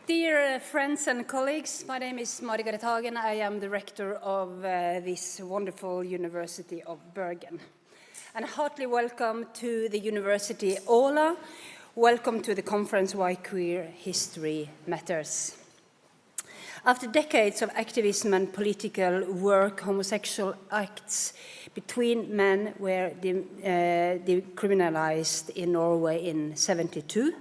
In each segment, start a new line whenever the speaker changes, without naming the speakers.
Dear friends and colleagues, my name is Hagen. I am the rector of this wonderful University of Bergen. And heartily welcome to the University Åla. Welcome to the conference Why Queer History Matters. After decades of activism and political work, homosexual acts between men were decriminalized in Norway in 1972.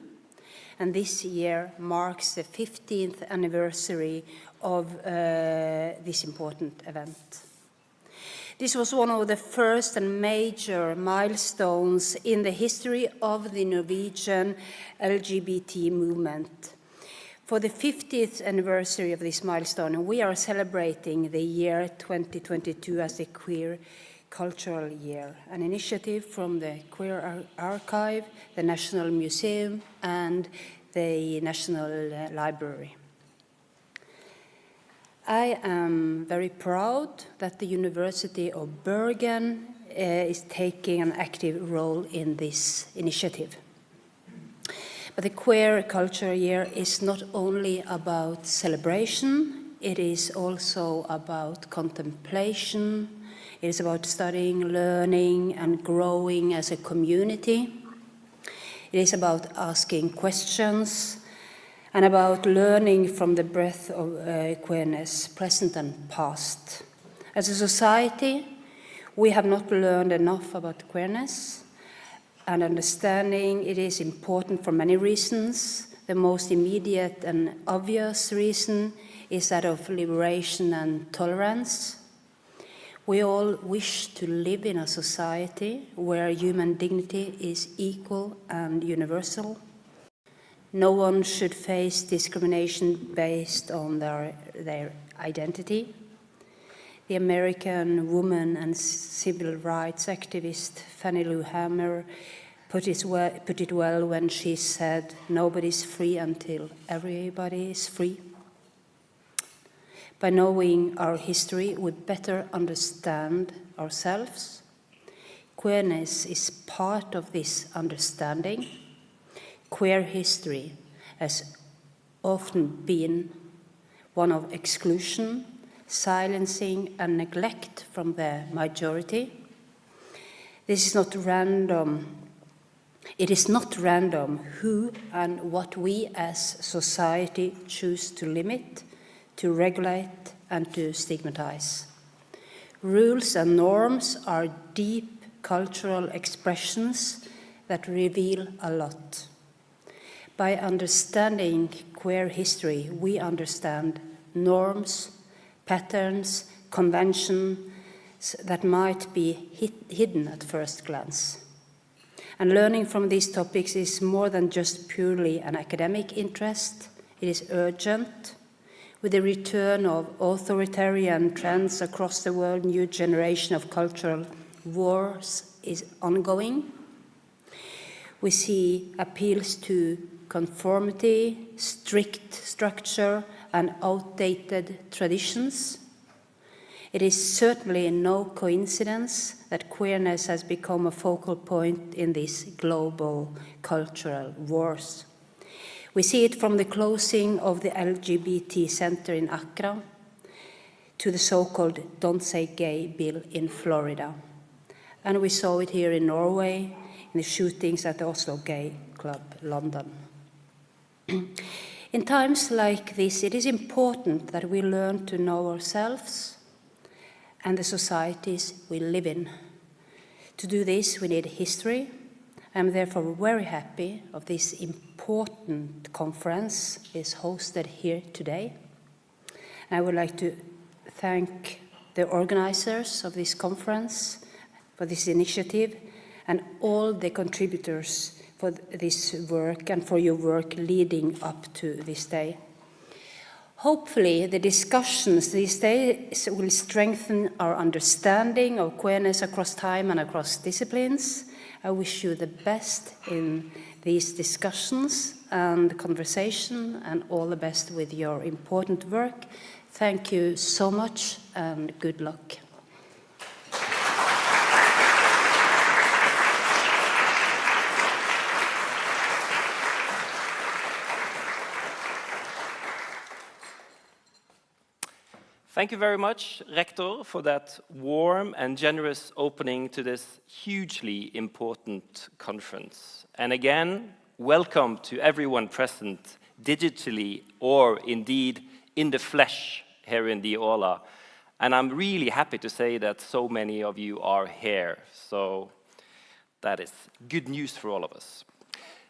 And this year marks the 15th anniversary of this important event. This was one of the first and major milestones in the history of the Norwegian LGBT movement. For the 50th anniversary of this milestone, we are celebrating the year 2022 as the Queer Cultural Year, an initiative from the Queer Archive, the National Museum, and the National Library. I am very proud that the University of Bergen is taking an active role in this initiative. But the Queer Culture Year is not only about celebration, it is also about contemplation. It is about studying, learning, and growing as a community. It is about asking questions and about learning from the breadth of queerness, present and past. As a society, we have not learned enough about queerness, and understanding it is important for many reasons. The most immediate and obvious reason is that of liberation and tolerance. We all wish to live in a society where human dignity is equal and universal. No one should face discrimination based on their identity. The American woman and civil rights activist Fannie Lou Hamer put it well when she said, "Nobody's free until everybody is free." By knowing our history, we better understand ourselves. Queerness is part of this understanding. Queer history has often been one of exclusion, silencing, and neglect from the majority. This is not random. It is not random who and what we as society choose to limit, to regulate, and to stigmatize. Rules and norms are deep cultural expressions that reveal a lot. By understanding queer history, we understand norms, patterns, conventions that might be hidden at first glance. And learning from these topics is more than just purely an academic interest. It is urgent. With the return of authoritarian trends across the world, new generation of cultural wars is ongoing. We see appeals to conformity, strict structure, and outdated traditions. It is certainly no coincidence that queerness has become a focal point in these global cultural wars. We see it from the closing of the LGBT center in Accra to the so-called Don't Say Gay bill in Florida. And we saw it here in Norway in the shootings at the Oslo Gay Club, London. In times like this, it is important that we learn to know ourselves and the societies we live in. To do this, we need history. I'm therefore very happy of this important conference is hosted here today. I would like to thank the organizers of this conference for this initiative and all the contributors for this work and for your work leading up to this day. Hopefully, the discussions these days will strengthen our understanding of queerness across time and across disciplines. I wish you the best in these discussions and conversation, and all the best with your important work. Thank you so much, and good luck.
Thank you very much, Rector, for that warm and generous opening to this hugely important conference. And again, welcome to everyone present digitally or indeed in the flesh here in the aula. And I'm really happy to say that so many of you are here. So that is good news for all of us.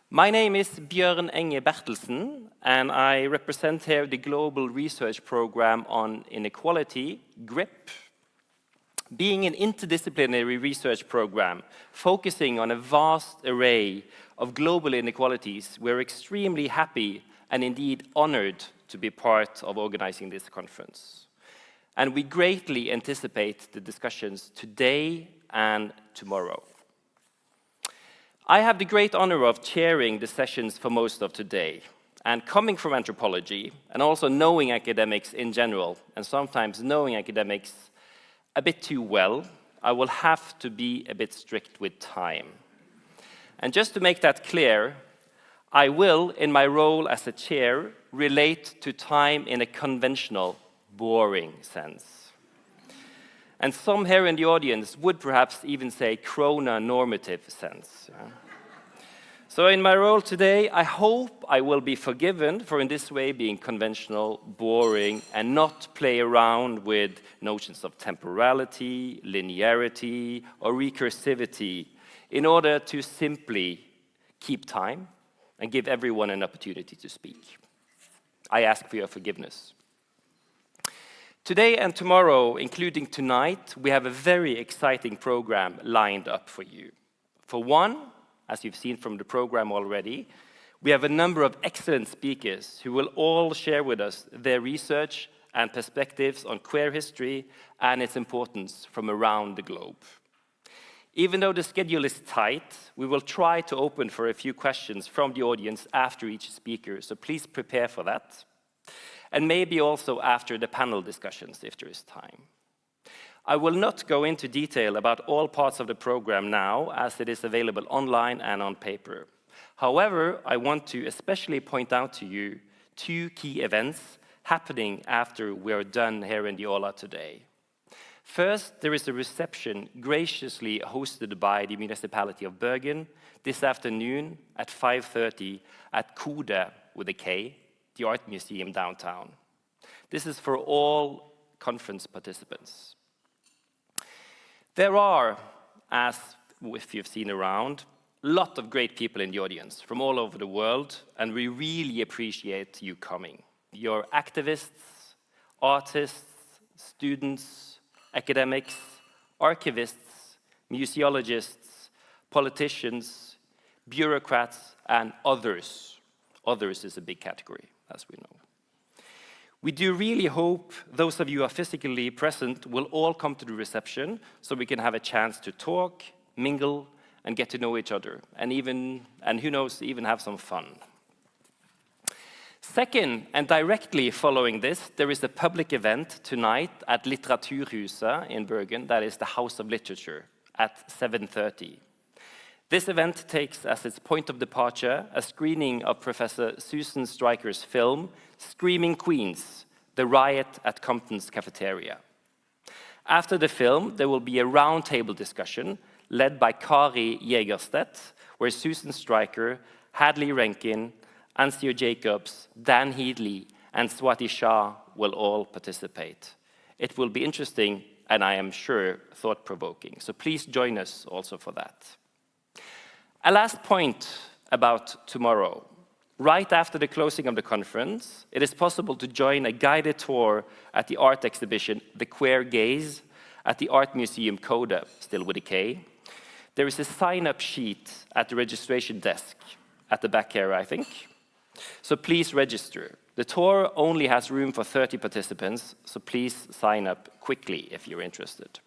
My name is Bjørn Enge Bertelsen, and I represent here the Global Research Program on Inequality, GRIP. Being an interdisciplinary research program focusing on a vast array of global inequalities, we're extremely happy and indeed honored to be part of organizing this conference. And we greatly anticipate the discussions today and tomorrow. I have the great honor of chairing the sessions for most of today. And coming from anthropology, and also knowing academics in general, and sometimes knowing academics a bit too well, I will have to be a bit strict with time. And just to make that clear, I will, in my role as a chair, relate to time in a conventional, boring sense. And some here in the audience would perhaps even say chrononormative sense. So in my role today, I hope I will be forgiven for in this way being conventional, boring, and not play around with notions of temporality, linearity, or recursivity in order to simply keep time and give everyone an opportunity to speak. I ask for your forgiveness. Today and tomorrow, including tonight, we have a very exciting program lined up for you. For one, as you've seen from the program already, we have a number of excellent speakers who will all share with us their research and perspectives on queer history and its importance from around the globe. Even though the schedule is tight, we will try to open for a few questions from the audience after each speaker, so please prepare for that. And maybe also after the panel discussions, if there is time. I will not go into detail about all parts of the program now, as it is available online and on paper. However, I want to especially point out to you two key events happening after we are done here in the aula today. First, there is a reception graciously hosted by the Municipality of Bergen this afternoon at 5:30 at Kode with a K, the Art Museum downtown. This is for all conference participants. There are, as if you've seen around, a lot of great people in the audience from all over the world, and we really appreciate you coming. You're activists, artists, students, academics, archivists, museologists, politicians, bureaucrats, and others. Others is a big category, as we know. We do really hope those of you who are physically present will all come to the reception so we can have a chance to talk, mingle, and get to know each other, and who knows, even have some fun. Second, and directly following this, there is a public event tonight at Litteraturhuset in Bergen, that is the House of Literature, at 7:30. This event takes as its point of departure a screening of Professor Susan Stryker's film, Screaming Queens, The Riot at Compton's Cafeteria. After the film, there will be a roundtable discussion led by Kari Jegerstedt, where Susan Stryker, Hadley Renkin, Ansir Jacobs, Dan Healy, and Swati Shah will all participate. It will be interesting and I am sure thought-provoking, so please join us also for that. A last point about tomorrow. Right after the closing of the conference, it is possible to join a guided tour at the art exhibition, The Queer Gaze, at the Art Museum Kode, still with a K. There is a sign-up sheet at the registration desk at the back here, I think. So please register. The tour only has room for 30 participants, so please sign up quickly if you're interested.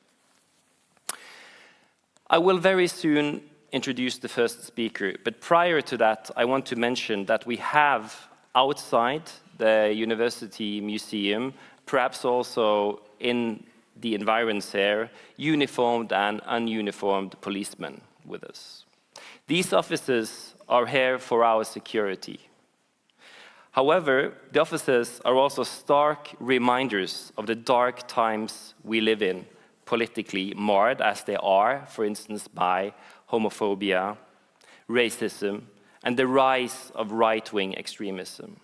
I will very soon introduce the first speaker, but prior to that, I want to mention that we have outside the University Museum, perhaps also in the environs here, uniformed and ununiformed policemen with us. These officers are here for our security. However, the officers are also stark reminders of the dark times we live in, politically marred as they are, for instance, by homophobia, racism, and the rise of right-wing extremism.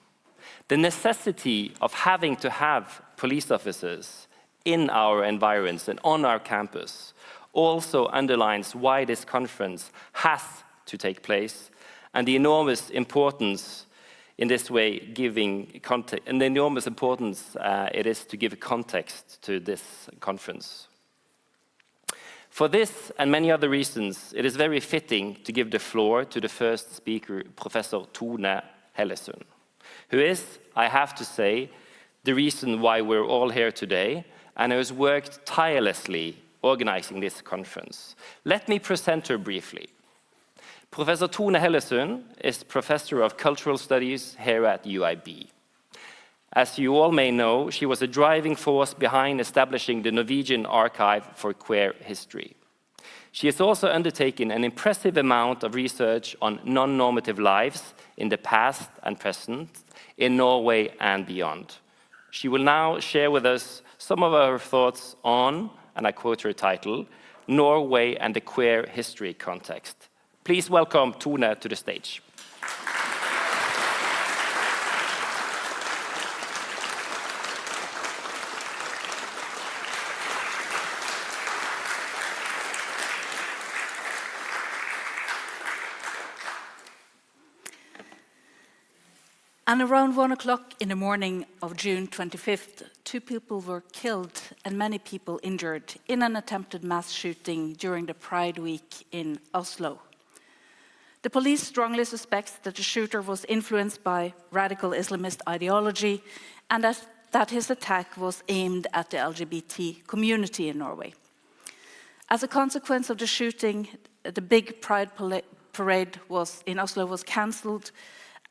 The necessity of having to have police officers in our environs and on our campus also underlines why this conference has to take place, and the enormous importance in this way giving context, and the enormous importance it is to give context to this conference. For this and many other reasons, it is very fitting to give the floor to the first speaker, Professor Tone Hellesund, who is, I have to say, the reason why we're all here today, and who has worked tirelessly organizing this conference. Let me present her briefly. Professor Tone Hellesund is Professor of Cultural Studies here at UIB. As you all may know, she was a driving force behind establishing the Norwegian Archive for Queer History. She has also undertaken an impressive amount of research on non-normative lives in the past and present, in Norway and beyond. She will now share with us some of her thoughts on, and I quote her title, Norway and the Queer History Context. Please welcome Tone to the stage.
And around 1 o'clock in the morning of June 25th, 2 people were killed and many people injured in an attempted mass shooting during the Pride Week in Oslo. The police strongly suspects that the shooter was influenced by radical Islamist ideology and that his attack was aimed at the LGBT community in Norway. As a consequence of the shooting, the big Pride parade in Oslo was cancelled,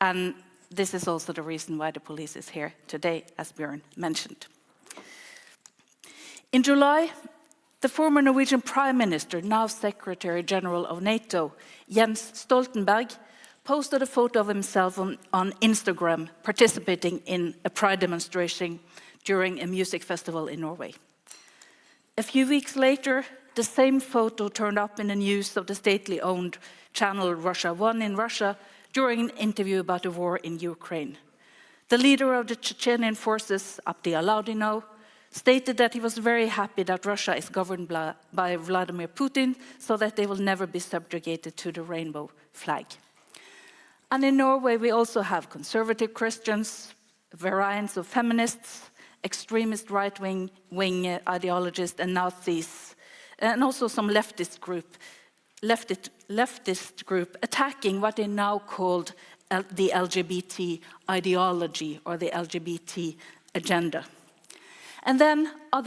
and this is also the reason why the police is here today, as Bjørn mentioned. In July, the former Norwegian Prime Minister, now Secretary General of NATO, Jens Stoltenberg, posted a photo of himself on Instagram participating in a Pride demonstration during a music festival in Norway. A few weeks later, the same photo turned up in the news of the stately owned channel Russia 1 in Russia during an interview about the war in Ukraine. The leader of the Chechenian forces, Abdi Alaudino, stated that he was very happy that Russia is governed by Vladimir Putin so that they will never be subjugated to the rainbow flag. And in Norway, we also have conservative Christians, variants of feminists, extremist right-wing ideologists and Nazis, and also some leftist group attacking what they now called the LGBT ideology or the LGBT agenda. And then, on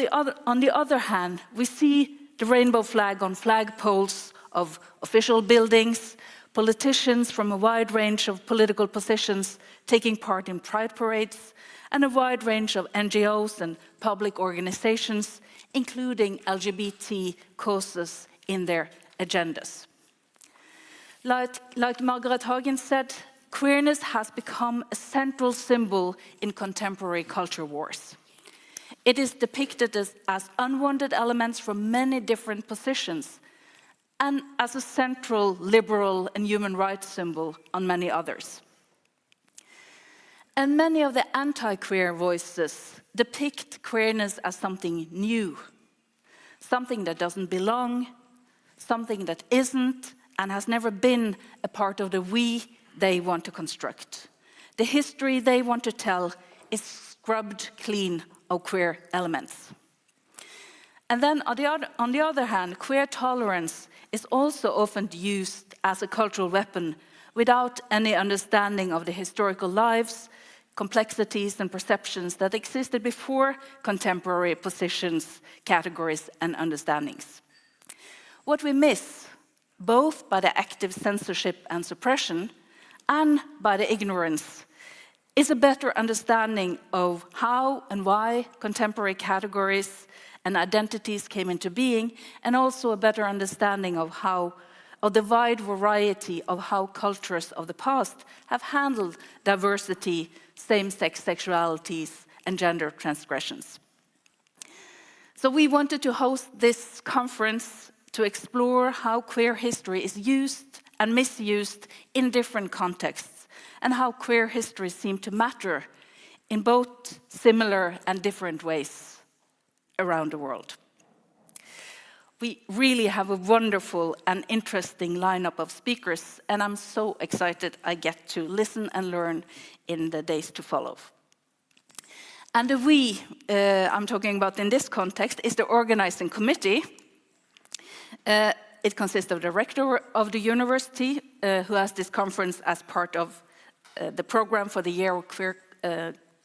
the other hand, we see the rainbow flag on flagpoles of official buildings, politicians from a wide range of political positions taking part in pride parades, and a wide range of NGOs and public organizations, including LGBT causes in their agendas. Like Margaret Hagen said, queerness has become a central symbol in contemporary culture wars. It is depicted as unwanted elements from many different positions and as a central liberal and human rights symbol on many others. And many of the anti-queer voices depict queerness as something new, something that doesn't belong, something that isn't and has never been a part of the we they want to construct. The history they want to tell is scrubbed clean of queer elements. And then on the other hand, queer tolerance is also often used as a cultural weapon without any understanding of the historical lives, complexities and perceptions that existed before contemporary positions, categories and understandings. What we miss, both by the active censorship and suppression and by the ignorance, is a better understanding of how and why contemporary categories and identities came into being, and also a better understanding of how of the wide variety of how cultures of the past have handled diversity, same-sex sexualities, and gender transgressions. So we wanted to host this conference to explore how queer history is used and misused in different contexts, and how queer history seems to matter in both similar and different ways around the world. We really have a wonderful and interesting lineup of speakers, and I'm so excited I get to listen and learn in the days to follow. And the we I'm talking about in this context is the organizing committee. It consists of the Rector of the University, who has this conference as part of the program for the Year of Queer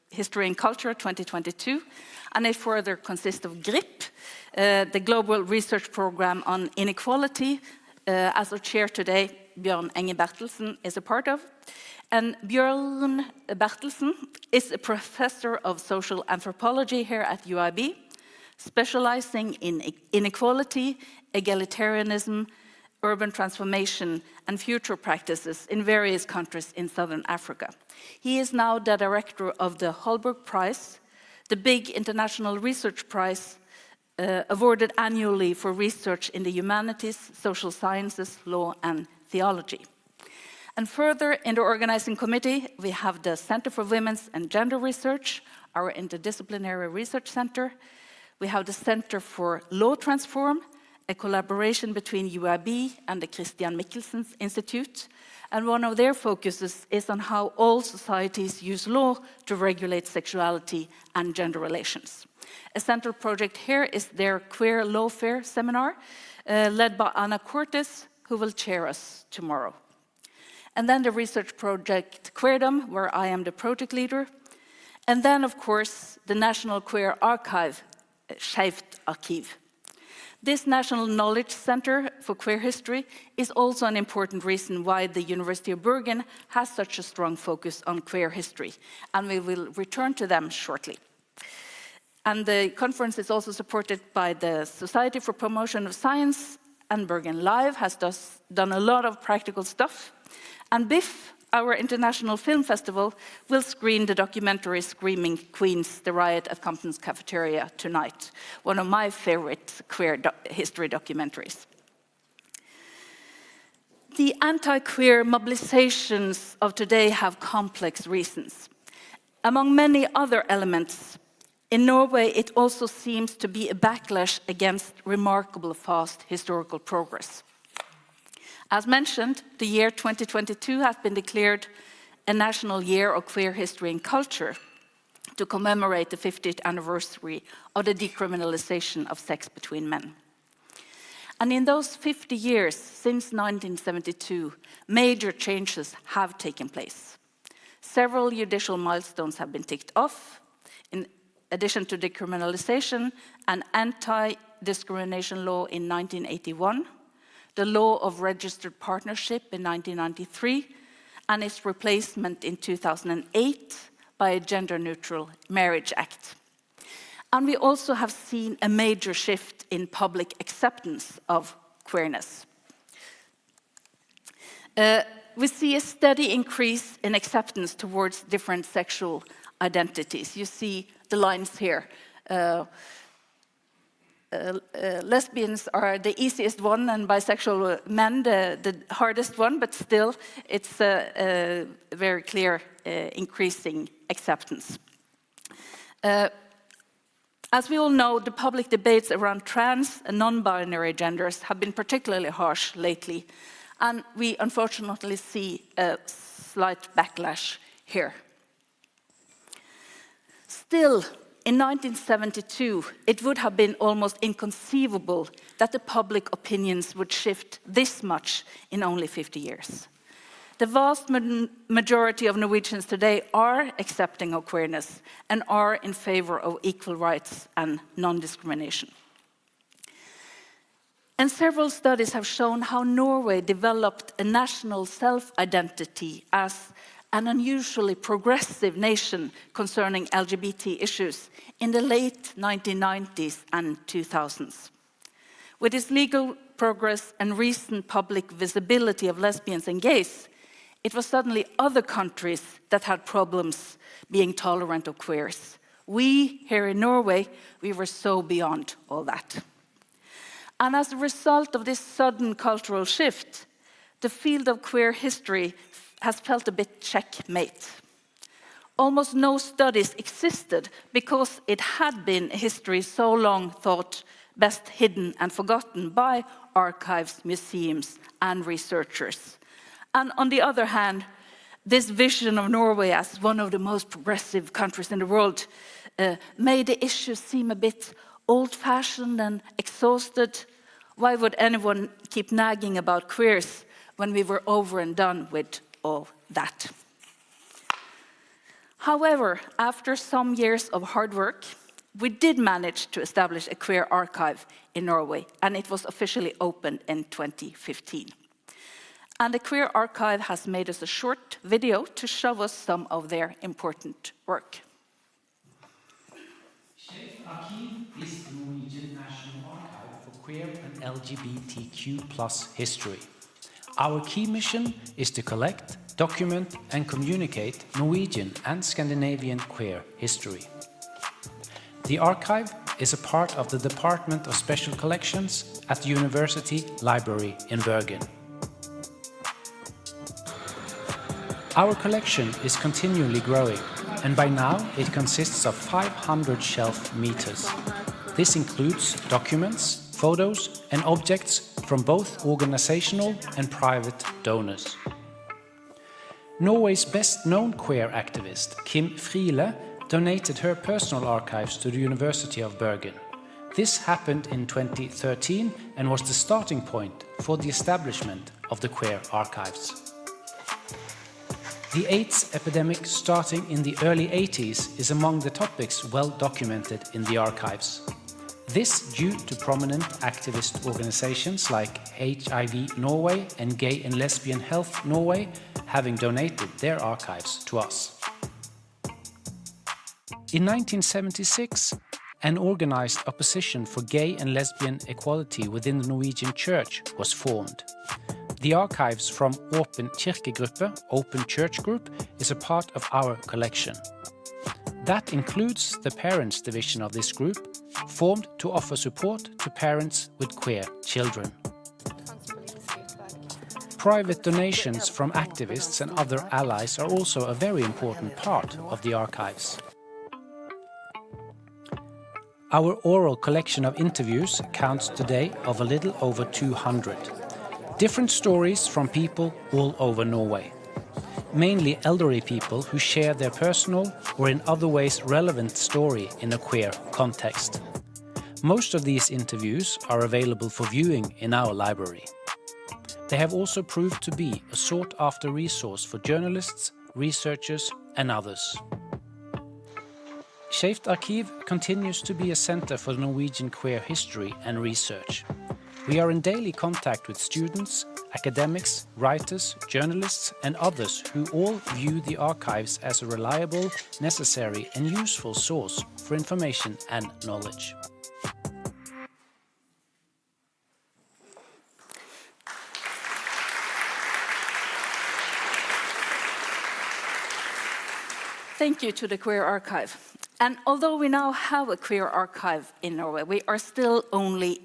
History and Culture 2022. And it further consists of GRIP, the Global Research Program on Inequality, as our chair today, Bjørn Enge Bertelsen, is a part of. And Bjørn Bertelsen is a professor of social anthropology here at UIB, specializing in inequality, egalitarianism, urban transformation, and future practices in various countries in Southern Africa. He is now the director of the Holberg Prize, the big international research prize awarded annually for research in the humanities, social sciences, law, and theology. And further, in the organizing committee, we have the Center for Women's and Gender Research, our interdisciplinary research center. We have the Center for Law Transform, a collaboration between UIB and the Christian Michelsen Institute. And one of their focuses is on how all societies use law to regulate sexuality and gender relations. A central project here is their Queer Lawfare seminar, led by Anna Cortes, who will chair us tomorrow. And then the research project Queerdom, where I am the project leader. And then, of course, the National Queer Archive, Skeivt Arkiv. This National Knowledge Center for Queer History is also an important reason why the University of Bergen has such a strong focus on queer history, and we will return to them shortly. And the conference is also supported by the Society for Promotion of Science, and Bergen Live has done a lot of practical stuff. And BIF, our international film festival, will screen the documentary Screaming Queens, the riot at Compton's cafeteria tonight, one of my favorite queer history documentaries. The anti-queer mobilizations of today have complex reasons. Among many other elements, in Norway it also seems to be a backlash against remarkable fast historical progress. As mentioned, the year 2022 has been declared a National Year of Queer History and Culture to commemorate the 50th anniversary of the decriminalization of sex between men. And in those 50 years, since 1972, major changes have taken place. Several judicial milestones have been ticked off. In addition to decriminalization, an anti-discrimination law in 1981, the law of registered partnership in 1993, and its replacement in 2008 by a gender-neutral Marriage Act. And we also have seen a major shift in public acceptance of queerness. We see a steady increase in acceptance towards different sexual identities. You see the lines here. Lesbians are the easiest one, and bisexual men the hardest one, but still it's a very clear increasing acceptance. As we all know, the public debates around trans and non-binary genders have been particularly harsh lately, and we unfortunately see a slight backlash here. Still, in 1972, it would have been almost inconceivable that the public opinions would shift this much in only 50 years. The vast majority of Norwegians today are accepting of queerness and are in favor of equal rights and non-discrimination. And several studies have shown how Norway developed a national self-identity as an unusually progressive nation concerning LGBT issues in the late 1990s and 2000s. With its legal progress and recent public visibility of lesbians and gays, it was suddenly other countries that had problems being tolerant of queers. We, here in Norway, we were so beyond all that. And as a result of this sudden cultural shift, the field of queer history has felt a bit checkmate. Almost no studies existed because it had been a history so long thought best hidden and forgotten by archives, museums, and researchers. And on the other hand, this vision of Norway as one of the most progressive countries in the world made the issue seem a bit old-fashioned and exhausted. Why would anyone keep nagging about queers when we were over and done with all that? However, after some years of hard work, we did manage to establish a queer archive in Norway, and it was officially opened in 2015. And the Queer Archive has made us a short video to show us some of their important work.
Skeivt Arkiv is the Norwegian National Archive for queer and LGBTQ+ history. Our key mission is to collect, document and communicate Norwegian and Scandinavian queer history. The archive is a part of the Department of Special Collections at the University Library in Bergen. Our collection is continually growing, and by now it consists of 500 shelf meters. This includes documents, photos and objects from both organizational and private donors. Norway's best-known queer activist, Kim Friele, donated her personal archives to the University of Bergen. This happened in 2013 and was the starting point for the establishment of the Queer Archives. The AIDS epidemic starting in the early 80s is among the topics well documented in the archives. This due to prominent activist organizations like HIV Norway and Gay and Lesbian Health Norway having donated their archives to us. In 1976, an organized opposition for gay and lesbian equality within the Norwegian Church was formed. The archives from Åpen Kirkegruppe, Open Church Group, is a part of our collection. That includes the parents division of this group, formed to offer support to parents with queer children. Private donations from activists and other allies are also a very important part of the archives. Our oral collection of interviews counts today of a little over 200. Different stories from people all over Norway. Mainly elderly people who share their personal or in other ways relevant story in a queer context. Most of these interviews are available for viewing in our library. They have also proved to be a sought-after resource for journalists, researchers and others. Skeivt Arkiv continues to be a center for Norwegian queer history and research. We are in daily contact with students, academics, writers, journalists and others who all view the archives as a reliable, necessary and useful source for information and knowledge.
Thank you to the Queer Archive. And although we now have a Queer Archive in Norway, we are still only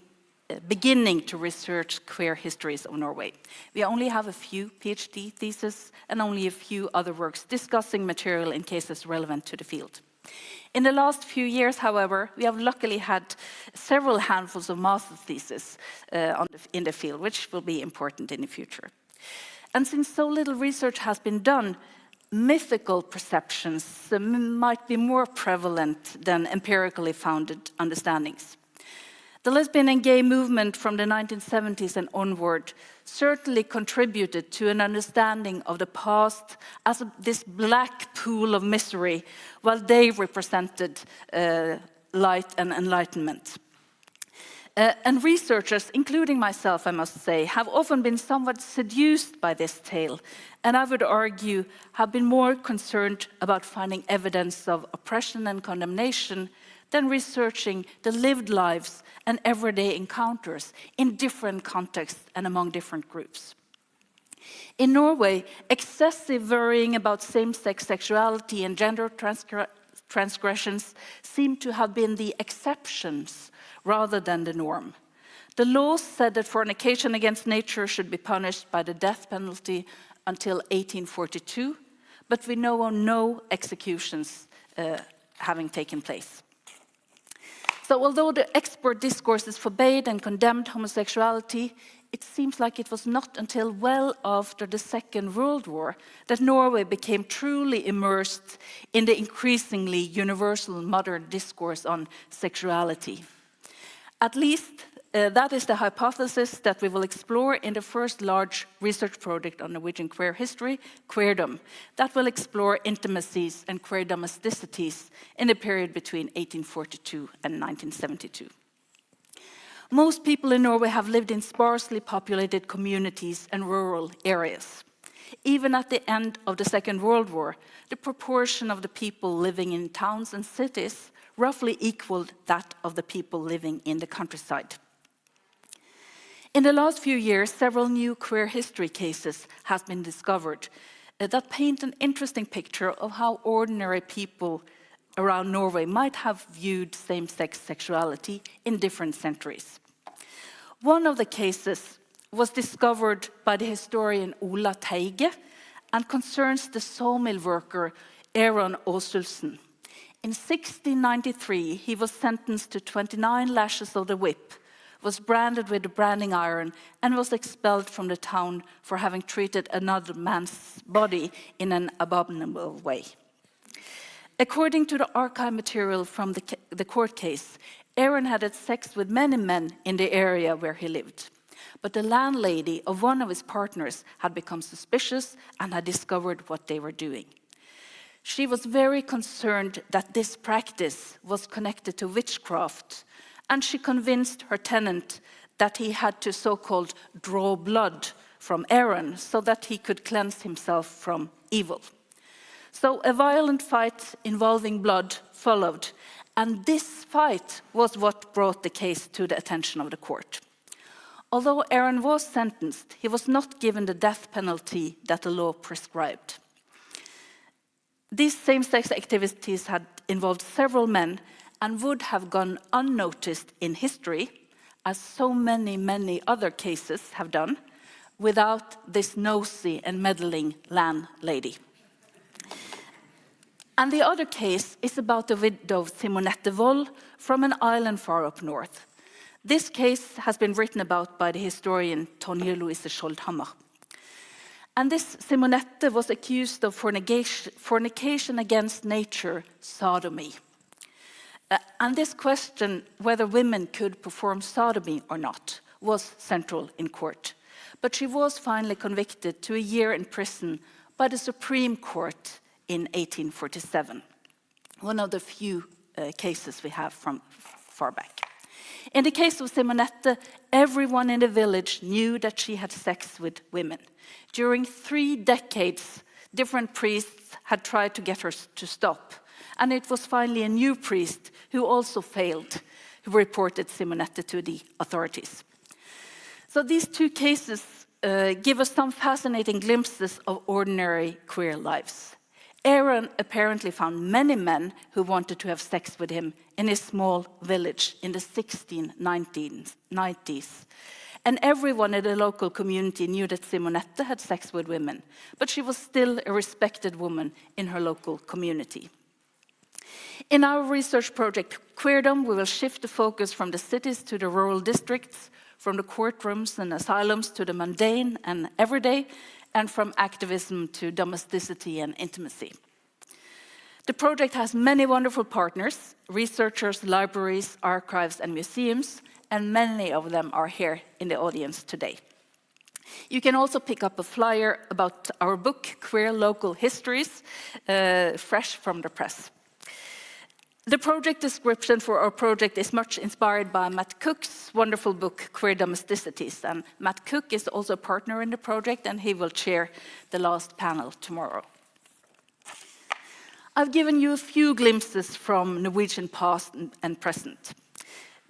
beginning to research queer histories of Norway. We only have a few PhD theses and only a few other works discussing material in cases relevant to the field. In the last few years, however, we have luckily had several handfuls of master theses in the field, which will be important in the future. And since so little research has been done, mythical perceptions might be more prevalent than empirically founded understandings. The lesbian and gay movement from the 1970s and onward certainly contributed to an understanding of the past as this black pool of misery, while they represented light and enlightenment. And researchers, including myself, I must say, have often been somewhat seduced by this tale, and I would argue have been more concerned about finding evidence of oppression and condemnation than researching the lived lives and everyday encounters in different contexts and among different groups. In Norway, excessive worrying about same-sex sexuality and gender transgressions seem to have been the exceptions rather than the norm. The laws said that fornication against nature should be punished by the death penalty until 1842, but we know of no executions having taken place. So although the expert discourses forbade and condemned homosexuality, it seems like it was not until well after the Second World War that Norway became truly immersed in the increasingly universal modern discourse on sexuality. At least that is the hypothesis that we will explore in the first large research project on Norwegian queer history, Queerdom, that will explore intimacies and queer domesticities in the period between 1842 and 1972. Most people in Norway have lived in sparsely populated communities and rural areas. Even at the end of the Second World War, the proportion of the people living in towns and cities roughly equaled that of the people living in the countryside. In the last few years, several new queer history cases have been discovered that paint an interesting picture of how ordinary people around Norway might have viewed same-sex sexuality in different centuries. One of the cases was discovered by the historian Ola Teige and concerns the sawmill worker Evren Savci. In 1693, he was sentenced to 29 lashes of the whip, was branded with a branding iron, and was expelled from the town for having treated another man's body in an abominable way. According to the archive material from the court case, Evren had sex with many men in the area where he lived. But the landlady of one of his partners had become suspicious and had discovered what they were doing. She was very concerned that this practice was connected to witchcraft, and she convinced her tenant that he had to so-called draw blood from Evren so that he could cleanse himself from evil. So a violent fight involving blood followed, and this fight was what brought the case to the attention of the court. Although Evren was sentenced, he was not given the death penalty that the law prescribed. These same-sex activities had involved several men and would have gone unnoticed in history, as so many other cases have done, without this nosy and meddling landlady. And the other case is about the widow Simonette Wold from an island far up north. This case has been written about by the historian Tonje Louise Skjoldhammer. And this Simonette was accused of fornication against nature, sodomy. And this question, whether women could perform sodomy or not, was central in court. But she was finally convicted to a year in prison by the Supreme Court in 1847, one of the few cases we have from far back. In the case of Simonette, everyone in the village knew that she had sex with women. During 3 decades, different priests had tried to get her to stop, and it was finally a new priest who also failed, who reported Simonette to the authorities. So these 2 cases give us some fascinating glimpses of ordinary queer lives. Evren apparently found many men who wanted to have sex with him in his small village in the 1690s. And everyone in the local community knew that Simonette had sex with women, but she was still a respected woman in her local community. In our research project, Queerdom, we will shift the focus from the cities to the rural districts, from the courtrooms and asylums to the mundane and everyday, and from activism to domesticity and intimacy. The project has many wonderful partners, researchers, libraries, archives, and museums, and many of them are here in the audience today. You can also pick up a flyer about our book, Queer Local Histories, fresh from the press. The project description for our project is much inspired by Matt Cook's wonderful book, Queer Domesticities. And Matt Cook is also a partner in the project, and he will chair the last panel tomorrow. I've given you a few glimpses from Norwegian past and present.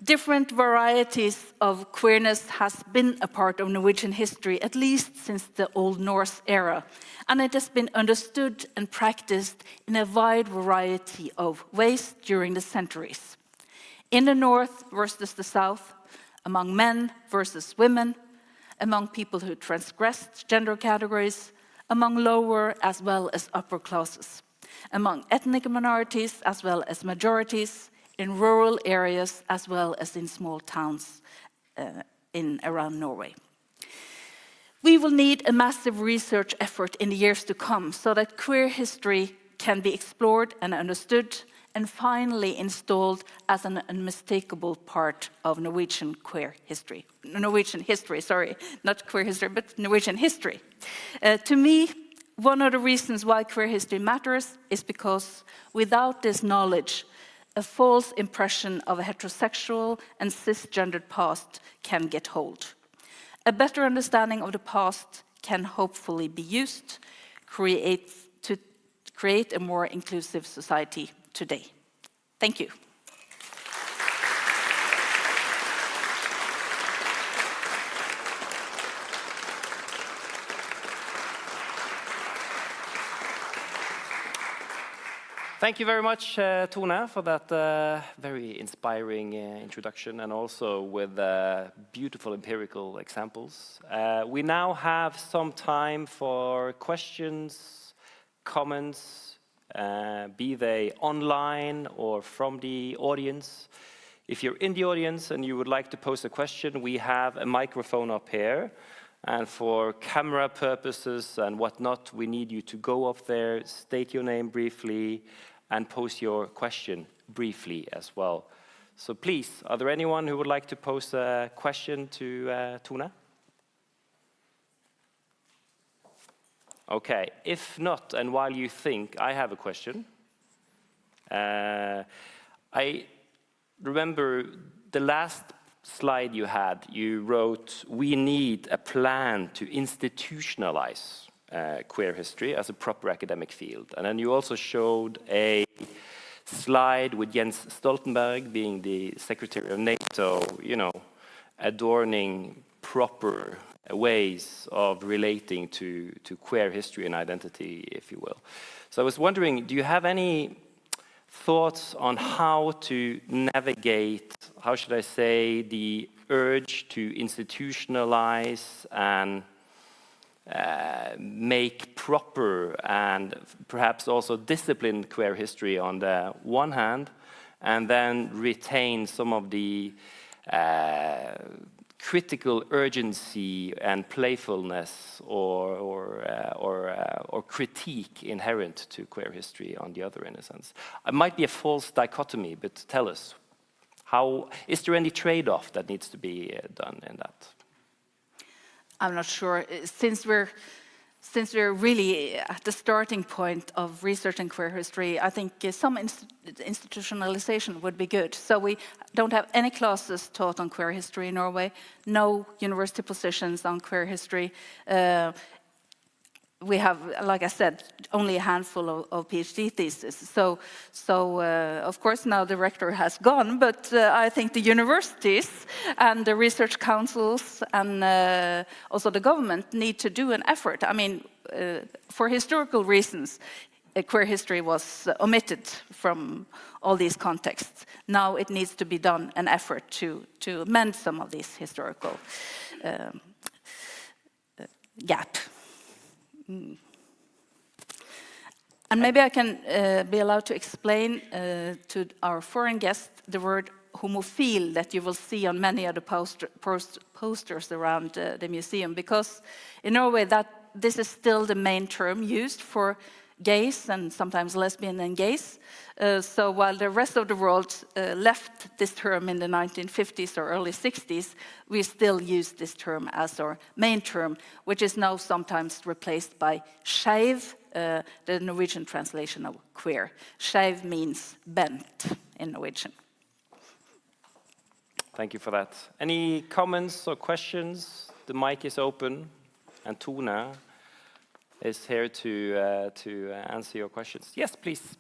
Different varieties of queerness has been a part of Norwegian history, at least since the Old Norse era, and it has been understood and practiced in a wide variety of ways during the centuries. In the north versus the south, among men versus women, among people who transgressed gender categories, among lower as well as upper classes, among ethnic minorities as well as majorities, in rural areas as well as in small towns around Norway. We will need a massive research effort in the years to come so that queer history can be explored and understood and finally installed as an unmistakable part of Norwegian queer history. Norwegian history, sorry, not queer history, but Norwegian history. To me, one of the reasons why queer history matters is because without this knowledge, a false impression of a heterosexual and cisgendered past can get hold. A better understanding of the past can hopefully be used to create a more inclusive society today. Thank you.
Thank you very much, Tone, for that very inspiring introduction and also with beautiful empirical examples. We now have some time for questions, comments, be they online or from the audience. If you're in the audience and you would like to pose a question, we have a microphone up here. And for camera purposes and whatnot, we need you to go up there, state your name briefly, and pose your question briefly as well. So please, are there anyone who would like to pose a question to Tone? Okay, if not, and while you think, I have a question. I remember the last slide you had, you wrote, we need a plan to institutionalize queer history as a proper academic field. And then you also showed a slide with Jens Stoltenberg being the Secretary of NATO, you know, adorning proper ways of relating to queer history and identity, if you will. So I was wondering, do you have any thoughts on how to navigate, how should I say, the urge to institutionalize and make proper and perhaps also disciplined queer history on the one hand, and then retain some of the critical urgency and playfulness or critique inherent to queer history on the other, in a sense. It might be a false dichotomy, but tell us, how is there any trade-off that needs to be done in that?
I'm not sure. Since we're really at the starting point of researching queer history, I think some institutionalization would be good. So we don't have any classes taught on queer history in Norway, no university positions on queer history. We have, like I said, only a handful of PhD theses. So of course, now the rector has gone, but I think the universities and the research councils and also the government need to do an effort. I mean, for historical reasons, queer history was omitted from all these contexts. Now it needs to be done an effort to mend some of these historical gap. And maybe I can be allowed to explain to our foreign guest the word homophile that you will see on many of the posters around the museum, because in Norway this is still the main term used for gays and sometimes lesbian and gays. So while the rest of the world left this term in the 1950s or early 60s, we still use this term as our main term, which is now sometimes replaced by skeiv, the Norwegian translation of queer. Skeiv means bent in Norwegian.
Thank you for that. Any comments or questions? The mic is open, and Tone is here to answer your questions. Yes, please.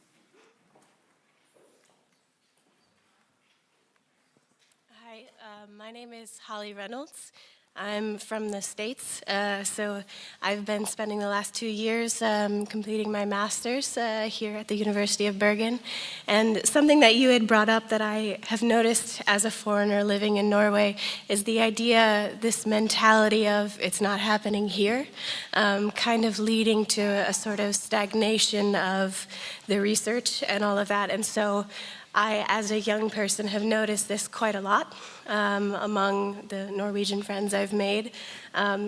My name is Holly Reynolds. I'm from the States, so I've been spending the last 2 years completing my master's here at the University of Bergen. And something that you had brought up that I have noticed as a foreigner living in Norway is the idea, this mentality of it's not happening here, kind of leading to a sort of stagnation of the research and all of that. And so I, as a young person, have noticed this quite a lot among the Norwegian friends I've made.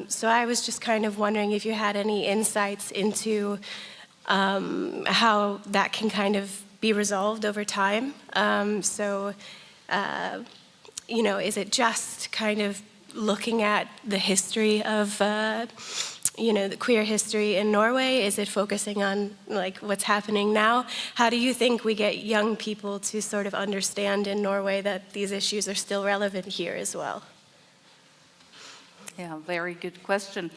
So I was just kind of wondering if you had any insights into how that can kind of be resolved over time. You know, is it just kind of looking at the history of you know, the queer history in Norway? Is it focusing on like what's happening now? How do you think we get young people to sort of understand in Norway that these issues are still relevant here as well?
Yeah, very good question.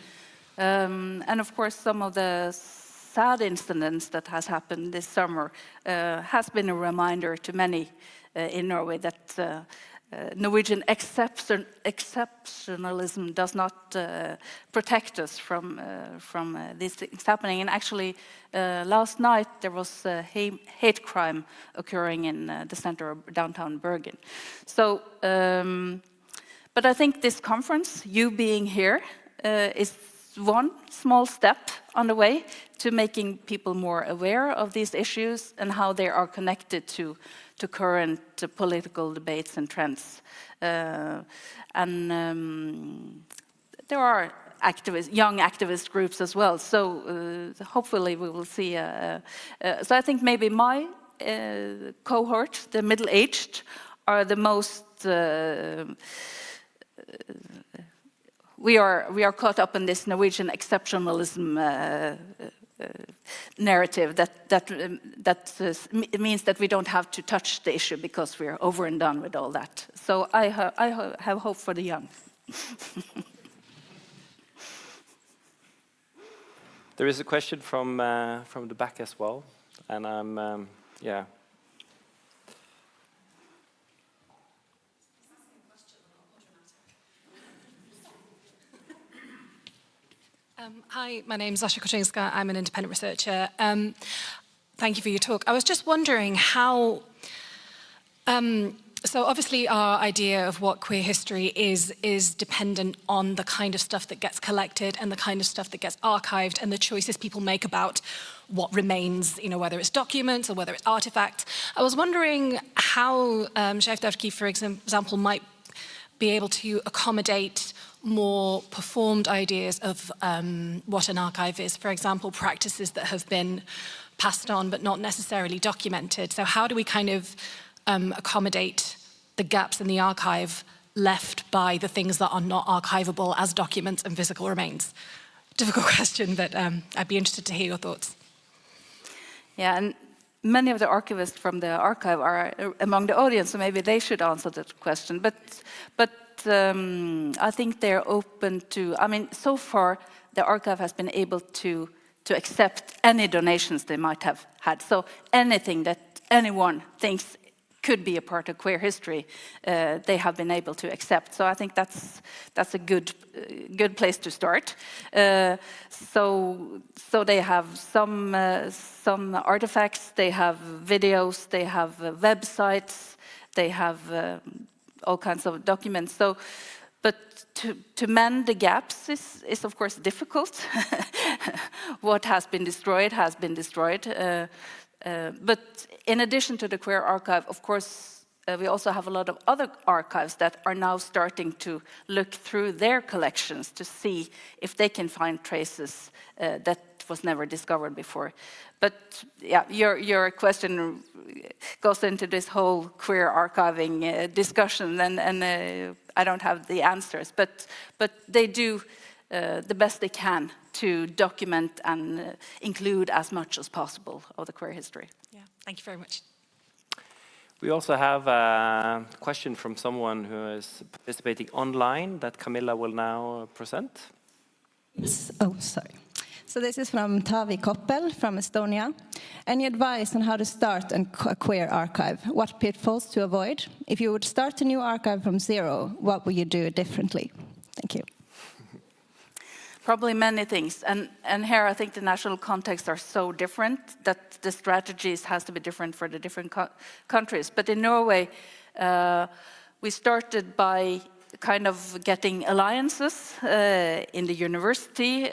And of course, some of the sad incidents that has happened this summer has been a reminder to many in Norway that Norwegian exceptionalism does not protect us from these things happening. And actually, last night there was a hate crime occurring in the center of downtown Bergen. So, but I think this conference, you being here, is one small step on the way to making people more aware of these issues and how they are connected to current political debates and trends. There are young activist groups as well, so hopefully we will see. So I think maybe my cohort, the middle-aged, are the most we are caught up in this Norwegian exceptionalism narrative that means that we don't have to touch the issue because we're over and done with all that. So I have hope for the young.
There is a question from the back as well, and I'm yeah.
Hi, my name is Asha Koczynska. I'm an independent researcher. Thank you for your talk. I was just wondering how, so obviously our idea of what queer history is dependent on the kind of stuff that gets collected and the kind of stuff that gets archived and the choices people make about what remains, you know, whether it's documents or whether it's artifacts. I was wondering how Skjevt-Arkiv, for example, might be able to accommodate more performed ideas of what an archive is. For example, practices that have been passed on but not necessarily documented. So how do we kind of accommodate the gaps in the archive left by the things that are not archivable as documents and physical remains? Difficult question, but I'd be interested to hear your thoughts.
Yeah, and many of the archivists from the archive are among the audience, so maybe they should answer that question. But I think they're open to, I mean, so far the archive has been able to accept any donations they might have had. So anything that anyone thinks could be a part of queer history, they have been able to accept. So I think that's a good place to start. So they have some artifacts, they have videos, they have websites, they have all kinds of documents. So, but to mend the gaps is of course difficult. What has been destroyed has been destroyed. But in addition to the queer archive, of course, we also have a lot of other archives that are now starting to look through their collections to see if they can find traces that was never discovered before. But yeah, your question goes into this whole queer archiving discussion, and I don't have the answers, but they do the best they can to document and include as much as possible of the queer history.
Yeah, thank you very much.
We also have a question from someone who is participating online that Camilla will now present.
Yes. Oh, sorry. So this is from Taavi Koppel from Estonia. Any advice on how to start a queer archive? What pitfalls to avoid? If you would start a new archive from zero, what would you do differently? Thank you.
Probably many things, and here I think the national contexts are so different that the strategies has to be different for the different countries. But in Norway, we started by kind of getting alliances in the university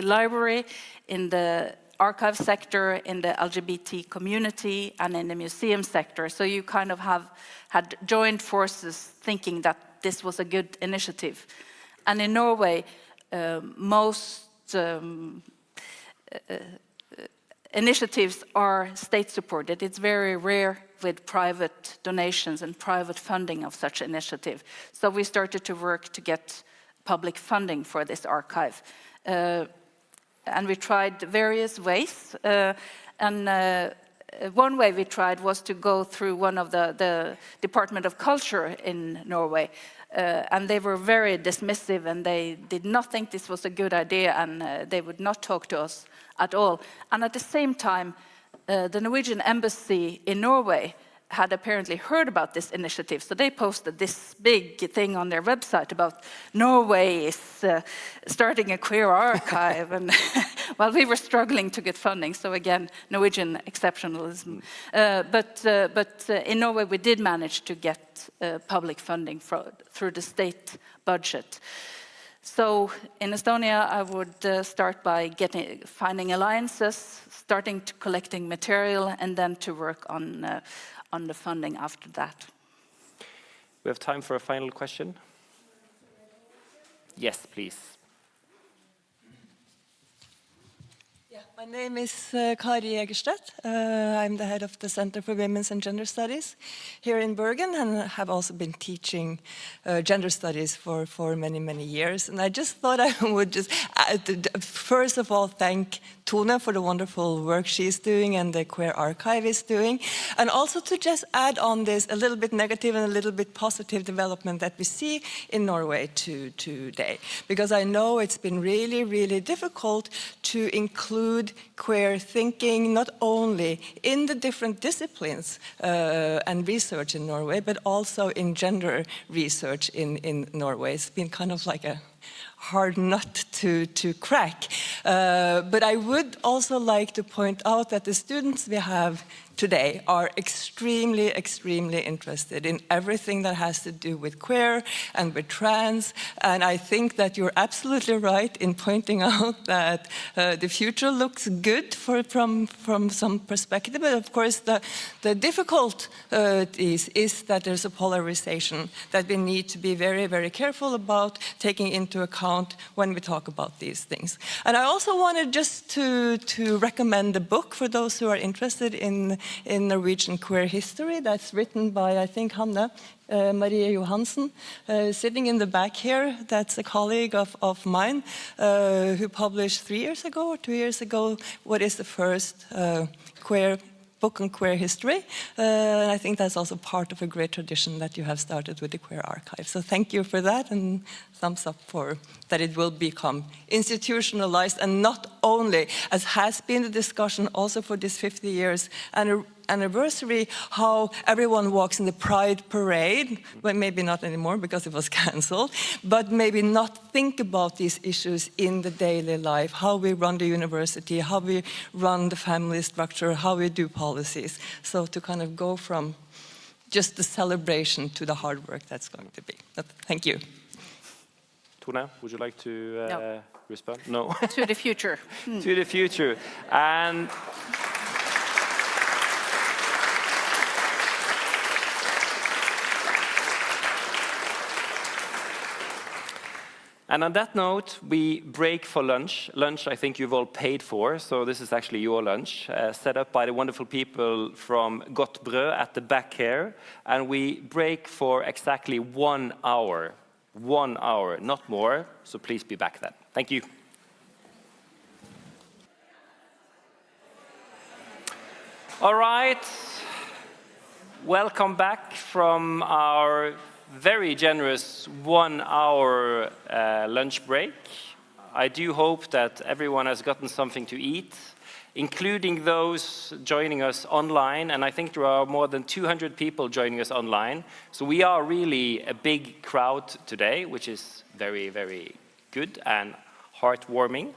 library, in the archive sector, in the LGBT community, and in the museum sector. So you kind of had joined forces thinking that this was a good initiative. And in Norway, most initiatives are state-supported. It's very rare with private donations and private funding of such initiative. So we started to work to get public funding for this archive. And we tried various ways. One way we tried was to go through one of the Department of Culture in Norway. And they were very dismissive, and they did not think this was a good idea, and they would not talk to us at all. And at the same time, the Norwegian embassy in Norway had apparently heard about this initiative, so they posted this big thing on their website about Norway is starting a queer archive, and while we were struggling to get funding, so again, Norwegian exceptionalism. But in Norway, we did manage to get public funding through the state budget. So in Estonia, I would start by finding alliances, starting to collecting material, and then to work on the funding after that.
We have time for a final question. Yes, please.
Yeah, my name is Kari Egerstedt. I'm the head of the Center for Women's and Gender Studies here in Bergen, and have also been teaching gender studies for many, many years. And I just thought I would just, first of all, thank Tone for the wonderful work she's doing and the Queer Archive is doing. And also to just add on this a little bit negative and a little bit positive development that we see in Norway today. Because I know it's been really, really difficult to include queer thinking, not only in the different disciplines and research in Norway, but also in gender research in Norway. It's been kind of like a hard nut to crack. But I would also like to point out that the students we have today are extremely, extremely interested in everything that has to do with queer and with trans. And I think that you're absolutely right in pointing out that the future looks good from some perspective. But of course, the difficult is that there's a polarization that we need to be very, very careful about taking into account when we talk about these things. And I also wanted just to recommend a book for those who are interested in Norwegian queer history. That's written by, I think, Hanne Marie Johansen, sitting in the back here. That's a colleague of mine who published 3 years ago or 2 years ago what is the first queer book on queer history. And I think that's also part of a great tradition that you have started with the Queer Archive. So thank you for that, and thumbs up for that it will become institutionalized, and not only, as has been the discussion also for this 50 years anniversary, how everyone walks in the Pride Parade, well, maybe not anymore because it was cancelled, but maybe not think about these issues in the daily life, how we run the university, how we run the family structure, how we do policies. So to kind of go from just the celebration to the hard work that's going to be. Thank you.
Tone, would you like to respond? No.
To the future.
To the future. And on that note, we break for lunch. Lunch, I think you've all paid for, so this is actually your lunch, set up by the wonderful people from Godt Brød at the back here. And we break for exactly 1 hour. 1 hour, not more, so please be back then. Thank you. All right, welcome back from our very generous 1 hour lunch break. I do hope that everyone has gotten something to eat, including those joining us online, and I think there are more than 200 people joining us online. So we are really a big crowd today, which is very, very good and heartwarming.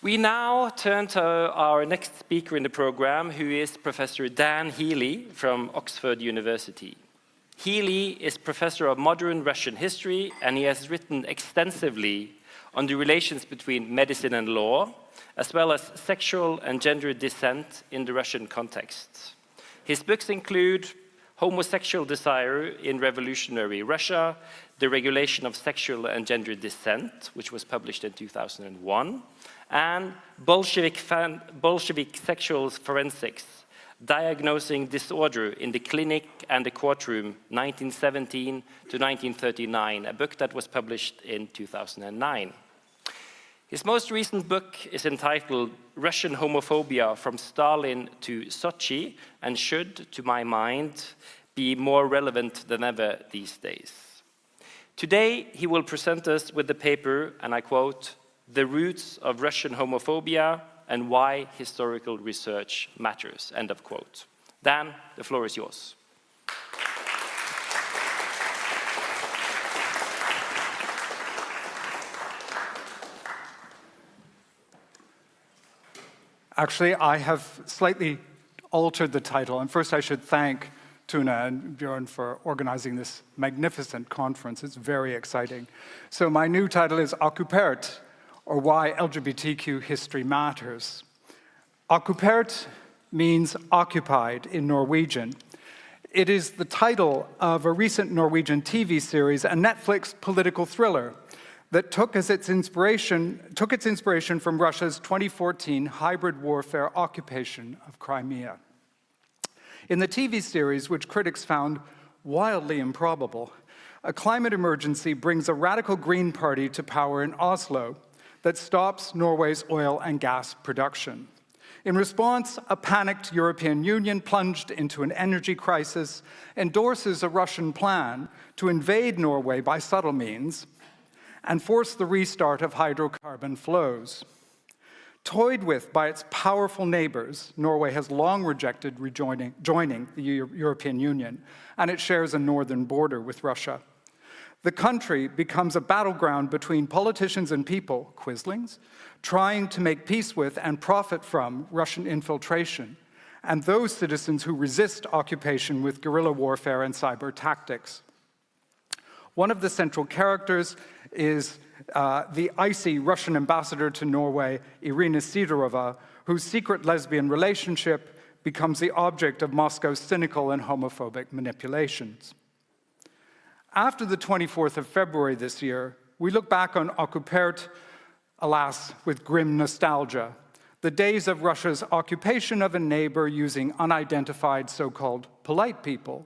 We now turn to our next speaker in the program, who is Professor Dan Healy from Oxford University. Healey is professor of modern Russian history, and he has written extensively on the relations between medicine and law, as well as sexual and gender dissent in the Russian context. His books include Homosexual Desire in Revolutionary Russia, The Regulation of Sexual and Gender Dissent, which was published in 2001, and Bolshevik Sexual Forensics, Diagnosing Disorder in the Clinic and the Courtroom, 1917 to 1939, a book that was published in 2009. His most recent book is entitled Russian Homophobia from Stalin to Sochi, and should, to my mind, be more relevant than ever these days. Today, he will present us with the paper, and I quote, The Roots of Russian Homophobia and Why Historical Research Matters, end of quote. Dan, the floor is yours.
Actually, I have slightly altered the title, and first I should thank Tuna and Bjørn for organizing this magnificent conference. It's very exciting. So my new title is Okkupert, or Why LGBTQ History Matters. Okkupert means occupied in Norwegian. It is the title of a recent Norwegian TV series, a Netflix political thriller that took its inspiration from Russia's 2014 hybrid warfare occupation of Crimea. In the TV series, which critics found wildly improbable, a climate emergency brings a radical Green Party to power in Oslo that stops Norway's oil and gas production. In response, a panicked European Union plunged into an energy crisis, endorses a Russian plan to invade Norway by subtle means, and force the restart of hydrocarbon flows. Toyed with by its powerful neighbors, Norway has long rejected joining the European Union, and it shares a northern border with Russia. The country becomes a battleground between politicians and people, quislings, trying to make peace with and profit from Russian infiltration, and those citizens who resist occupation with guerrilla warfare and cyber tactics. One of the central characters is the icy Russian ambassador to Norway, Irina Sidorova, whose secret lesbian relationship becomes the object of Moscow's cynical and homophobic manipulations. After the 24th of February this year, we look back on Okkupert, alas, with grim nostalgia. The days of Russia's occupation of a neighbor using unidentified so-called polite people,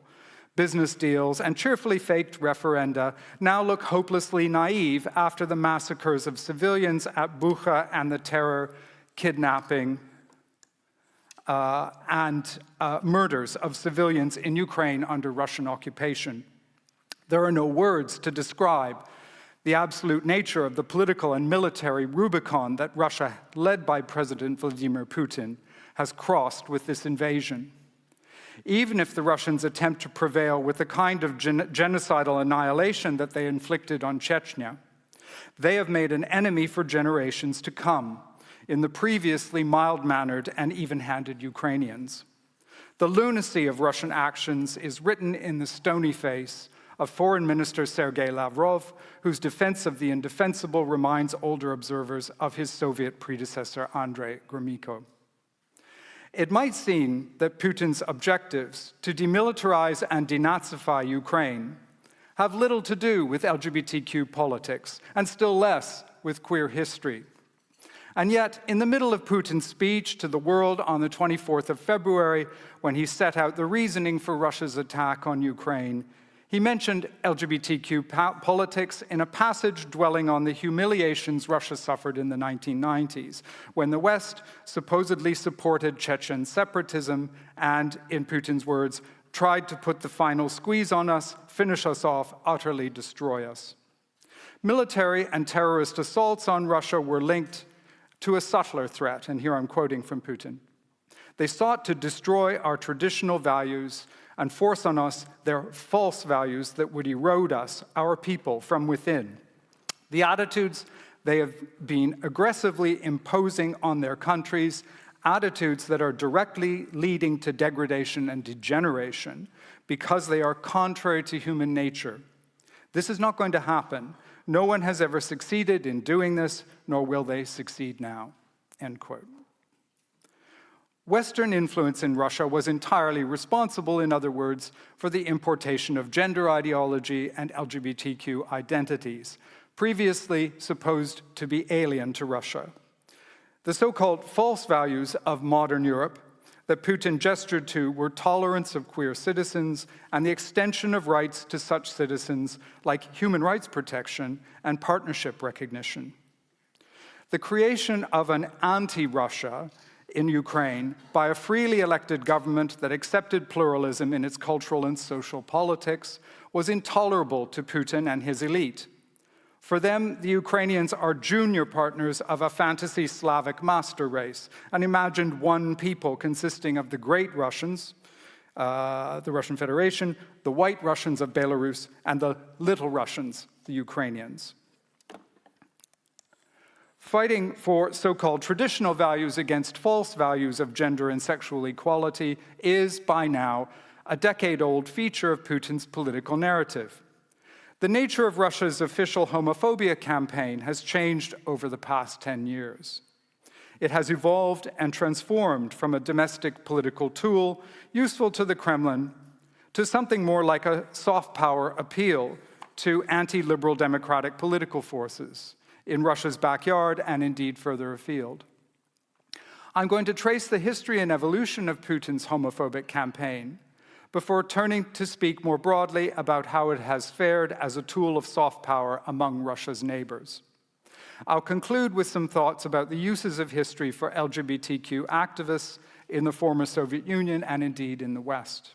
business deals, and cheerfully faked referenda now look hopelessly naive after the massacres of civilians at Bucha and the terror, kidnapping, and murders of civilians in Ukraine under Russian occupation. There are no words to describe the absolute nature of the political and military Rubicon that Russia, led by President Vladimir Putin, has crossed with this invasion. Even if the Russians attempt to prevail with the kind of genocidal annihilation that they inflicted on Chechnya, they have made an enemy for generations to come in the previously mild-mannered and even-handed Ukrainians. The lunacy of Russian actions is written in the stony face of Foreign Minister Sergei Lavrov, whose defense of the indefensible reminds older observers of his Soviet predecessor, Andrei Gromyko. It might seem that Putin's objectives to demilitarize and denazify Ukraine have little to do with LGBTQ politics, and still less with queer history. And yet, in the middle of Putin's speech to the world on the 24th of February, when he set out the reasoning for Russia's attack on Ukraine, he mentioned LGBTQ politics in a passage dwelling on the humiliations Russia suffered in the 1990s, when the West supposedly supported Chechen separatism and, in Putin's words, tried to put the final squeeze on us, finish us off, utterly destroy us. Military and terrorist assaults on Russia were linked to a subtler threat, and here I'm quoting from Putin. They sought to destroy our traditional values and force on us their false values that would erode us, our people, from within. The attitudes they have been aggressively imposing on their countries, attitudes that are directly leading to degradation and degeneration because they are contrary to human nature. This is not going to happen. No one has ever succeeded in doing this, nor will they succeed now." End quote. Western influence in Russia was entirely responsible, in other words, for the importation of gender ideology and LGBTQ identities, previously supposed to be alien to Russia. The so-called false values of modern Europe that Putin gestured to were tolerance of queer citizens and the extension of rights to such citizens like human rights protection and partnership recognition. The creation of an anti-Russia in Ukraine by a freely elected government that accepted pluralism in its cultural and social politics was intolerable to Putin and his elite. For them, the Ukrainians are junior partners of a fantasy Slavic master race, an imagined one people consisting of the Great Russians, the Russian Federation, the White Russians of Belarus, and the Little Russians, the Ukrainians. Fighting for so-called traditional values against false values of gender and sexual equality is, by now, a decade-old feature of Putin's political narrative. The nature of Russia's official homophobia campaign has changed over the past 10 years. It has evolved and transformed from a domestic political tool useful to the Kremlin to something more like a soft power appeal to anti-liberal democratic political forces in Russia's backyard and indeed further afield. I'm going to trace the history and evolution of Putin's homophobic campaign before turning to speak more broadly about how it has fared as a tool of soft power among Russia's neighbors. I'll conclude with some thoughts about the uses of history for LGBTQ activists in the former Soviet Union and indeed in the West.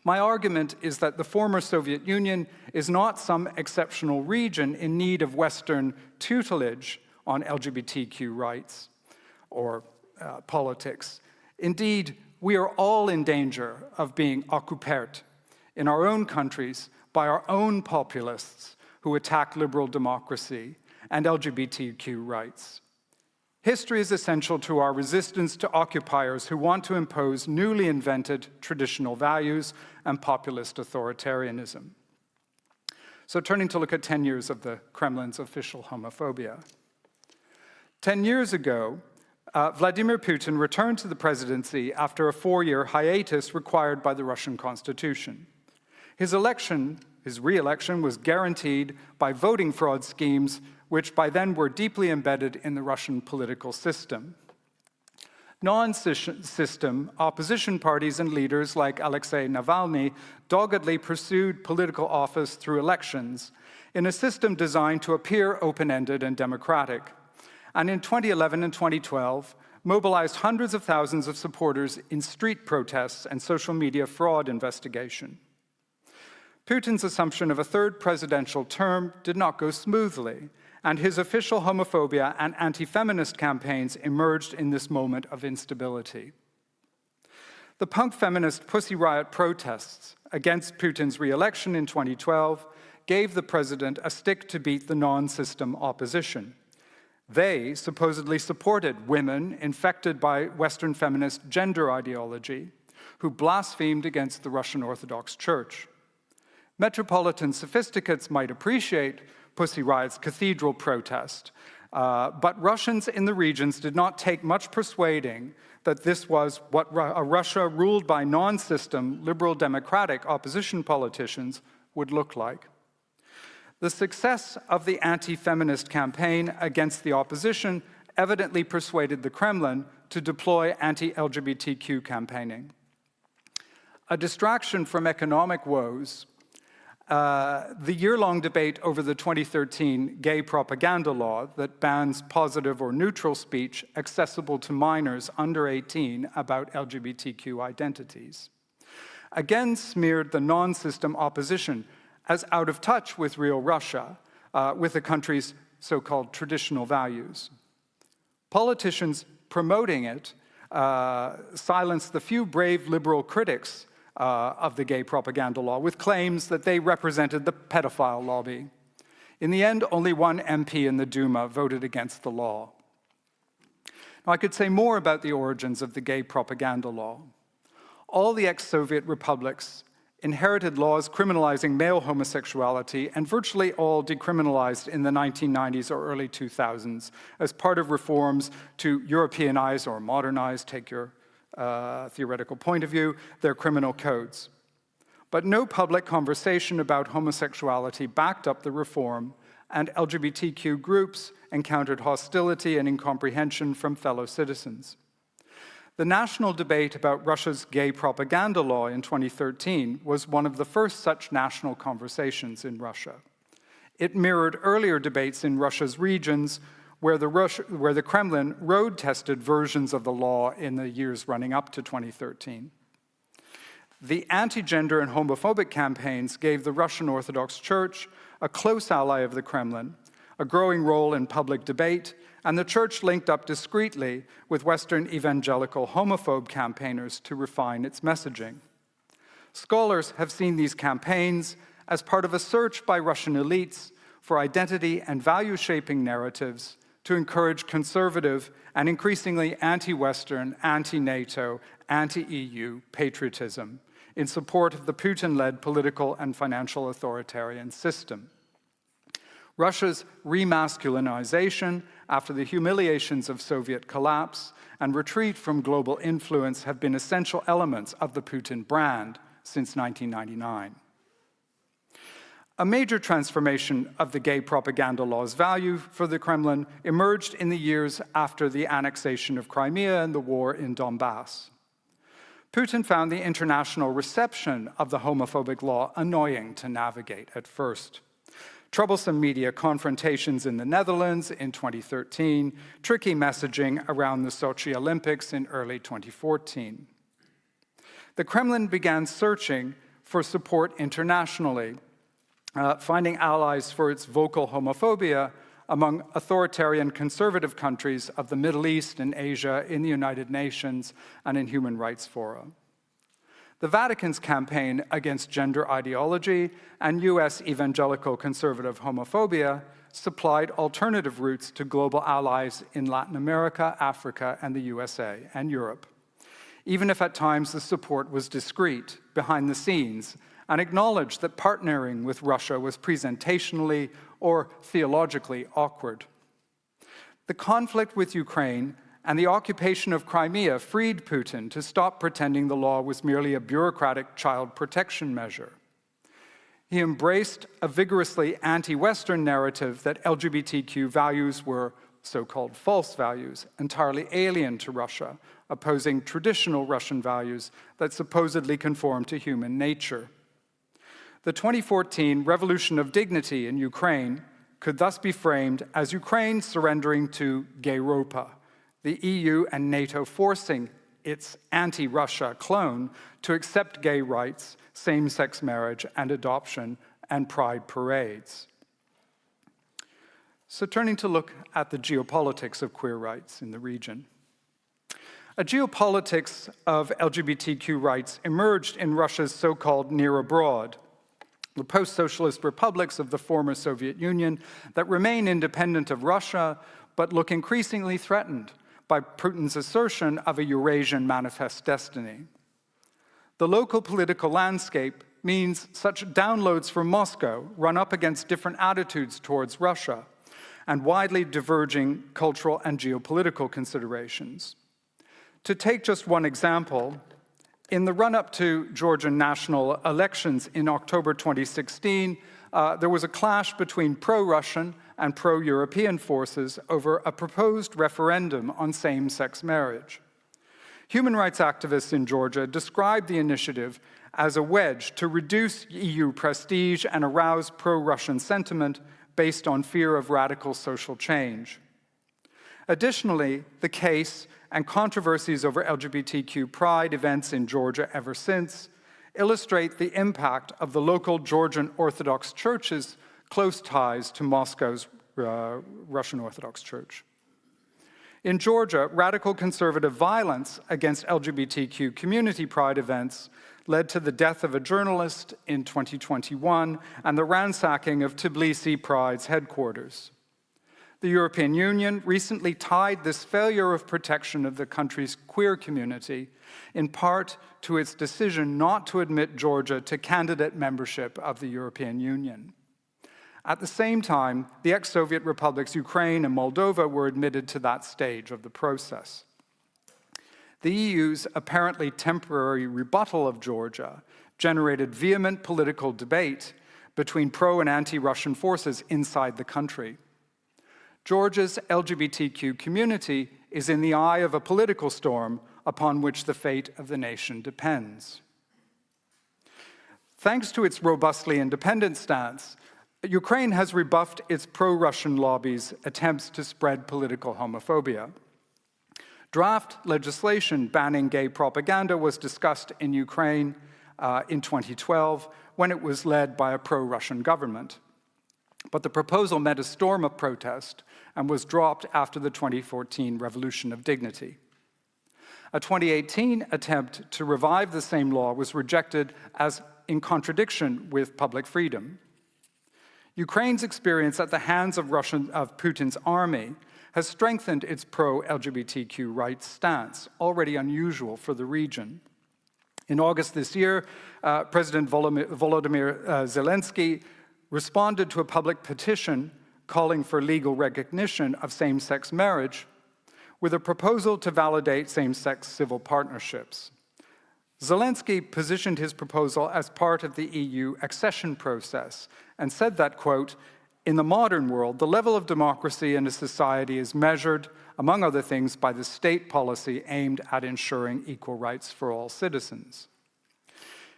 My argument is that the former Soviet Union is not some exceptional region in need of Western tutelage on LGBTQ rights or politics. Indeed, we are all in danger of being okkupert in our own countries by our own populists who attack liberal democracy and LGBTQ rights. History is essential to our resistance to occupiers who want to impose newly invented traditional values and populist authoritarianism. So turning to look at 10 years of the Kremlin's official homophobia. 10 years ago, Vladimir Putin returned to the presidency after a 4-year hiatus required by the Russian Constitution. His re-election was guaranteed by voting fraud schemes which by then were deeply embedded in the Russian political system. Non-system opposition parties and leaders like Alexei Navalny doggedly pursued political office through elections in a system designed to appear open-ended and democratic. And in 2011 and 2012, mobilized hundreds of thousands of supporters in street protests and social media fraud investigation. Putin's assumption of a third presidential term did not go smoothly, and his official homophobia and anti-feminist campaigns emerged in this moment of instability. The punk feminist Pussy Riot protests against Putin's re-election in 2012 gave the president a stick to beat the non-system opposition. They supposedly supported women infected by Western feminist gender ideology who blasphemed against the Russian Orthodox Church. Metropolitan sophisticates might appreciate Pussy Riot's cathedral protest, but Russians in the regions did not take much persuading that this was what a Russia ruled by non-system liberal democratic opposition politicians would look like. The success of the anti-feminist campaign against the opposition evidently persuaded the Kremlin to deploy anti-LGBTQ campaigning. A distraction from economic woes, the year-long debate over the 2013 gay propaganda law that bans positive or neutral speech accessible to minors under 18 about LGBTQ identities, again smeared the non-system opposition as out of touch with real Russia, with the country's so-called traditional values. Politicians promoting it silenced the few brave liberal critics of the gay propaganda law with claims that they represented the pedophile lobby. In the end, only one MP in the Duma voted against the law. Now, I could say more about the origins of the gay propaganda law. All the ex-Soviet republics inherited laws criminalizing male homosexuality, and virtually all decriminalized in the 1990s or early 2000s as part of reforms to Europeanize or modernize, take your theoretical point of view, their criminal codes. But no public conversation about homosexuality backed up the reform, and LGBTQ groups encountered hostility and incomprehension from fellow citizens. The national debate about Russia's gay propaganda law in 2013 was one of the first such national conversations in Russia. It mirrored earlier debates in Russia's regions where the Kremlin road-tested versions of the law in the years running up to 2013. The anti-gender and homophobic campaigns gave the Russian Orthodox Church, a close ally of the Kremlin, a growing role in public debate, and the Church linked up discreetly with Western evangelical homophobe campaigners to refine its messaging. Scholars have seen these campaigns as part of a search by Russian elites for identity and value-shaping narratives to encourage conservative and increasingly anti-Western, anti-NATO, anti-EU patriotism in support of the Putin-led political and financial authoritarian system. Russia's remasculinization after the humiliations of Soviet collapse and retreat from global influence have been essential elements of the Putin brand since 1999. A major transformation of the gay propaganda law's value for the Kremlin emerged in the years after the annexation of Crimea and the war in Donbass. Putin found the international reception of the homophobic law annoying to navigate at first. Troublesome media confrontations in the Netherlands in 2013, tricky messaging around the Sochi Olympics in early 2014. The Kremlin began searching for support internationally, finding allies for its vocal homophobia among authoritarian conservative countries of the Middle East and Asia, in the United Nations, and in human rights fora. The Vatican's campaign against gender ideology and US evangelical conservative homophobia supplied alternative routes to global allies in Latin America, Africa, and the USA and Europe, even if at times the support was discreet, behind the scenes, and acknowledged that partnering with Russia was presentationally or theologically awkward. The conflict with Ukraine and the occupation of Crimea freed Putin to stop pretending the law was merely a bureaucratic child protection measure. He embraced a vigorously anti-Western narrative that LGBTQ values were so-called false values, entirely alien to Russia, opposing traditional Russian values that supposedly conform to human nature. The 2014 Revolution of Dignity in Ukraine could thus be framed as Ukraine surrendering to Gayropa, the EU and NATO forcing its anti-Russia clone to accept gay rights, same-sex marriage and adoption, and pride parades. So turning to look at the geopolitics of queer rights in the region. A geopolitics of LGBTQ rights emerged in Russia's so-called near abroad, the post-socialist republics of the former Soviet Union that remain independent of Russia, but look increasingly threatened by Putin's assertion of a Eurasian manifest destiny. The local political landscape means such downloads from Moscow run up against different attitudes towards Russia and widely diverging cultural and geopolitical considerations. To take just one example, in the run-up to Georgian national elections in October 2016, there was a clash between pro-Russian and pro-European forces over a proposed referendum on same-sex marriage. Human rights activists in Georgia described the initiative as a wedge to reduce EU prestige and arouse pro-Russian sentiment based on fear of radical social change. Additionally, the case and controversies over LGBTQ pride events in Georgia ever since illustrate the impact of the local Georgian Orthodox Church's close ties to Moscow's Russian Orthodox Church. In Georgia, radical conservative violence against LGBTQ community pride events led to the death of a journalist in 2021 and the ransacking of Tbilisi Pride's headquarters. The European Union recently tied this failure of protection of the country's queer community in part to its decision not to admit Georgia to candidate membership of the European Union. At the same time, the ex-Soviet republics Ukraine and Moldova were admitted to that stage of the process. The EU's apparently temporary rebuttal of Georgia generated vehement political debate between pro- and anti-Russian forces inside the country. Georgia's LGBTQ community is in the eye of a political storm upon which the fate of the nation depends. Thanks to its robustly independent stance, Ukraine has rebuffed its pro-Russian lobbies' attempts to spread political homophobia. Draft legislation banning gay propaganda was discussed in Ukraine in 2012 when it was led by a pro-Russian government. But the proposal met a storm of protest and was dropped after the 2014 Revolution of Dignity. A 2018 attempt to revive the same law was rejected as in contradiction with public freedom. Ukraine's experience at the hands of Putin's army has strengthened its pro-LGBTQ rights stance, already unusual for the region. In August this year, President Volodymyr Zelensky responded to a public petition calling for legal recognition of same-sex marriage with a proposal to validate same-sex civil partnerships. Zelensky positioned his proposal as part of the EU accession process and said that, quote, "In the modern world, the level of democracy in a society is measured, among other things, by the state policy aimed at ensuring equal rights for all citizens."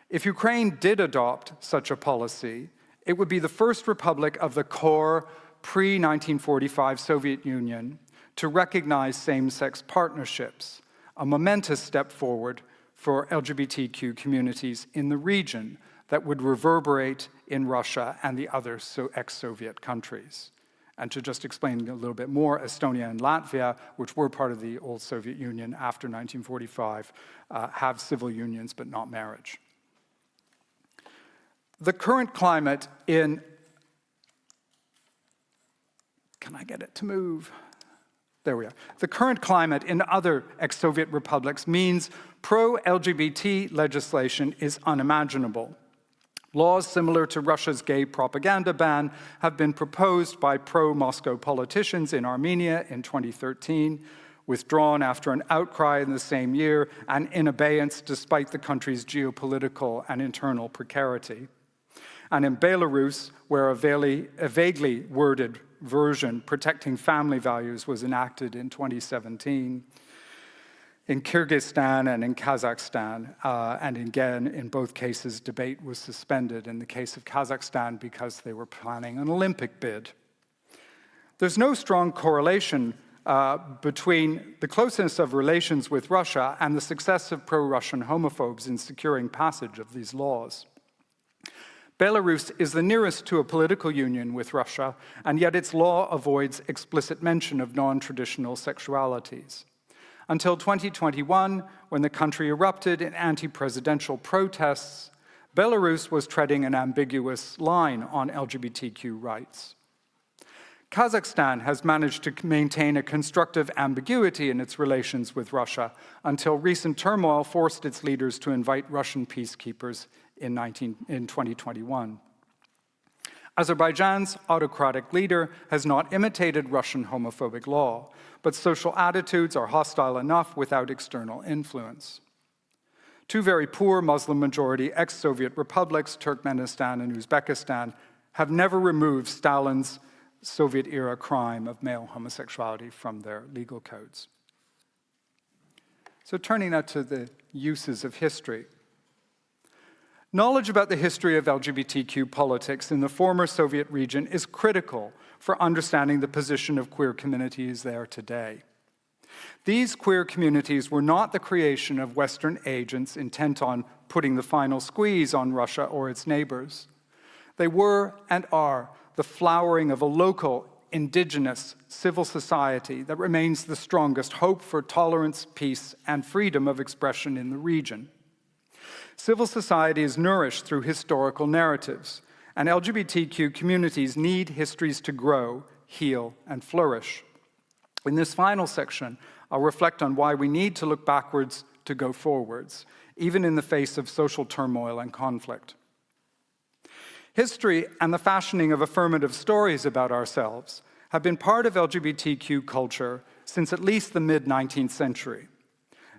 If Ukraine did adopt such a policy, it would be the first republic of the core pre-1945 Soviet Union to recognize same-sex partnerships, a momentous step forward for LGBTQ communities in the region that would reverberate in Russia and the other ex-Soviet countries. And to just explain a little bit more, Estonia and Latvia, which were part of the old Soviet Union after 1945, have civil unions but not marriage. The current climate in... Can I get it to move? There we are. The current climate in other ex-Soviet republics means pro-LGBT legislation is unimaginable. Laws similar to Russia's gay propaganda ban have been proposed by pro-Moscow politicians in Armenia in 2013, withdrawn after an outcry in the same year, and in abeyance despite the country's geopolitical and internal precarity. And in Belarus, where a vaguely worded version protecting family values was enacted in 2017, in Kyrgyzstan and in Kazakhstan, and again, in both cases, debate was suspended in the case of Kazakhstan because they were planning an Olympic bid. There's no strong correlation between the closeness of relations with Russia and the success of pro-Russian homophobes in securing passage of these laws. Belarus is the nearest to a political union with Russia, and yet its law avoids explicit mention of non-traditional sexualities. Until 2021, when the country erupted in anti-presidential protests, Belarus was treading an ambiguous line on LGBTQ rights. Kazakhstan has managed to maintain a constructive ambiguity in its relations with Russia until recent turmoil forced its leaders to invite Russian peacekeepers in 2021. Azerbaijan's autocratic leader has not imitated Russian homophobic law, but social attitudes are hostile enough without external influence. Two very poor Muslim-majority ex-Soviet republics, Turkmenistan and Uzbekistan, have never removed Stalin's Soviet-era crime of male homosexuality from their legal codes. So turning now to the uses of history. Knowledge about the history of LGBTQ politics in the former Soviet region is critical for understanding the position of queer communities there today. These queer communities were not the creation of Western agents intent on putting the final squeeze on Russia or its neighbors. They were and are the flowering of a local, indigenous civil society that remains the strongest hope for tolerance, peace, and freedom of expression in the region. Civil society is nourished through historical narratives, and LGBTQ communities need histories to grow, heal, and flourish. In this final section, I'll reflect on why we need to look backwards to go forwards, even in the face of social turmoil and conflict. History and the fashioning of affirmative stories about ourselves have been part of LGBTQ culture since at least the mid-19th century.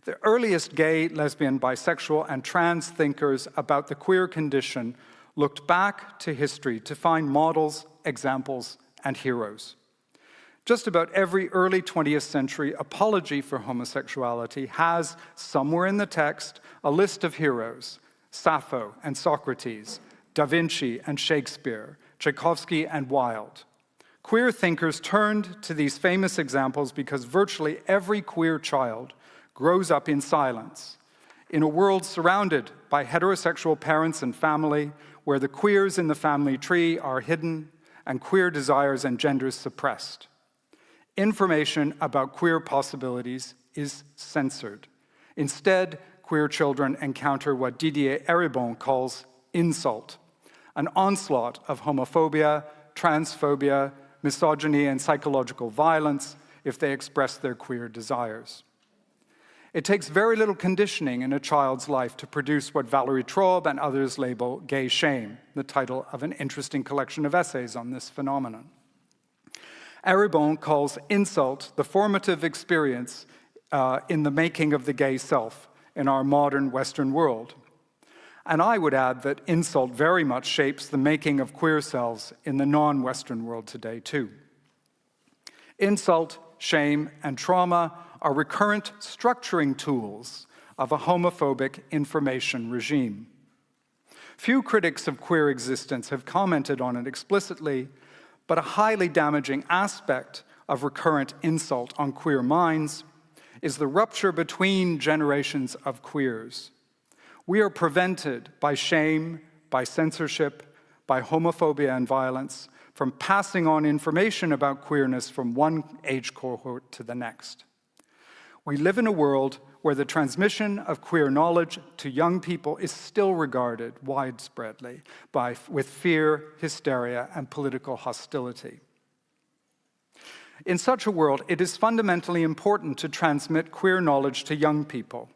The earliest gay, lesbian, bisexual, and trans thinkers about the queer condition looked back to history to find models, examples, and heroes. Just about every early 20th century apology for homosexuality has, somewhere in the text, a list of heroes: Sappho and Socrates, Da Vinci and Shakespeare, Tchaikovsky and Wilde. Queer thinkers turned to these famous examples because virtually every queer child grows up in silence, in a world surrounded by heterosexual parents and family, where the queers in the family tree are hidden and queer desires and genders suppressed. Information about queer possibilities is censored. Instead, queer children encounter what Didier Eribon calls insult, an onslaught of homophobia, transphobia, misogyny, and psychological violence if they express their queer desires. It takes very little conditioning in a child's life to produce what Valerie Traub and others label gay shame, the title of an interesting collection of essays on this phenomenon. Eribon calls insult the formative experience in the making of the gay self in our modern Western world. And I would add that insult very much shapes the making of queer selves in the non-Western world today, too. Insult, shame, and trauma are recurrent structuring tools of a homophobic information regime. Few critics of queer existence have commented on it explicitly, but a highly damaging aspect of recurrent insult on queer minds is the rupture between generations of queers. We are prevented by shame, by censorship, by homophobia and violence from passing on information about queerness from one age cohort to the next. We live in a world where the transmission of queer knowledge to young people is still regarded widespreadly with fear, hysteria, and political hostility. In such a world, it is fundamentally important to transmit queer knowledge to young people.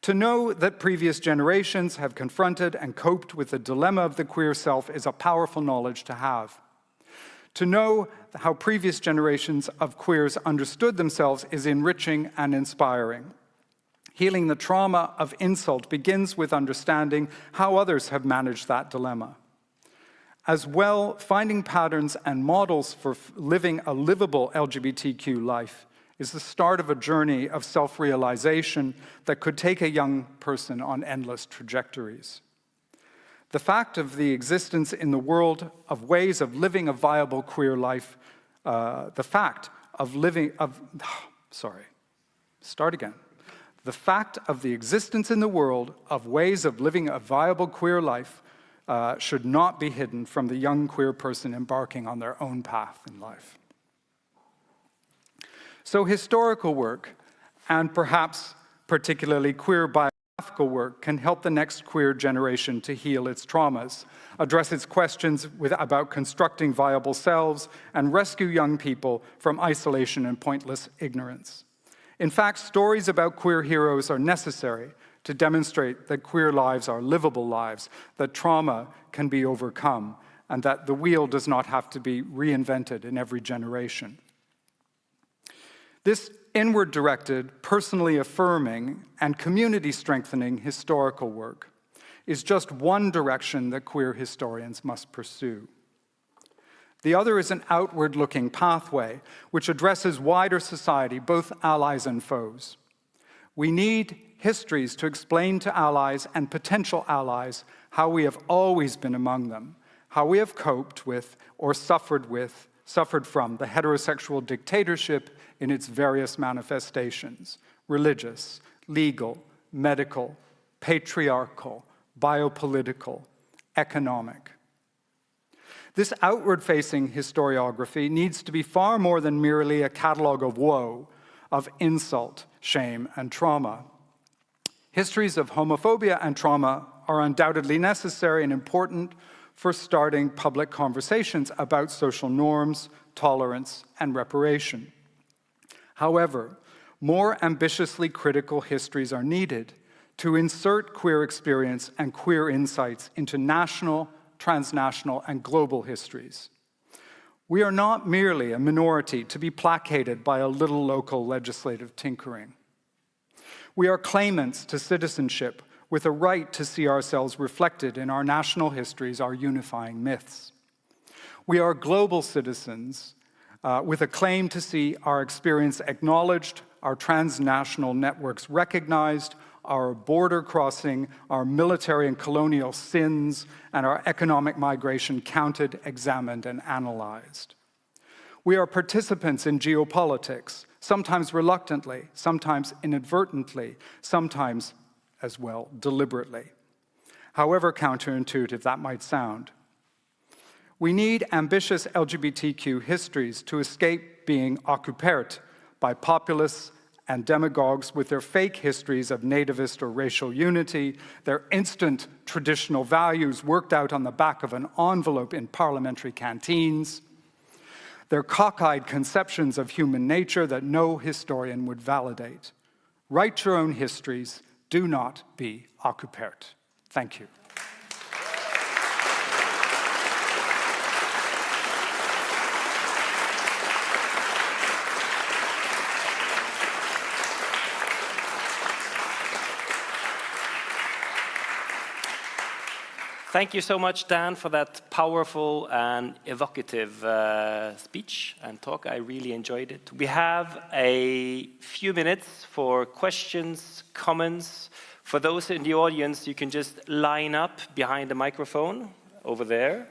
To know that previous generations have confronted and coped with the dilemma of the queer self is a powerful knowledge to have. To know how previous generations of queers understood themselves is enriching and inspiring. Healing the trauma of insult begins with understanding how others have managed that dilemma. As well, finding patterns and models for living a livable LGBTQ life is the start of a journey of self-realization that could take a young person on endless trajectories. The fact of the existence in the world of ways of living a viable queer life, the fact of the existence in the world of ways of living a viable queer life should not be hidden from the young queer person embarking on their own path in life. So historical work, and perhaps particularly queer biographical work, can help the next queer generation to heal its traumas, address its questions about constructing viable selves, and rescue young people from isolation and pointless ignorance. In fact, stories about queer heroes are necessary to demonstrate that queer lives are livable lives, that trauma can be overcome, and that the wheel does not have to be reinvented in every generation. This inward-directed, personally affirming, and community-strengthening historical work is just one direction that queer historians must pursue. The other is an outward-looking pathway which addresses wider society, both allies and foes. We need histories to explain to allies and potential allies how we have always been among them, how we have coped with or suffered from the heterosexual dictatorship in its various manifestations: religious, legal, medical, patriarchal, biopolitical, economic. This outward-facing historiography needs to be far more than merely a catalogue of woe, of insult, shame, and trauma. Histories of homophobia and trauma are undoubtedly necessary and important for starting public conversations about social norms, tolerance, and reparation. However, more ambitiously critical histories are needed to insert queer experience and queer insights into national, transnational, and global histories. We are not merely a minority to be placated by a little local legislative tinkering. We are claimants to citizenship with a right to see ourselves reflected in our national histories, our unifying myths. We are global citizens with a claim to see our experience acknowledged, our transnational networks recognized, our border crossing, our military and colonial sins, and our economic migration counted, examined, and analyzed. We are participants in geopolitics, sometimes reluctantly, sometimes inadvertently, sometimes as well deliberately, however counterintuitive that might sound. We need ambitious LGBTQ histories to escape being occupert by populists and demagogues with their fake histories of nativist or racial unity, their instant traditional values worked out on the back of an envelope in parliamentary canteens, their cockeyed conceptions of human nature that no historian would validate. Write your own histories, do not be occupert. Thank you.
Thank you so much, Dan, for that powerful and evocative speech and talk. I really enjoyed it. We have a few minutes for questions, comments. For those in the audience, you can just line up behind the microphone over there.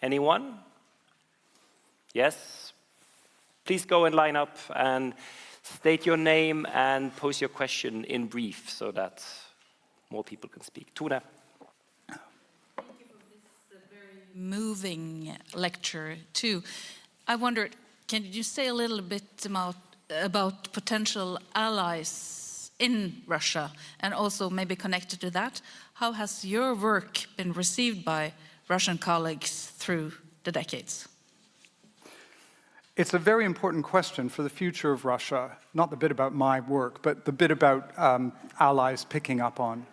Anyone? Yes? Please go and line up and state your name and pose your question in brief so that more people can speak. Tone.
Thank you for this very moving lecture too. I wondered, can you say a little bit about potential allies in Russia, and also maybe connected to that, how has your work been received by Russian colleagues through the decades?
It's a very important question for the future of Russia, not the bit about my work, but the bit about allies picking up on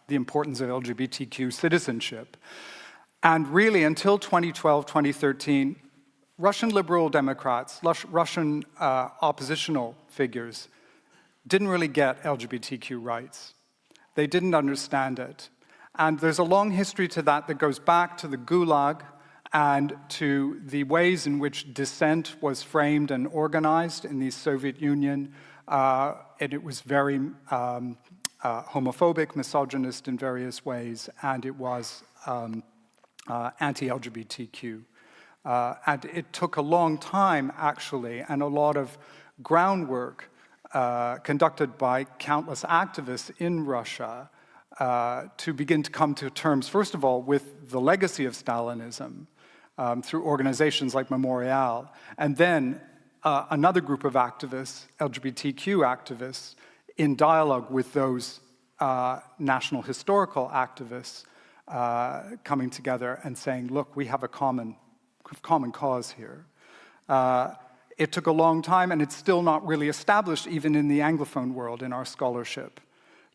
the importance of LGBTQ citizenship. And really, until 2012, 2013, Russian liberal Democrats, Russian oppositional figures didn't really get LGBTQ rights. They didn't understand it. And there's a long history to that that goes back to the Gulag and to the ways in which dissent was framed and organized in the Soviet Union. And it was very homophobic, misogynist in various ways, and it was anti-LGBTQ. And it took a long time, actually, and a lot of groundwork conducted by countless activists in Russia to begin to come to terms, first of all, with the legacy of Stalinism through organizations like Memorial, and then another group of activists, LGBTQ activists, in dialogue with those national historical activists coming together and saying, look, we have a common cause here. It took a long time, and it's still not really established, even in the Anglophone world, in our scholarship,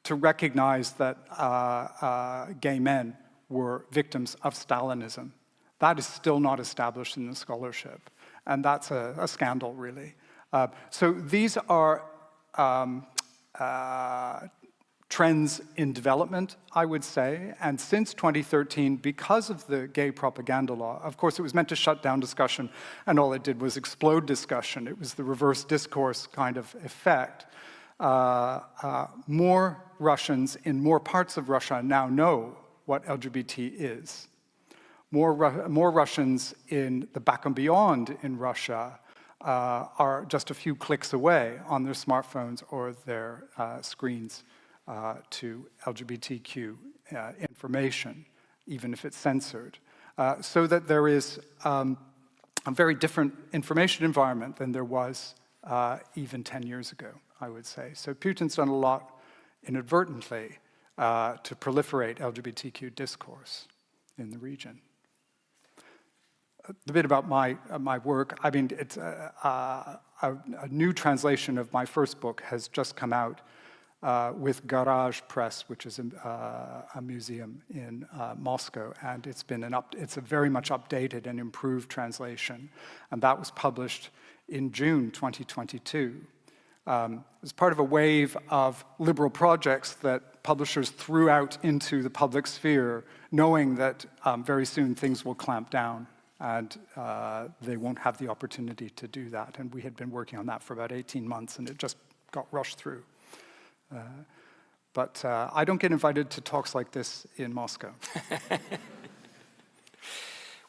to recognize that gay men were victims of Stalinism. That is still not established in the scholarship, and that's a scandal, really. So these are trends in development, I would say, and since 2013, because of the gay propaganda law, of course it was meant to shut down discussion, and all it did was explode discussion. It was the reverse discourse kind of effect. More Russians in more parts of Russia now know what LGBT is. More Russians in the back and beyond in Russia are just a few clicks away on their smartphones or their screens to LGBTQ information, even if it's censored. So that there is a very different information environment than there was even 10 years ago, I would say. So Putin's done a lot inadvertently to proliferate LGBTQ discourse in the region. A bit about my work. I mean, it's a new translation of my first book has just come out with Garage Press, which is a museum in Moscow, and it's a very much updated and improved translation, and that was published in June 2022. As part of a wave of liberal projects that publishers threw out into the public sphere, knowing that very soon things will clamp down and they won't have the opportunity to do that. And we had been working on that for about 18 months, and it just got rushed through. But I don't get invited to talks like this in Moscow.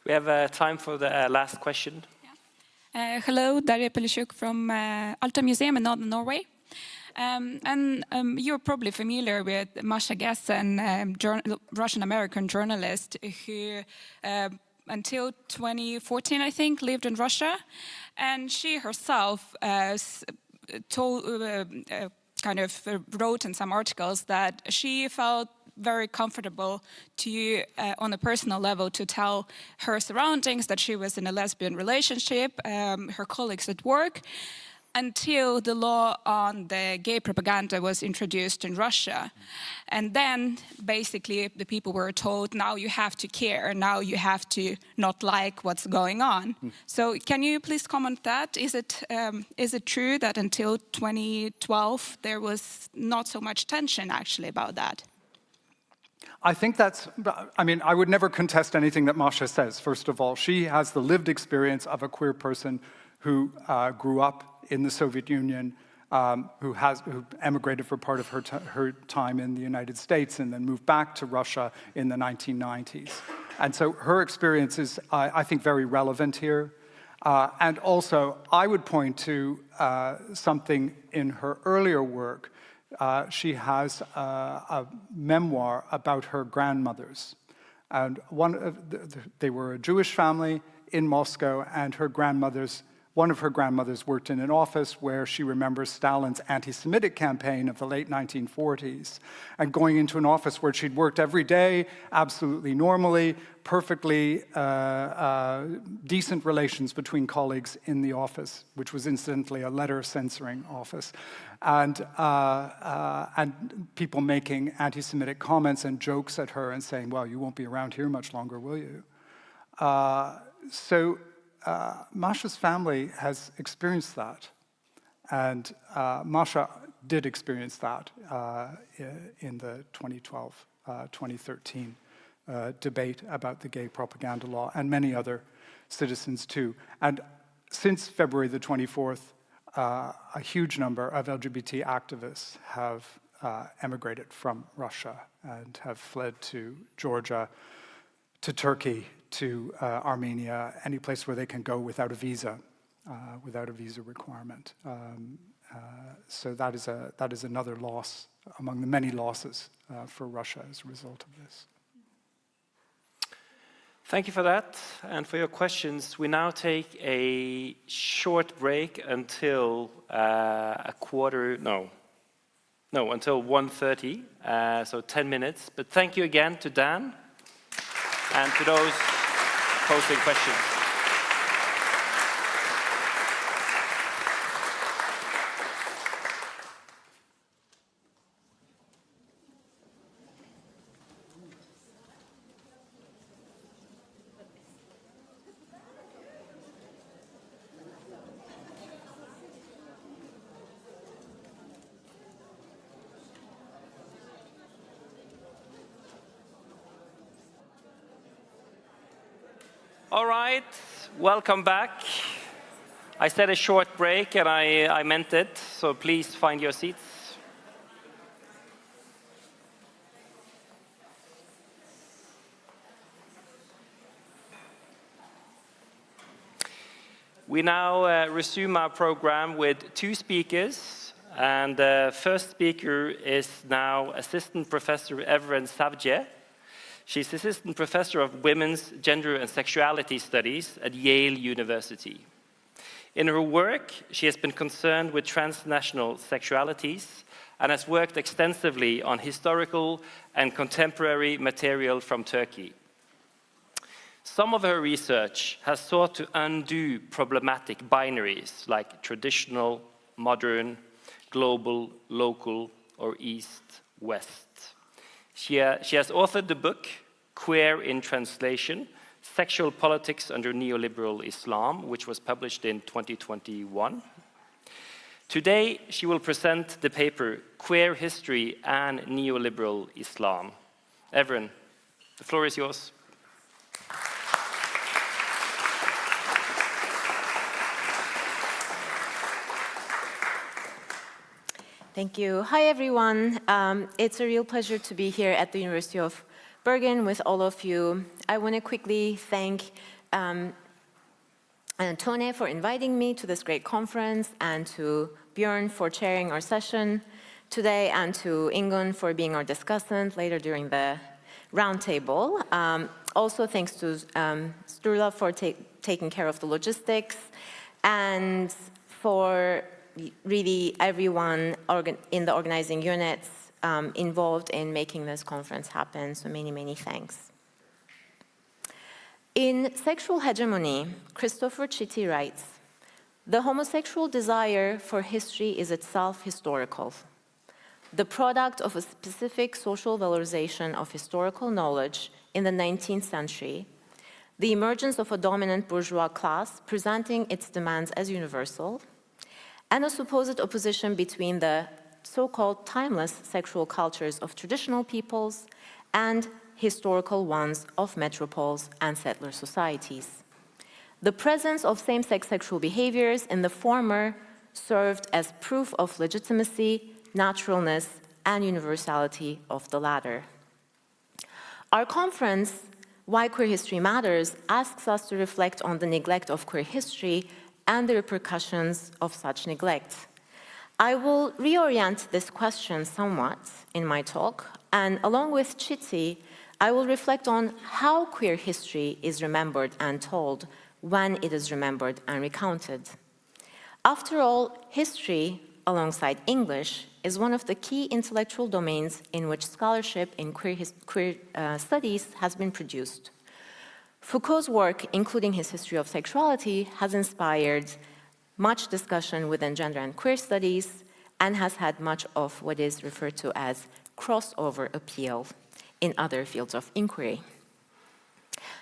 We have time for the last question.
Hello, Daria Pelishuk from Alta Museum in Northern Norway. You're probably familiar with Masha Gessen, Russian-American journalist who, until 2014, I think, lived in Russia. And she herself wrote in some articles that she felt very comfortable to, on a personal level, to tell her surroundings that she was in a lesbian relationship, her colleagues at work, until the law on the gay propaganda was introduced in Russia. And then, basically, the people were told, now you have to care, now you have to not like what's going on. So can you please comment that? Is it true that until 2012 there was not so much tension, actually, about that?
I think I would never contest anything that Masha says, first of all. She has the lived experience of a queer person who grew up in the Soviet Union, who emigrated for part of her time in the United States and then moved back to Russia in the 1990s. And so her experience is, I think, very relevant here. And also, I would point to something in her earlier work. She has a memoir about her grandmothers. And they were a Jewish family in Moscow, and one of her grandmothers worked in an office where she remembers Stalin's anti-Semitic campaign of the late 1940s, and going into an office where she'd worked every day, absolutely normally, perfectly decent relations between colleagues in the office, which was incidentally a letter censoring office, and people making anti-Semitic comments and jokes at her and saying, well, you won't be around here much longer, will you? Masha's family has experienced that, and Masha did experience that in the 2012-2013 debate about the gay propaganda law, and many other citizens too. And since February the 24th, a huge number of LGBT activists have emigrated from Russia and have fled to Georgia, to Turkey, to Armenia, any place where they can go without a visa requirement. So that is another loss among the many losses for Russia as a result of this.
Thank you for that and for your questions. We now take a short break until until 1:30, so 10 minutes. But thank you again to Dan and to those posing questions. All right, welcome back. I said a short break, and I meant it, so please find your seats. We now resume our program with two speakers, and the first speaker is now Assistant Professor Evren Savci. She's assistant professor of women's gender and sexuality studies at Yale University. In her work, she has been concerned with transnational sexualities and has worked extensively on historical and contemporary material from Turkey. Some of her research has sought to undo problematic binaries like traditional, modern, global, local, or east-west. She has authored the book Queer in Translation, Sexual Politics Under Neoliberal Islam, which was published in 2021. Today, she will present the paper Queer History and Neoliberal Islam. Evren, the floor is yours.
Thank you. Hi, everyone. It's a real pleasure to be here at the University of Bergen with all of you. I want to quickly thank Tone for inviting me to this great conference, and to Bjørn for chairing our session today, and to Enge for being our discussant later during the roundtable. Also, thanks to Sturla for taking care of the logistics, and for really everyone in the organizing units involved in making this conference happen, so many, many thanks. In Sexual Hegemony, Christopher Chitty writes, "The homosexual desire for history is itself historical, the product of a specific social valorization of historical knowledge in the 19th century, the emergence of a dominant bourgeois class presenting its demands as universal, and a supposed opposition between the so-called timeless sexual cultures of traditional peoples and historical ones of metropoles and settler societies. The presence of same-sex sexual behaviors in the former served as proof of legitimacy, naturalness, and universality of the latter." Our conference, Why Queer History Matters, asks us to reflect on the neglect of queer history and the repercussions of such neglect. I will reorient this question somewhat in my talk, and along with Chitty, I will reflect on how queer history is remembered and told when it is remembered and recounted. After all, history, alongside English, is one of the key intellectual domains in which scholarship in queer studies has been produced. Foucault's work, including his history of sexuality, has inspired much discussion within gender and queer studies, and has had much of what is referred to as crossover appeal in other fields of inquiry.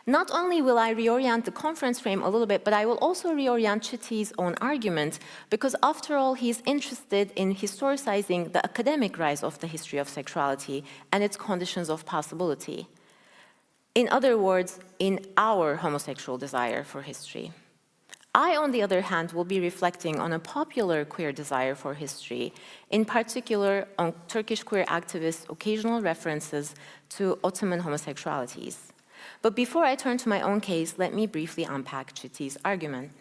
Not only will I reorient the conference frame a little bit, but I will also reorient Chitty's own argument, because after all, he's interested in historicizing the academic rise of the history of sexuality and its conditions of possibility. In other words, in our homosexual desire for history. I, on the other hand, will be reflecting on a popular queer desire for history, in particular on Turkish queer activists' occasional references to Ottoman homosexualities. But before I turn to my own case, let me briefly unpack Chitty's argument.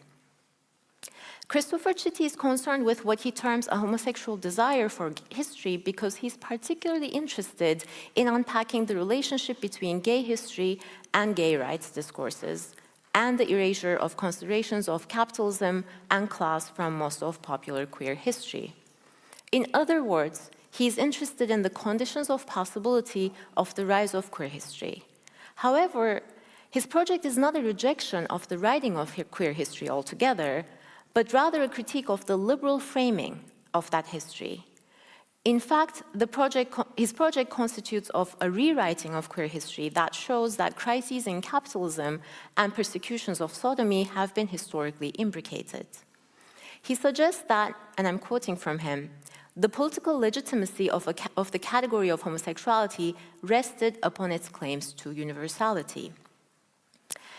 Christopher Chitty is concerned with what he terms a homosexual desire for history because he's particularly interested in unpacking the relationship between gay history and gay rights discourses, and the erasure of considerations of capitalism and class from most of popular queer history. In other words, he's interested in the conditions of possibility of the rise of queer history. However, his project is not a rejection of the writing of queer history altogether, but rather a critique of the liberal framing of that history. In fact, his project constitutes of a rewriting of queer history that shows that crises in capitalism and persecutions of sodomy have been historically imbricated. He suggests that, and I'm quoting from him, the political legitimacy of the category of homosexuality rested upon its claims to universality.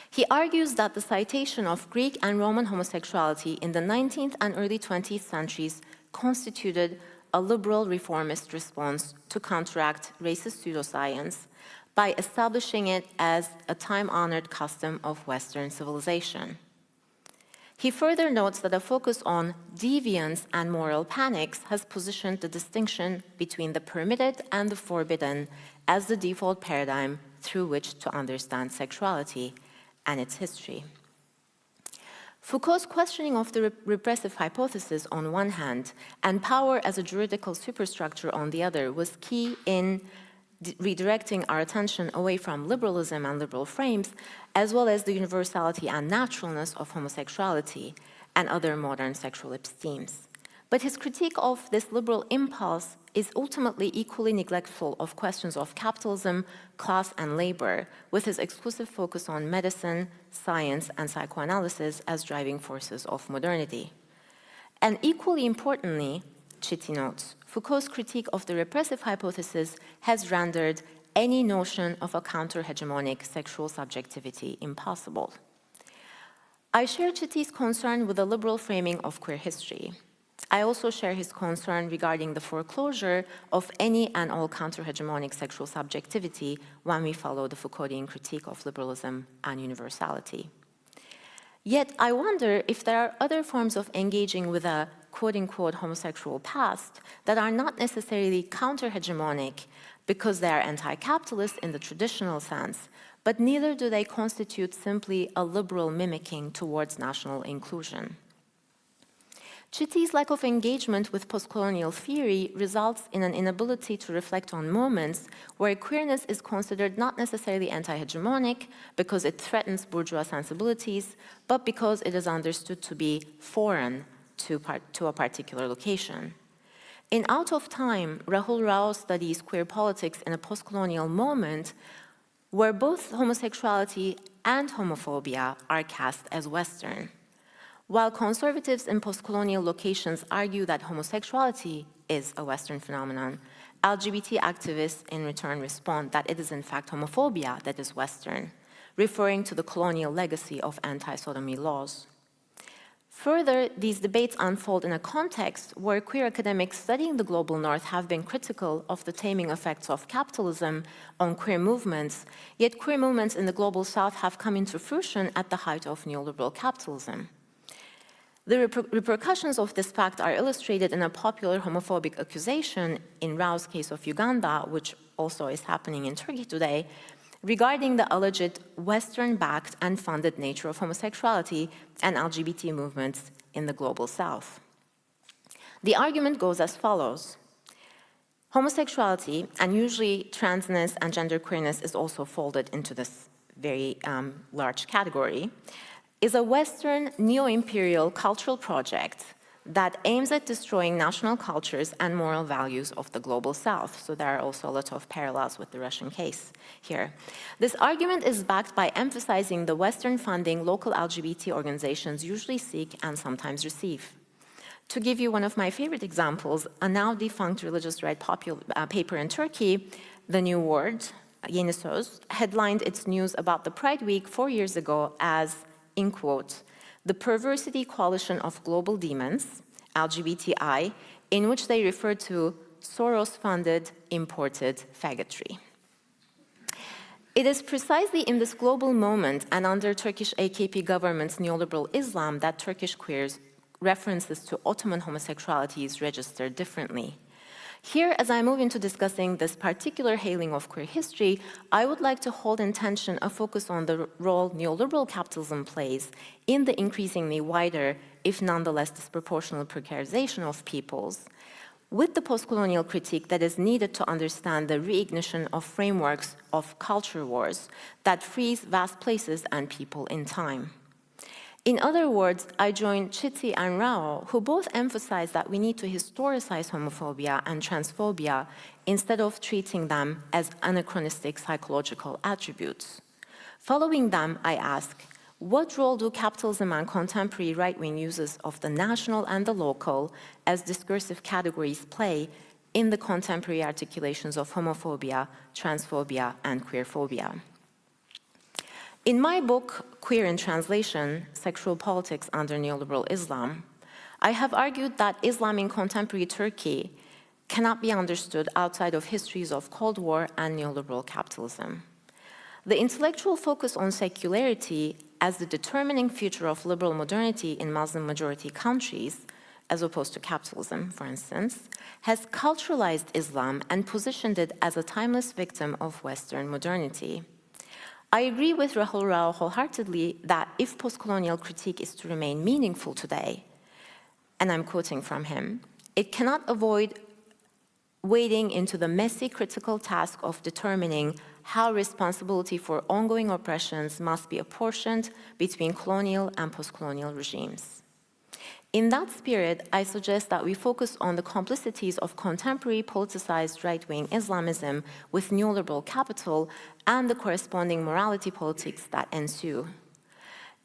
He argues that the citation of Greek and Roman homosexuality in the 19th and early 20th centuries constituted a liberal reformist response to counteract racist pseudoscience by establishing it as a time-honored custom of Western civilization. He further notes that a focus on deviance and moral panics has positioned the distinction between the permitted and the forbidden as the default paradigm through which to understand sexuality and its history. Foucault's questioning of the repressive hypothesis on one hand and power as a juridical superstructure on the other was key in redirecting our attention away from liberalism and liberal frames, as well as the universality and naturalness of homosexuality and other modern sexual epistemes. But his critique of this liberal impulse is ultimately equally neglectful of questions of capitalism, class, and labor, with his exclusive focus on medicine, science, and psychoanalysis as driving forces of modernity. And equally importantly, Chitty notes, Foucault's critique of the repressive hypothesis has rendered any notion of a counter-hegemonic sexual subjectivity impossible. I share Chitty's concern with the liberal framing of queer history. I also share his concern regarding the foreclosure of any and all counter-hegemonic sexual subjectivity when we follow the Foucauldian critique of liberalism and universality. Yet I wonder if there are other forms of engaging with a quote-unquote homosexual past that are not necessarily counter-hegemonic because they are anti-capitalist in the traditional sense, but neither do they constitute simply a liberal mimicking towards national inclusion. Chitty's lack of engagement with postcolonial theory results in an inability to reflect on moments where queerness is considered not necessarily anti-hegemonic because it threatens bourgeois sensibilities, but because it is understood to be foreign to a particular location. In Out of Time, Rahul Rao studies queer politics in a postcolonial moment where both homosexuality and homophobia are cast as Western. While conservatives in postcolonial locations argue that homosexuality is a Western phenomenon, LGBT activists in return respond that it is in fact homophobia that is Western, referring to the colonial legacy of anti-sodomy laws. Further, these debates unfold in a context where queer academics studying the global north have been critical of the taming effects of capitalism on queer movements, yet queer movements in the global south have come into fruition at the height of neoliberal capitalism. The repercussions of this fact are illustrated in a popular homophobic accusation in Rao's case of Uganda, which also is happening in Turkey today, regarding the alleged Western-backed and funded nature of homosexuality and LGBT movements in the global south. The argument goes as follows. Homosexuality, and usually transness and genderqueerness is also folded into this very large category, is a Western neo-imperial cultural project that aims at destroying national cultures and moral values of the global south. So there are also a lot of parallels with the Russian case here. This argument is backed by emphasizing the Western funding local LGBT organizations usually seek and sometimes receive. To give you one of my favorite examples, a now defunct religious right paper in Turkey, The New Word, Yeni Söz, headlined its news about the Pride Week 4 years ago as, in quote, the perversity coalition of global demons, LGBTI, in which they refer to Soros-funded, imported faggotry. It is precisely in this global moment and under Turkish AKP government's neoliberal Islam that Turkish queers references to Ottoman homosexuality is registered differently. Here, as I move into discussing this particular hailing of queer history, I would like to hold in tension a focus on the role neoliberal capitalism plays in the increasingly wider, if nonetheless disproportional precarization of peoples, with the postcolonial critique that is needed to understand the reignition of frameworks of culture wars that freeze vast places and people in time. In other words, I join Chitty and Rao, who both emphasize that we need to historicize homophobia and transphobia instead of treating them as anachronistic psychological attributes. Following them, I ask, what role do capitalism and contemporary right-wing uses of the national and the local as discursive categories play in the contemporary articulations of homophobia, transphobia, and queerphobia? In my book, Queer in Translation, Sexual Politics Under Neoliberal Islam, I have argued that Islam in contemporary Turkey cannot be understood outside of histories of Cold War and neoliberal capitalism. The intellectual focus on secularity as the determining feature of liberal modernity in Muslim-majority countries, as opposed to capitalism, for instance, has culturalized Islam and positioned it as a timeless victim of Western modernity. I agree with Rahul Rao wholeheartedly that if postcolonial critique is to remain meaningful today, and I'm quoting from him, it cannot avoid wading into the messy critical task of determining how responsibility for ongoing oppressions must be apportioned between colonial and postcolonial regimes. In that spirit, I suggest that we focus on the complicities of contemporary politicized right-wing Islamism with neoliberal capital and the corresponding morality politics that ensue.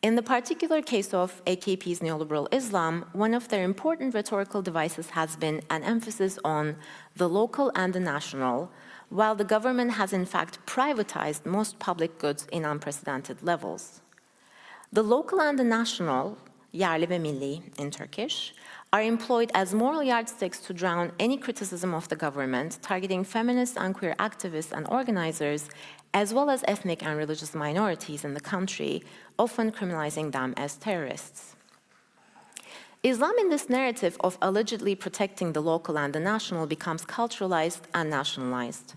In the particular case of AKP's neoliberal Islam, one of their important rhetorical devices has been an emphasis on the local and the national, while the government has in fact privatized most public goods in unprecedented levels. The local and the national, yerli ve milli in Turkish, are employed as moral yardsticks to drown any criticism of the government, targeting feminist and queer activists and organizers, as well as ethnic and religious minorities in the country, often criminalizing them as terrorists. Islam in this narrative of allegedly protecting the local and the national becomes culturalized and nationalized.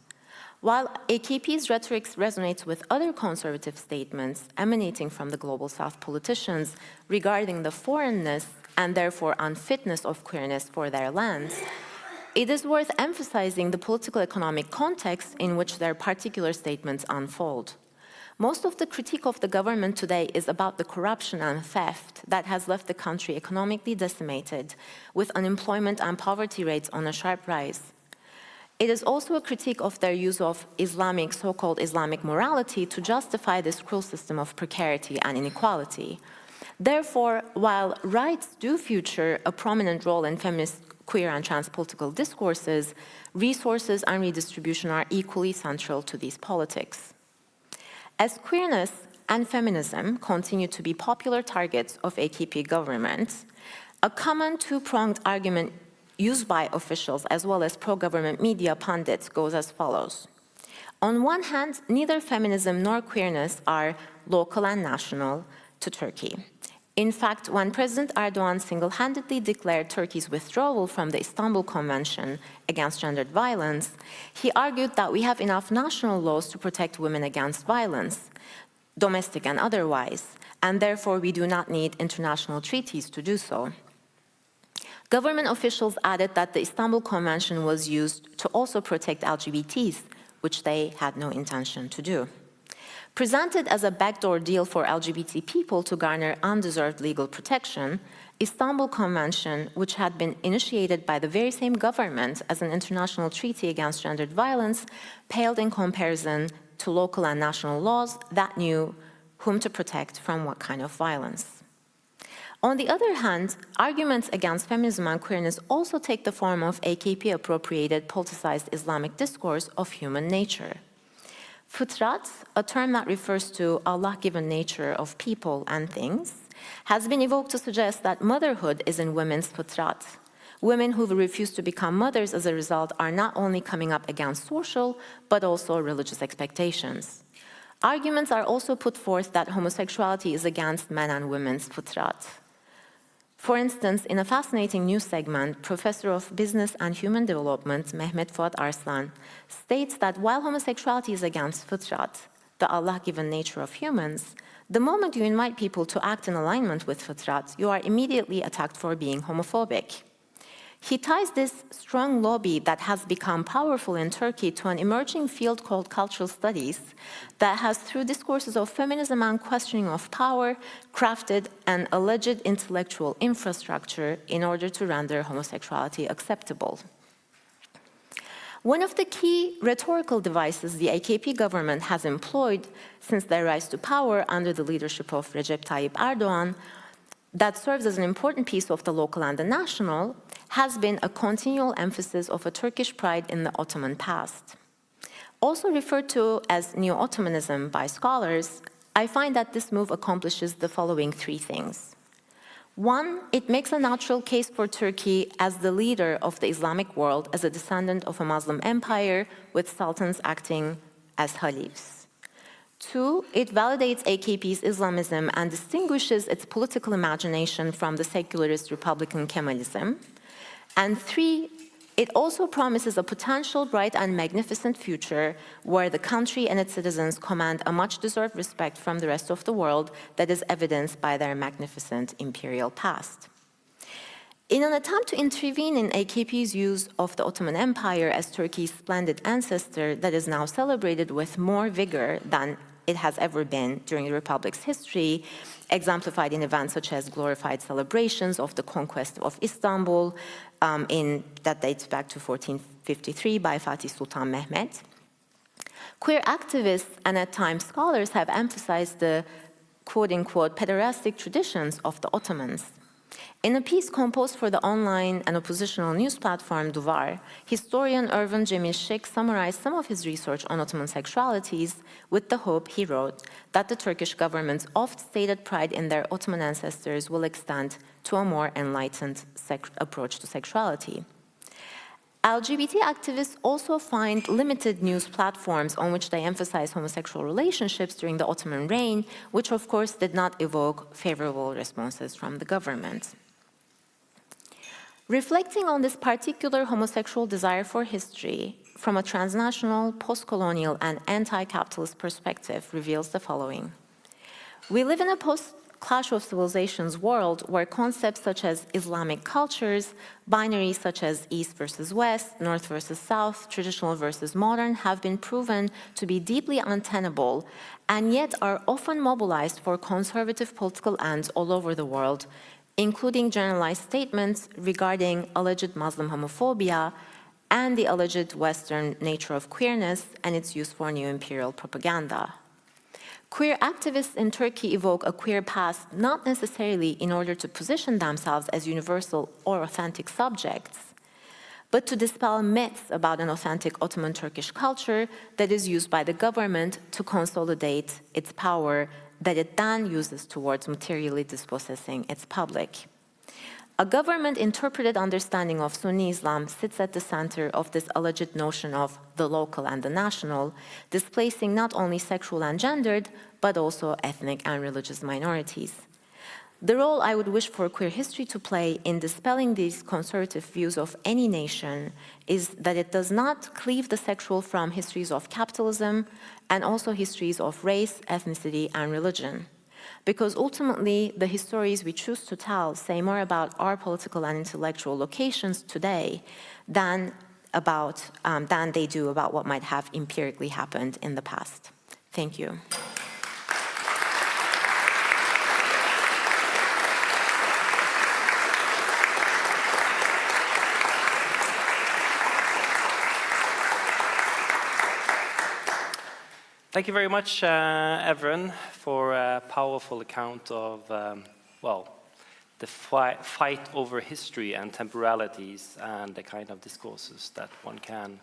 While AKP's rhetoric resonates with other conservative statements emanating from the Global South politicians regarding the foreignness and therefore unfitness of queerness for their lands, it is worth emphasizing the political economic context in which their particular statements unfold. Most of the critique of the government today is about the corruption and theft that has left the country economically decimated, with unemployment and poverty rates on a sharp rise. It is also a critique of their use of Islamic, so-called Islamic morality to justify this cruel system of precarity and inequality. Therefore, while rights do feature a prominent role in feminist, queer, and trans political discourses, resources and redistribution are equally central to these politics. As queerness and feminism continue to be popular targets of AKP governments, a common two-pronged argument used by officials as well as pro-government media pundits goes as follows. On one hand, neither feminism nor queerness are local and national to Turkey. In fact, when President Erdogan single-handedly declared Turkey's withdrawal from the Istanbul Convention against gendered violence, he argued that we have enough national laws to protect women against violence, domestic and otherwise, and therefore we do not need international treaties to do so. Government officials added that the Istanbul Convention was used to also protect LGBTs, which they had no intention to do. Presented as a backdoor deal for LGBT people to garner undeserved legal protection, Istanbul Convention, which had been initiated by the very same government as an international treaty against gendered violence, paled in comparison to local and national laws that knew whom to protect from what kind of violence. On the other hand, arguments against feminism and queerness also take the form of AKP-appropriated politicized Islamic discourse of human nature. Fıtrat, a term that refers to Allah-given nature of people and things, has been evoked to suggest that motherhood is in women's fıtrat. Women who refuse to become mothers as a result are not only coming up against social, but also religious expectations. Arguments are also put forth that homosexuality is against men and women's fıtrat. For instance, in a fascinating news segment, Professor of Business and Human Development, Mehmet Fuat Arslan, states that while homosexuality is against fıtrat, the Allah-given nature of humans, the moment you invite people to act in alignment with fıtrat, you are immediately attacked for being homophobic. He ties this strong lobby that has become powerful in Turkey to an emerging field called cultural studies that has, through discourses of feminism and questioning of power, crafted an alleged intellectual infrastructure in order to render homosexuality acceptable. One of the key rhetorical devices the AKP government has employed since their rise to power under the leadership of Recep Tayyip Erdogan that serves as an important piece of the local and the national has been a continual emphasis of a Turkish pride in the Ottoman past. Also referred to as Neo-Ottomanism by scholars, I find that this move accomplishes the following three things. One, it makes a natural case for Turkey as the leader of the Islamic world as a descendant of a Muslim empire with sultans acting as caliphs. 2, it validates AKP's Islamism and distinguishes its political imagination from the secularist Republican Kemalism. And 3, it also promises a potential bright and magnificent future where the country and its citizens command a much-deserved respect from the rest of the world that is evidenced by their magnificent imperial past. In an attempt to intervene in AKP's use of the Ottoman Empire as Turkey's splendid ancestor that is now celebrated with more vigor than it has ever been during the Republic's history, exemplified in events such as glorified celebrations of the conquest of Istanbul, that dates back to 1453 by Fatih Sultan Mehmet. Queer activists and at times scholars have emphasized the quote-unquote pederastic traditions of the Ottomans. In a piece composed for the online and oppositional news platform Duvar, historian Ervan Cemil Şık summarized some of his research on Ottoman sexualities with the hope, he wrote, that the Turkish government's oft-stated pride in their Ottoman ancestors will extend to a more enlightened approach to sexuality. LGBT activists also find limited news platforms on which they emphasize homosexual relationships during the Ottoman reign, which of course did not evoke favorable responses from the government. Reflecting on this particular homosexual desire for history from a transnational, post-colonial, and anti-capitalist perspective reveals the following. We live in a post-clash of civilizations world where concepts such as Islamic cultures, binaries such as East versus West, North versus South, traditional versus modern have been proven to be deeply untenable and yet are often mobilized for conservative political ends all over the world, including generalized statements regarding alleged Muslim homophobia and the alleged Western nature of queerness and its use for new imperial propaganda. Queer activists in Turkey evoke a queer past not necessarily in order to position themselves as universal or authentic subjects, but to dispel myths about an authentic Ottoman Turkish culture that is used by the government to consolidate its power that it then uses towards materially dispossessing its public. A government-interpreted understanding of Sunni Islam sits at the center of this alleged notion of the local and the national, displacing not only sexual and gendered, but also ethnic and religious minorities. The role I would wish for queer history to play in dispelling these conservative views of any nation is that it does not cleave the sexual from histories of capitalism and also histories of race, ethnicity, and religion. Because ultimately, the histories we choose to tell say more about our political and intellectual locations today than they do about what might have empirically happened in the past. Thank you.
Thank you very much, Evren, for a powerful account of, the fight over history and temporalities and the kind of discourses that one can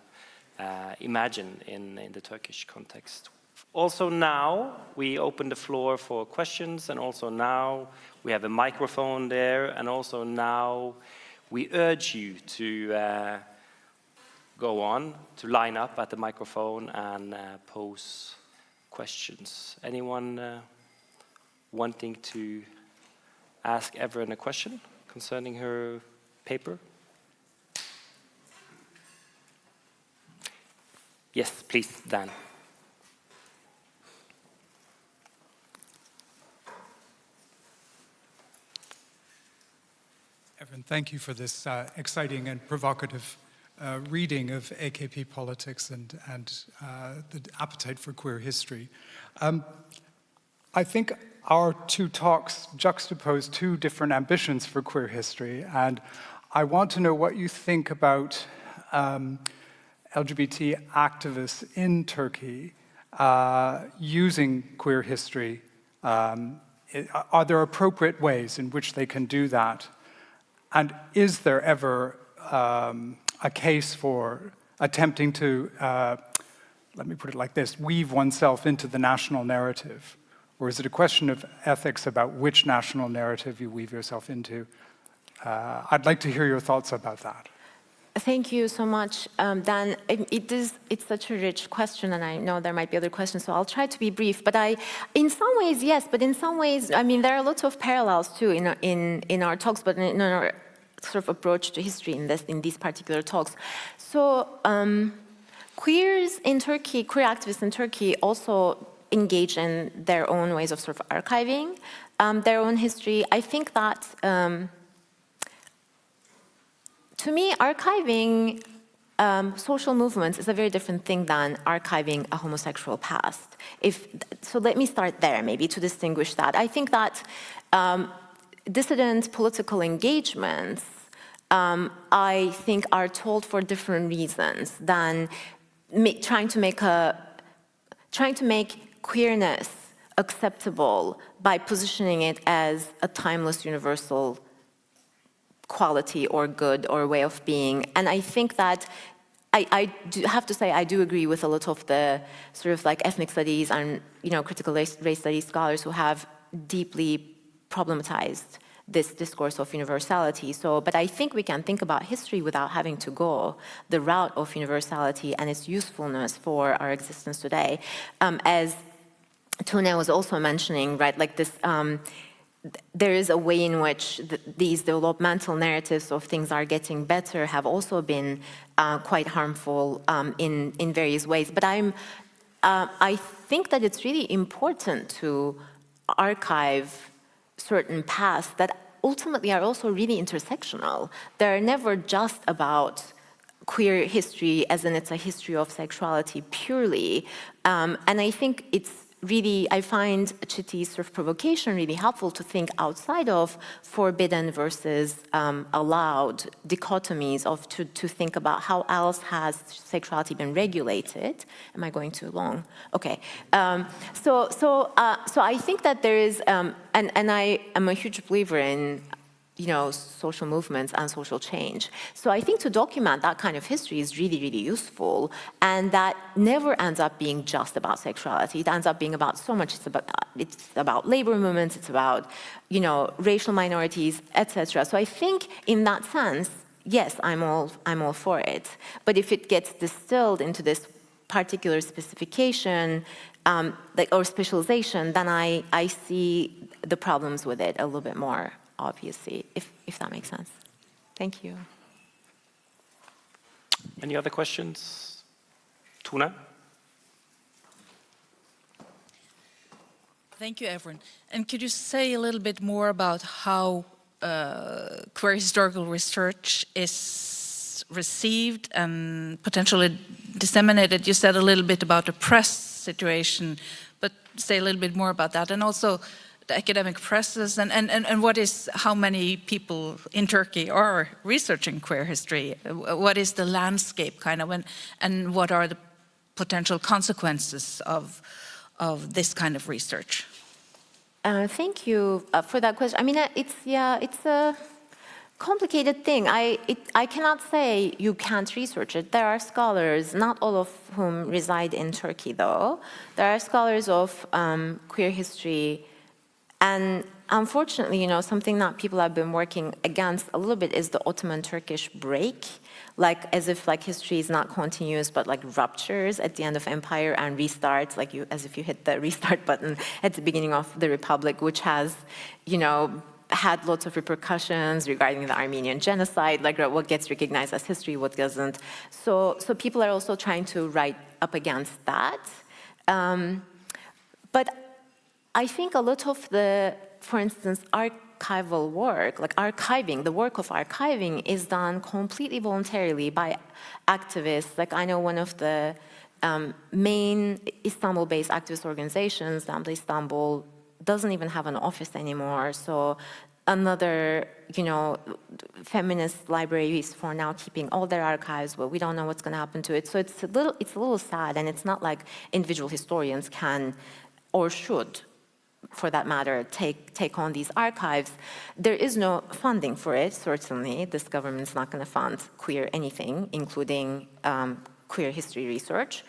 imagine in the Turkish context. Also now, we open the floor for questions, and also now we have a microphone there, and also now we urge you to go on, to line up at the microphone and pose questions. Anyone wanting to ask Evren a question concerning her paper? Yes, please, Dan.
Evren, thank you for this exciting and provocative reading of AKP politics and the appetite for queer history. I think our two talks juxtapose two different ambitions for queer history, and I want to know what you think about LGBT activists in Turkey using queer history. Are there appropriate ways in which they can do that? And is there ever a case for attempting to, let me put it like this, weave oneself into the national narrative? Or is it a question of ethics about which national narrative you weave yourself into? I'd like to hear your thoughts about that.
Thank you so much, Dan. It's such a rich question, and I know there might be other questions, so I'll try to be brief. But in some ways, yes, but in some ways, I mean, there are lots of parallels too in our talks, but in our sort of approach to history in these particular talks. So queers in Turkey, queer activists in Turkey also engage in their own ways of sort of archiving their own history. I think that to me, archiving social movements is a very different thing than archiving a homosexual past. So let me start there, maybe, to distinguish that. I think that dissident political engagements, I think, are told for different reasons than trying to make queerness acceptable by positioning it as a timeless, universal quality or good or way of being. And I think that I do have to say I do agree with a lot of the sort of like ethnic studies and critical race studies scholars who have deeply problematized this discourse of universality. But I think we can think about history without having to go the route of universality and its usefulness for our existence today. As Tune was also mentioning, right, like this, there is a way in which these developmental narratives of things are getting better have also been quite harmful in various ways. But I think that it's really important to archive certain paths that ultimately are also really intersectional. They're never just about queer history as in it's a history of sexuality purely. And I think it's really, I find Chiti's sort of provocation really helpful to think outside of forbidden versus allowed dichotomies of to think about how else has sexuality been regulated. Am I going too long? Okay. So I think that there is, and I am a huge believer in social movements and social change. So I think to document that kind of history is really, really useful, and that never ends up being just about sexuality. It ends up being about so much. It's about labor movements. It's about racial minorities, etc. So I think in that sense, yes, I'm all for it. But if it gets distilled into this particular specification, or specialization, then I see the problems with it a little bit more obviously, if that makes sense. Thank you.
Any other questions? Tuna?
Thank you, Evren. And could you say a little bit more about how queer historical research is received and potentially disseminated? You said a little bit about the press situation, but say a little bit more about that. And also, the academic presses, and how many people in Turkey are researching queer history? What is the landscape kind of, and what are the potential consequences of this kind of research?
Thank you for that question. I mean, it's a complicated thing. I cannot say you can't research it. There are scholars, not all of whom reside in Turkey, though. There are scholars of queer history. And unfortunately, something that people have been working against a little bit is the Ottoman-Turkish break, as if history is not continuous, but ruptures at the end of empire and restarts, as if you hit the restart button at the beginning of the Republic, which has, had lots of repercussions regarding the Armenian genocide, what gets recognized as history, what doesn't. So people are also trying to write up against that. But I think a lot of the, for instance, archival work, the work of archiving is done completely voluntarily by activists. I know one of the main Istanbul-based activist organizations, Damla Istanbul, doesn't even have an office anymore. So another, feminist libraries for now keeping all their archives, but we don't know what's going to happen to it. So it's a little sad, and it's not like individual historians can or should, for that matter, take on these archives. There is no funding for it, certainly. This government's not going to fund queer anything, including queer history research.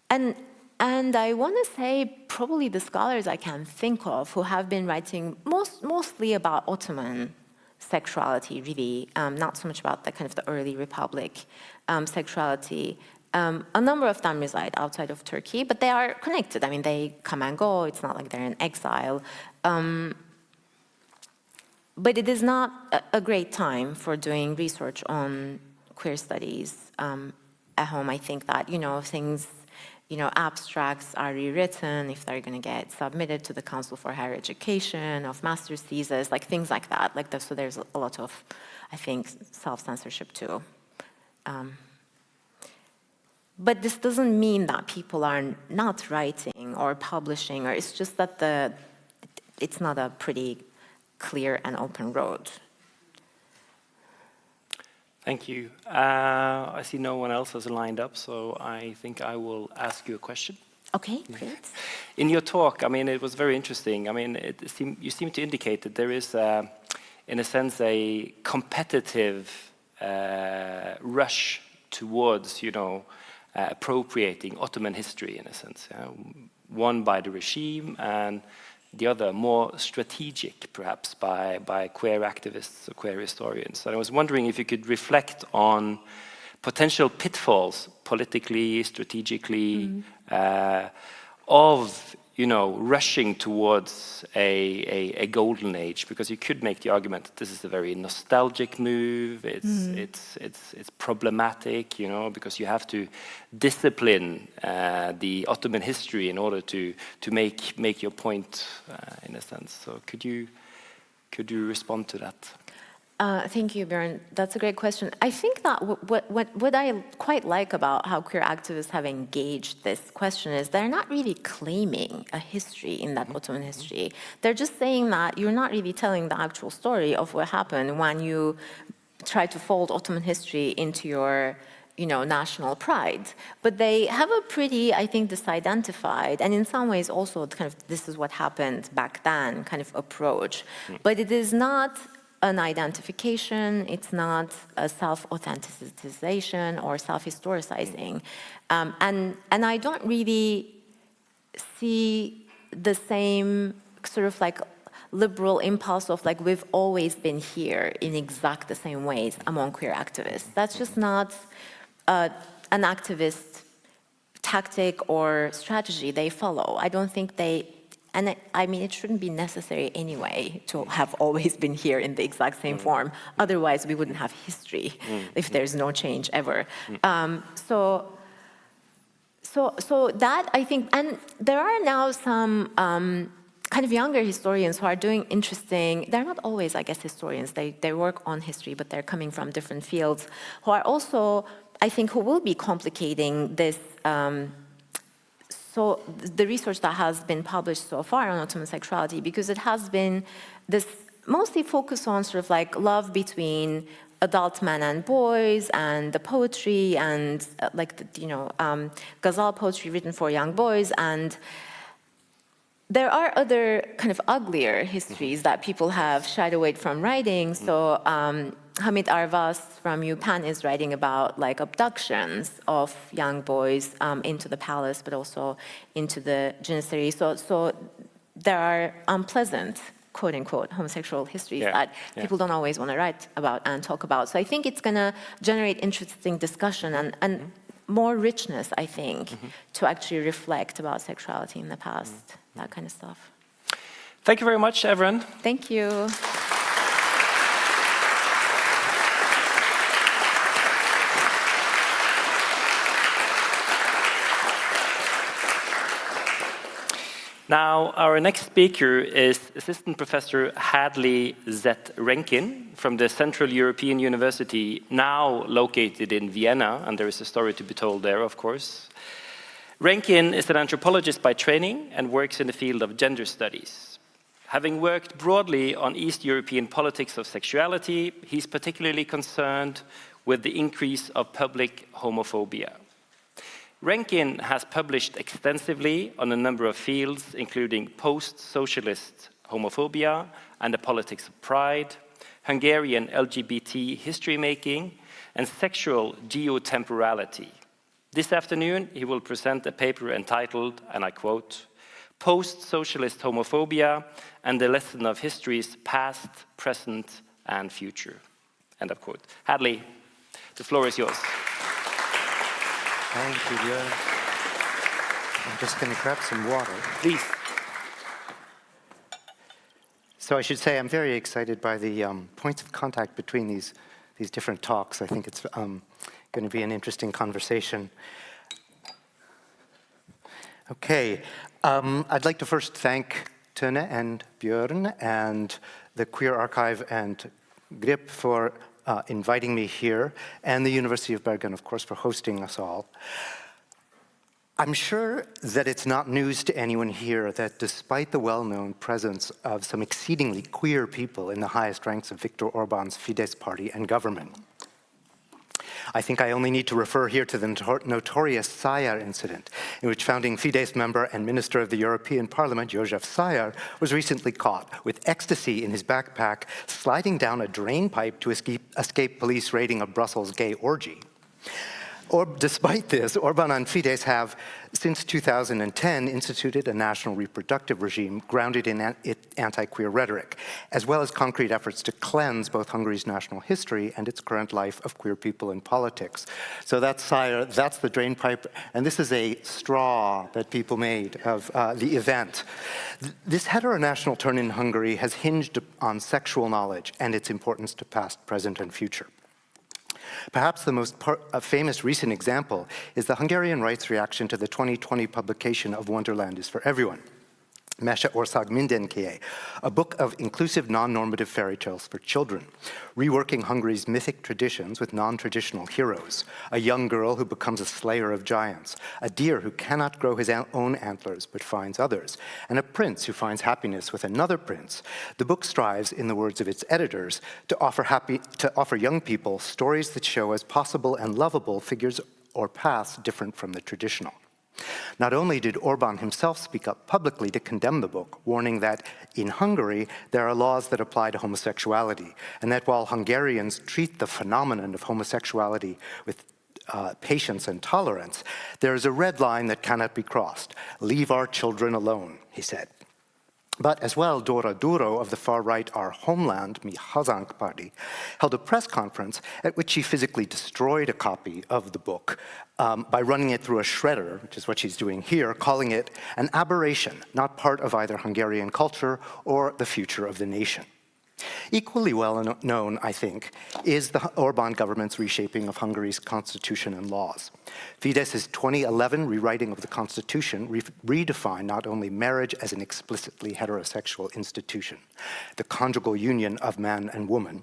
And I want to say probably the scholars I can think of who have been writing mostly about Ottoman sexuality, really, not so much about the kind of the early republic sexuality. A number of them reside outside of Turkey, but they are connected. I mean, they come and go. It's not like they're in exile. But it is not a great time for doing research on queer studies at home. I think that, things, abstracts are rewritten if they're going to get submitted to the Council for Higher Education, of master's thesis, like things like that. So there's a lot of, I think, self-censorship too. But this doesn't mean that people are not writing or publishing, or it's just that it's not a pretty clear and open road.
Thank you. I see no one else has lined up, so I think I will ask you a question.
Okay, great.
In your talk, I mean, it was very interesting. I mean, you seem to indicate that there is, in a sense, a competitive rush towards, appropriating Ottoman history, in a sense. One by the regime, and the other more strategic, perhaps, by queer activists or queer historians. And I was wondering if you could reflect on potential pitfalls, politically, strategically, of rushing towards a golden age, because you could make the argument that this is a very nostalgic move. It's problematic, because you have to discipline the Ottoman history in order to make your point, in a sense. So could you respond to that?
Thank you, Bjørn. That's a great question. I think that what I quite like about how queer activists have engaged this question is they're not really claiming a history in that Ottoman history. They're just saying that you're not really telling the actual story of what happened when you try to fold Ottoman history into your national pride. But they have a pretty, I think, disidentified, and in some ways also kind of this is what happened back then kind of approach. But it is not an identification, it's not a self-authenticization or self-historicizing. And I don't really see the same sort of like liberal impulse of like we've always been here in exact the same ways among queer activists. That's just not an activist tactic or strategy they follow. I don't think and I mean, it shouldn't be necessary anyway to have always been here in the exact same form. Otherwise, we wouldn't have history if there's no change ever. So that, I think, and there are now some kind of younger historians who are doing interesting, they're not always, I guess, historians. They work on history, but they're coming from different fields, who are also, I think, who will be complicating this. So the research that has been published so far on Ottoman sexuality, because it has been this mostly focused on sort of like love between adult men and boys, and the poetry, and ghazal poetry written for young boys. And there are other kind of uglier histories that people have shied away from writing. So Hamid Arvas from UPenn is writing about like abductions of young boys into the palace, but also into the Janissary. So there are unpleasant, quote unquote, homosexual histories that people don't always want to write about and talk about. So I think it's going to generate interesting discussion and more richness, I think, to actually reflect about sexuality in the past, that kind of stuff.
Thank you very much, Evren.
Thank you.
Now, our next speaker is Assistant Professor Hadley Z. Renkin from the Central European University, now located in Vienna, and there is a story to be told there, of course. Renkin is an anthropologist by training and works in the field of gender studies. Having worked broadly on East European politics of sexuality, he's particularly concerned with the increase of public homophobia. Renkin has published extensively on a number of fields, including post-socialist homophobia and the politics of pride, Hungarian LGBT history-making, and sexual geotemporality. This afternoon, he will present a paper entitled, and I quote, "Post-socialist homophobia and the lesson of history's past, present, and future. End of quote. Hadley, the floor is yours.
Thank you, Bjørn. I'm just going to grab some water.
Please.
So I should say I'm very excited by the points of contact between these different talks. I think it's going to be an interesting conversation. Okay, I'd like to first thank Tone and Bjørn and the Queer Archive and GRIP for inviting me here, and the University of Bergen, of course, for hosting us all. I'm sure that it's not news to anyone here that despite the well-known presence of some exceedingly queer people in the highest ranks of Viktor Orban's Fidesz party and government, I think I only need to refer here to the notorious Szájer incident, in which founding Fidesz member and Minister of the European Parliament, József Szájer, was recently caught with ecstasy in his backpack, sliding down a drain pipe to escape police raiding a Brussels gay orgy. Despite this, Orban and Fidesz have, since 2010, instituted a national reproductive regime grounded in anti-queer rhetoric, as well as concrete efforts to cleanse both Hungary's national history and its current life of queer people in politics. So that's Szájer, that's the drain pipe, and this is a straw that people made of the event. This heteronational turn in Hungary has hinged on sexual knowledge and its importance to past, present, and future. Perhaps the most famous recent example is the Hungarian rights reaction to the 2020 publication of Wonderland is for Everyone, Mese Ország Mindenkié, a book of inclusive non-normative fairy tales for children, reworking Hungary's mythic traditions with non-traditional heroes, a young girl who becomes a slayer of giants, a deer who cannot grow his own antlers but finds others, and a prince who finds happiness with another prince. The book strives, in the words of its editors, to offer young people stories that show as possible and lovable figures or paths different from the traditional. Not only did Orban himself speak up publicly to condemn the book, warning that in Hungary there are laws that apply to homosexuality, and that while Hungarians treat the phenomenon of homosexuality with patience and tolerance, there is a red line that cannot be crossed. Leave our children alone, he said. But as well, Dora Duro of the far-right Our Homeland, Mi Hazánk party, held a press conference at which she physically destroyed a copy of the book by running it through a shredder, which is what she's doing here, calling it an aberration, not part of either Hungarian culture or the future of the nation. Equally well known, I think, is the Orban government's reshaping of Hungary's constitution and laws. Fidesz's 2011 rewriting of the constitution redefined not only marriage as an explicitly heterosexual institution, the conjugal union of man and woman,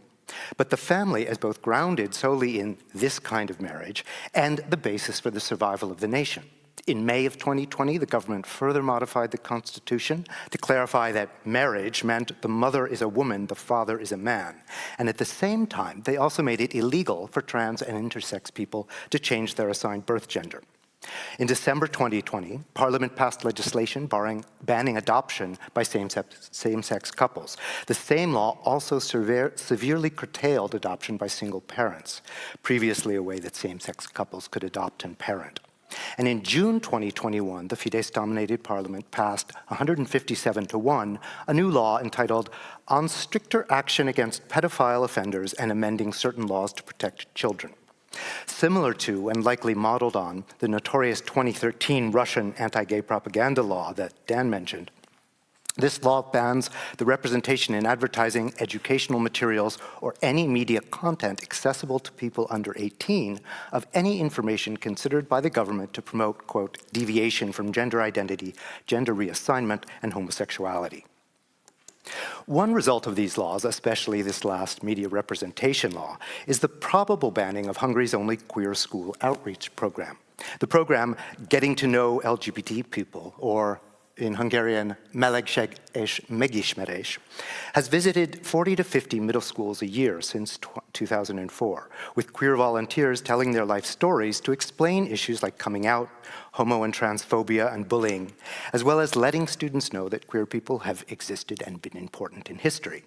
but the family as both grounded solely in this kind of marriage and the basis for the survival of the nation. In May of 2020, the government further modified the constitution to clarify that marriage meant the mother is a woman, the father is a man. And at the same time, they also made it illegal for trans and intersex people to change their assigned birth gender. In December 2020, Parliament passed legislation banning adoption by same-sex couples. The same law also severely curtailed adoption by single parents, previously a way that same-sex couples could adopt and parent. And in June 2021, the Fidesz-dominated parliament passed 157-1 a new law entitled On Stricter Action Against Pedophile Offenders and Amending Certain Laws to Protect Children. Similar to, and likely modeled on, the notorious 2013 Russian anti-gay propaganda law that Dan mentioned, this law bans the representation in advertising, educational materials, or any media content accessible to people under 18 of any information considered by the government to promote, quote, deviation from gender identity, gender reassignment, and homosexuality. One result of these laws, especially this last media representation law, is the probable banning of Hungary's only queer school outreach program. The program Getting to Know LGBT People, or in Hungarian, Melegség és Megismerés, has visited 40 to 50 middle schools a year since 2004, with queer volunteers telling their life stories to explain issues like coming out, homo and transphobia, and bullying, as well as letting students know that queer people have existed and been important in history.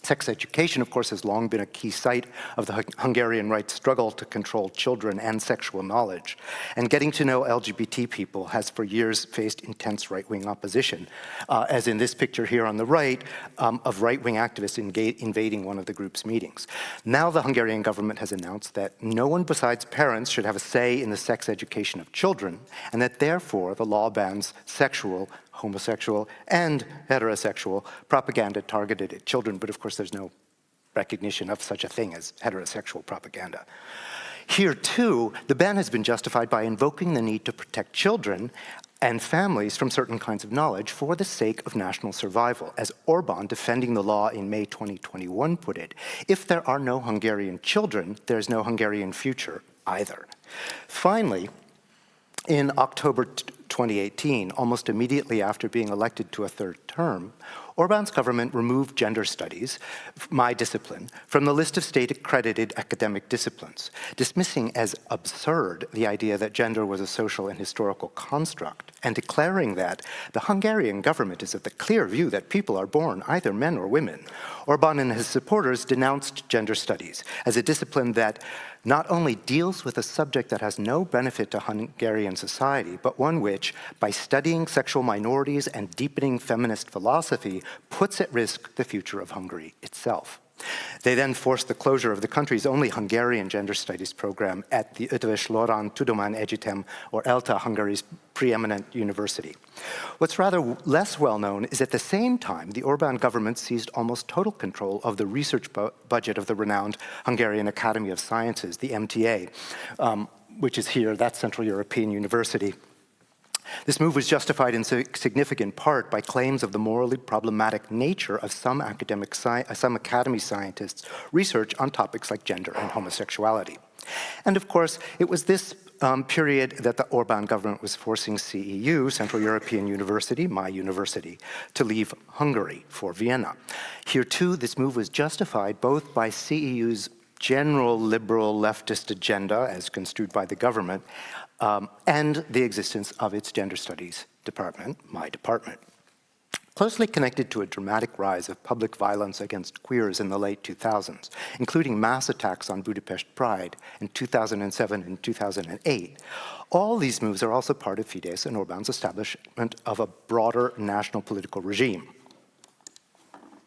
Sex education, of course, has long been a key site of the Hungarian rights struggle to control children and sexual knowledge. And getting to know LGBT people has for years faced intense right-wing opposition, as in this picture here on the right, of right-wing activists invading one of the group's meetings. Now the Hungarian government has announced that no one besides parents should have a say in the sex education of children, and that therefore the law bans sexual, homosexual, and heterosexual propaganda targeted at children, but of course there's no recognition of such a thing as heterosexual propaganda. Here too, the ban has been justified by invoking the need to protect children and families from certain kinds of knowledge for the sake of national survival. As Orbán, defending the law in May 2021, put it, if there are no Hungarian children, there's no Hungarian future either. Finally, in October 2018, almost immediately after being elected to a third term, Orbán's government removed gender studies, my discipline, from the list of state-accredited academic disciplines, dismissing as absurd the idea that gender was a social and historical construct, and declaring that the Hungarian government is of the clear view that people are born either men or women. Orbán and his supporters denounced gender studies as a discipline that not only deals with a subject that has no benefit to Hungarian society, but one which, by studying sexual minorities and deepening feminist philosophy, puts at risk the future of Hungary itself. They then forced the closure of the country's only Hungarian gender studies program at the Eötvös Loránd Tudományegyetem, or ELTA, Hungary's preeminent university. What's rather less well known is at the same time, the Orbán government seized almost total control of the research budget of the renowned Hungarian Academy of Sciences, the MTA, which is here, that's Central European University. This move was justified in significant part by claims of the morally problematic nature of some academy scientists' research on topics like gender and homosexuality. And of course, it was this period that the Orbán government was forcing CEU, Central European University, my university, to leave Hungary for Vienna. Here too, this move was justified both by CEU's general liberal leftist agenda, as construed by the government, and the existence of its gender studies department, my department. Closely connected to a dramatic rise of public violence against queers in the late 2000s, including mass attacks on Budapest Pride in 2007 and 2008, all these moves are also part of Fidesz and Orbán's establishment of a broader national political regime,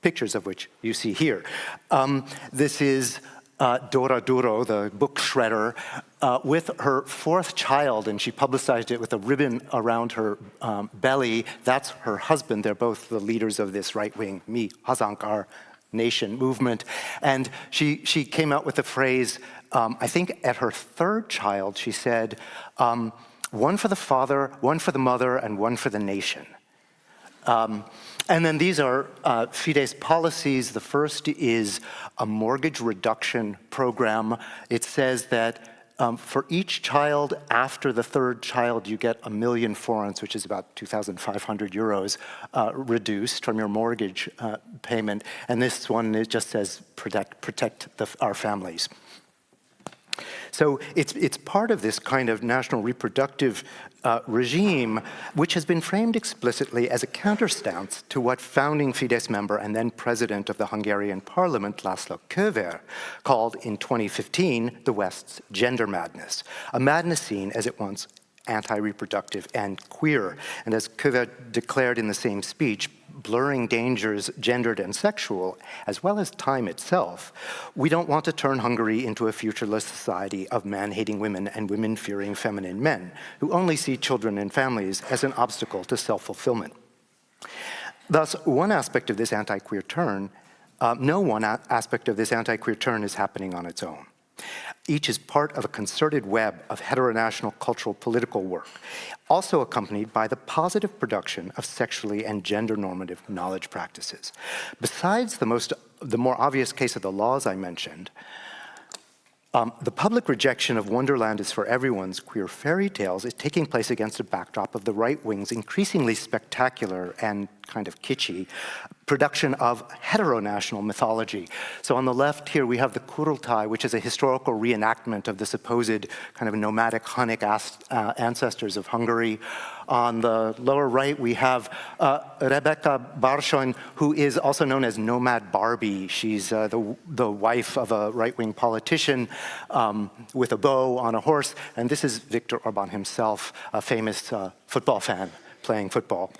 pictures of which you see here. This is Dora Duro, the book shredder, with her fourth child, and she publicized it with a ribbon around her belly. That's her husband. They're both the leaders of this right-wing Mi Hazánk, Our Nation movement. And she came out with the phrase, I think at her third child, she said, one for the father, one for the mother, and one for the nation. And then these are Fidesz policies. The first is a mortgage reduction program. It says that for each child after the third child, you get 1 million forints, which is about 2,500 euros, reduced from your mortgage payment. And this one, it just says protect our families. So it's part of this kind of national reproductive regime, which has been framed explicitly as a counterstance to what founding Fidesz member and then president of the Hungarian parliament, László Kövér, called in 2015 the West's gender madness, a madness seen as at once anti-reproductive and queer. And as Kövér declared in the same speech, blurring dangers gendered and sexual, as well as time itself, we don't want to turn Hungary into a futureless society of man-hating women and women-fearing feminine men who only see children and families as an obstacle to self-fulfillment. Thus, one aspect of this anti-queer turn, no one aspect of this anti-queer turn is happening on its own. Each is part of a concerted web of heteronational cultural political work, also accompanied by the positive production of sexually and gender-normative knowledge practices. Besides the more obvious case of the laws I mentioned, the public rejection of Wonderland is for everyone's queer fairy tales is taking place against a backdrop of the right wing's increasingly spectacular and kind of kitschy production of heteronational mythology. So on the left here we have the Kurultai, which is a historical reenactment of the supposed kind of nomadic Hunnic ancestors of Hungary. On the lower right we have Rebecca Barshoin, who is also known as Nomad Barbie. She's the wife of a right-wing politician with a bow on a horse. And this is Viktor Orban himself, a famous football fan playing football.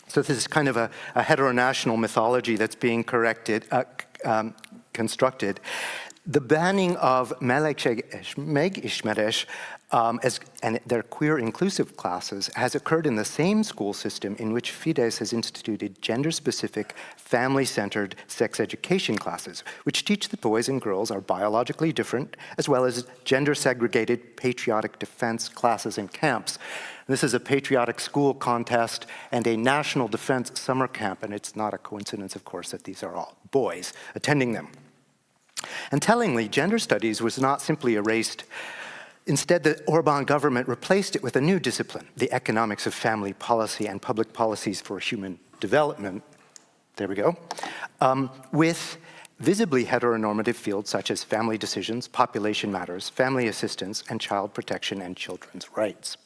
So this is kind of a heteronational mythology that's being constructed. The banning of Meg-Ishmeresh and their queer inclusive classes has occurred in the same school system in which Fidesz has instituted gender-specific, family-centered sex education classes, which teach that boys and girls are biologically different, as well as gender-segregated patriotic defense classes and camps. This is a patriotic school contest and a national defense summer camp, and it's not a coincidence, of course, that these are all boys attending them. And tellingly, gender studies was not simply erased. Instead, the Orban government replaced it with a new discipline, the economics of family policy and public policies for human development. There we go. With visibly heteronormative fields such as family decisions, population matters, family assistance, and child protection and children's rights.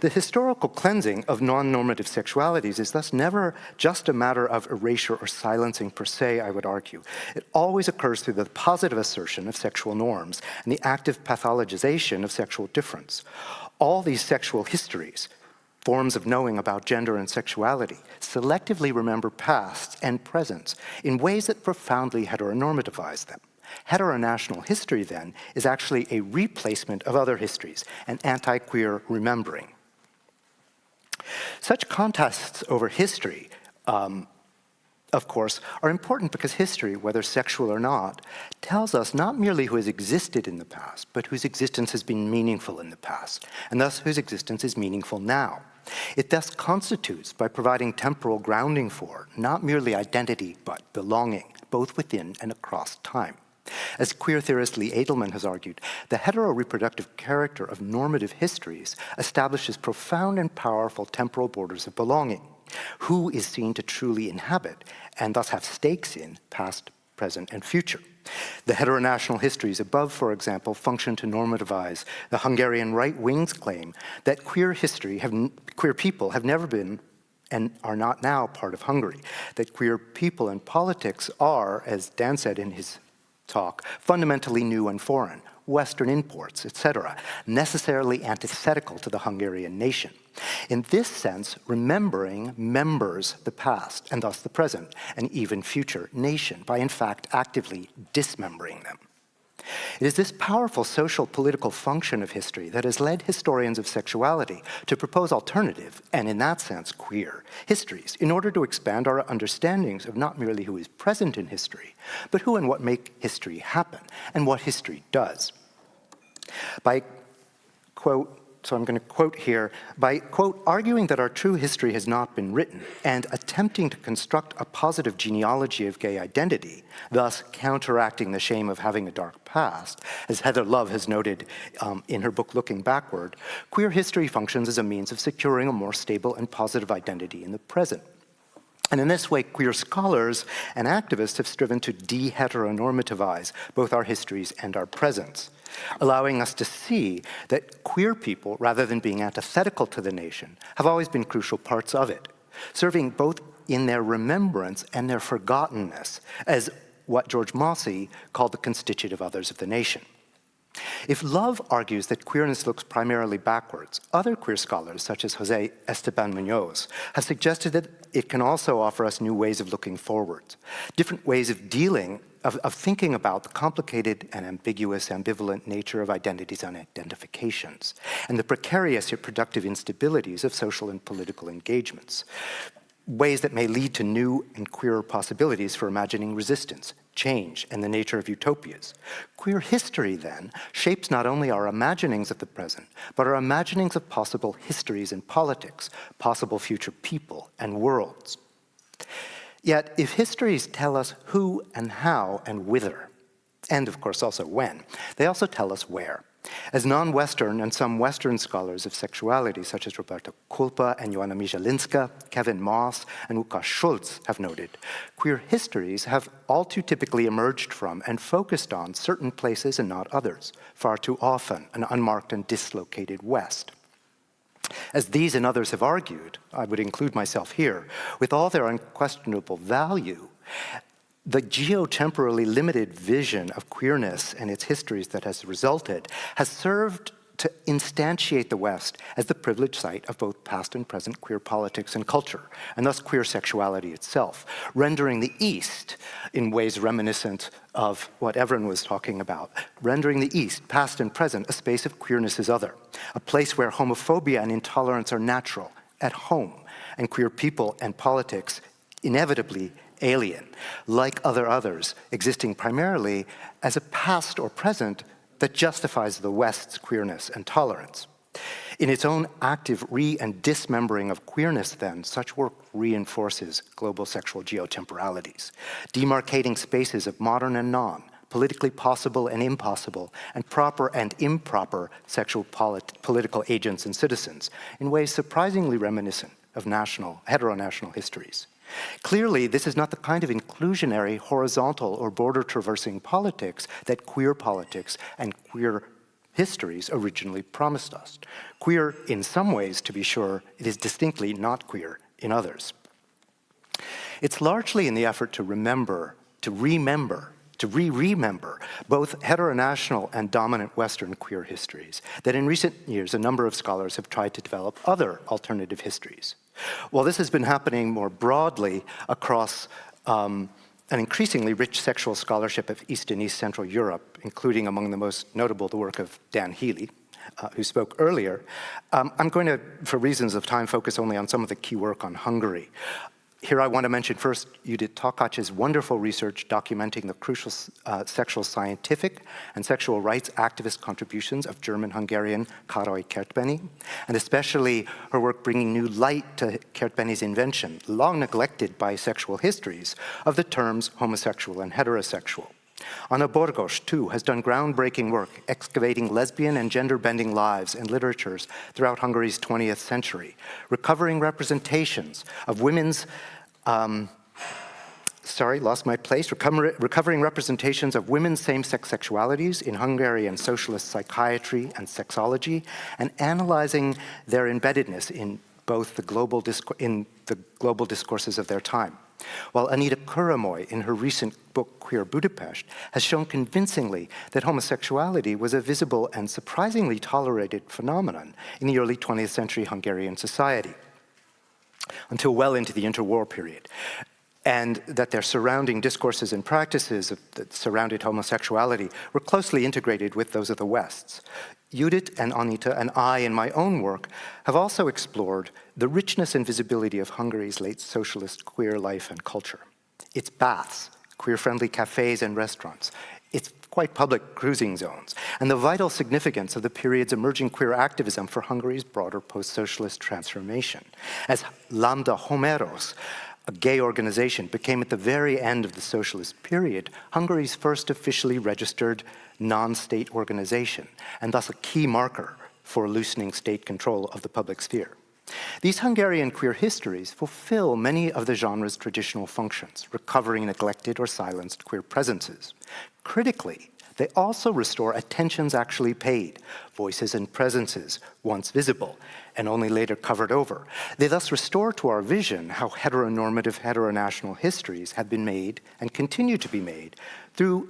The historical cleansing of non-normative sexualities is thus never just a matter of erasure or silencing per se, I would argue. It always occurs through the positive assertion of sexual norms and the active pathologization of sexual difference. All these sexual histories, forms of knowing about gender and sexuality, selectively remember pasts and presents in ways that profoundly heteronormativize them. Heteronational history, then, is actually a replacement of other histories, an anti-queer remembering. Such contests over history, of course, are important because history, whether sexual or not, tells us not merely who has existed in the past, but whose existence has been meaningful in the past, and thus whose existence is meaningful now. It thus constitutes, by providing temporal grounding for, not merely identity, but belonging, both within and across time. As queer theorist Lee Edelman has argued, the hetero-reproductive character of normative histories establishes profound and powerful temporal borders of belonging. Who is seen to truly inhabit, and thus have stakes in, past, present, and future. The heteronational histories above, for example, function to normativize the Hungarian right wing's claim that queer people have never been and are not now part of Hungary, that queer people and politics are, as Dan said in his talk, fundamentally new and foreign, Western imports, etc., necessarily antithetical to the Hungarian nation. In this sense, remembering members the past, and thus the present, and even future nation, by in fact actively dismembering them. It is this powerful social political function of history that has led historians of sexuality to propose alternative, and in that sense queer, histories in order to expand our understandings of not merely who is present in history, but who and what make history happen, and what history does. By, quote, so I'm going to quote here, by, quote, arguing that our true history has not been written and attempting to construct a positive genealogy of gay identity, thus counteracting the shame of having a dark past, as Heather Love has noted in her book Looking Backward, queer history functions as a means of securing a more stable and positive identity in the present. And in this way, queer scholars and activists have striven to de-heteronormativize both our histories and our presents, allowing us to see that queer people, rather than being antithetical to the nation, have always been crucial parts of it, serving both in their remembrance and their forgottenness as what George Mossy called the constitutive others of the nation. If Love argues that queerness looks primarily backwards, other queer scholars, such as José Esteban Muñoz, have suggested that it can also offer us new ways of looking forwards, different ways of of thinking about the complicated and ambiguous, ambivalent nature of identities and identifications, and the precarious yet productive instabilities of social and political engagements, ways that may lead to new and queerer possibilities for imagining resistance, change, and the nature of utopias. Queer history, then, shapes not only our imaginings of the present, but our imaginings of possible histories and politics, possible future people and worlds. Yet, if histories tell us who and how and whither, and of course also when, they also tell us where. As non-Western and some Western scholars of sexuality, such as Roberta Kulpa and Joanna Mijalinska, Kevin Moss, and Łukasz Schulz have noted, queer histories have all too typically emerged from and focused on certain places and not others, far too often an unmarked and dislocated West. As these and others have argued, I would include myself here, with all their unquestionable value, the geotemporally limited vision of queerness and its histories that has resulted has served to instantiate the West as the privileged site of both past and present queer politics and culture, and thus queer sexuality itself, rendering the East, in ways reminiscent of what Evren was talking about, rendering the East, past and present, a space of queerness as other, a place where homophobia and intolerance are natural, at home, and queer people and politics inevitably alien, like other others, existing primarily as a past or present that justifies the West's queerness and tolerance. In its own active and dismembering of queerness, then, such work reinforces global sexual geotemporalities, demarcating spaces of modern and non, politically possible and impossible, and proper and improper sexual political agents and citizens, in ways surprisingly reminiscent of heteronational histories. Clearly, this is not the kind of inclusionary, horizontal, or border-traversing politics that queer politics and queer histories originally promised us. Queer in some ways, to be sure, it is distinctly not queer in others. It's largely in the effort to remember, to re-remember both heteronational and dominant Western queer histories that in recent years a number of scholars have tried to develop other alternative histories. While this has been happening more broadly across an increasingly rich sexual scholarship of East and East Central Europe, including among the most notable the work of Dan Healy, who spoke earlier, I'm going to, for reasons of time, focus only on some of the key work on Hungary. Here I want to mention first Judith Tokac's wonderful research documenting the crucial sexual scientific and sexual rights activist contributions of German-Hungarian Károly Kertbeny, and especially her work bringing new light to Kertbeny's invention, long neglected by sexual histories, of the terms homosexual and heterosexual. Anna Borgos, too, has done groundbreaking work excavating lesbian and gender-bending lives and literatures throughout Hungary's 20th century, recovering representations of women's recovering representations of women's same-sex sexualities in Hungarian socialist psychiatry and sexology, and analyzing their embeddedness in both the global discourses of their time. While Anita Kuramoy, in her recent book Queer Budapest, has shown convincingly that homosexuality was a visible and surprisingly tolerated phenomenon in the early 20th century Hungarian society, until well into the interwar period, and that their surrounding discourses and practices that surrounded homosexuality were closely integrated with those of the West's. Judith and Anita and I, in my own work, have also explored the richness and visibility of Hungary's late socialist queer life and culture. Its baths, queer-friendly cafes and restaurants, its quite public cruising zones, and the vital significance of the period's emerging queer activism for Hungary's broader post-socialist transformation. As Lambda Homeros, a gay organization, became at the very end of the socialist period Hungary's first officially registered non-state organization, and thus a key marker for loosening state control of the public sphere. These Hungarian queer histories fulfill many of the genre's traditional functions, recovering neglected or silenced queer presences. Critically, they also restore attentions actually paid, voices and presences once visible and only later covered over. They thus restore to our vision how heteronormative heteronational histories have been made and continue to be made through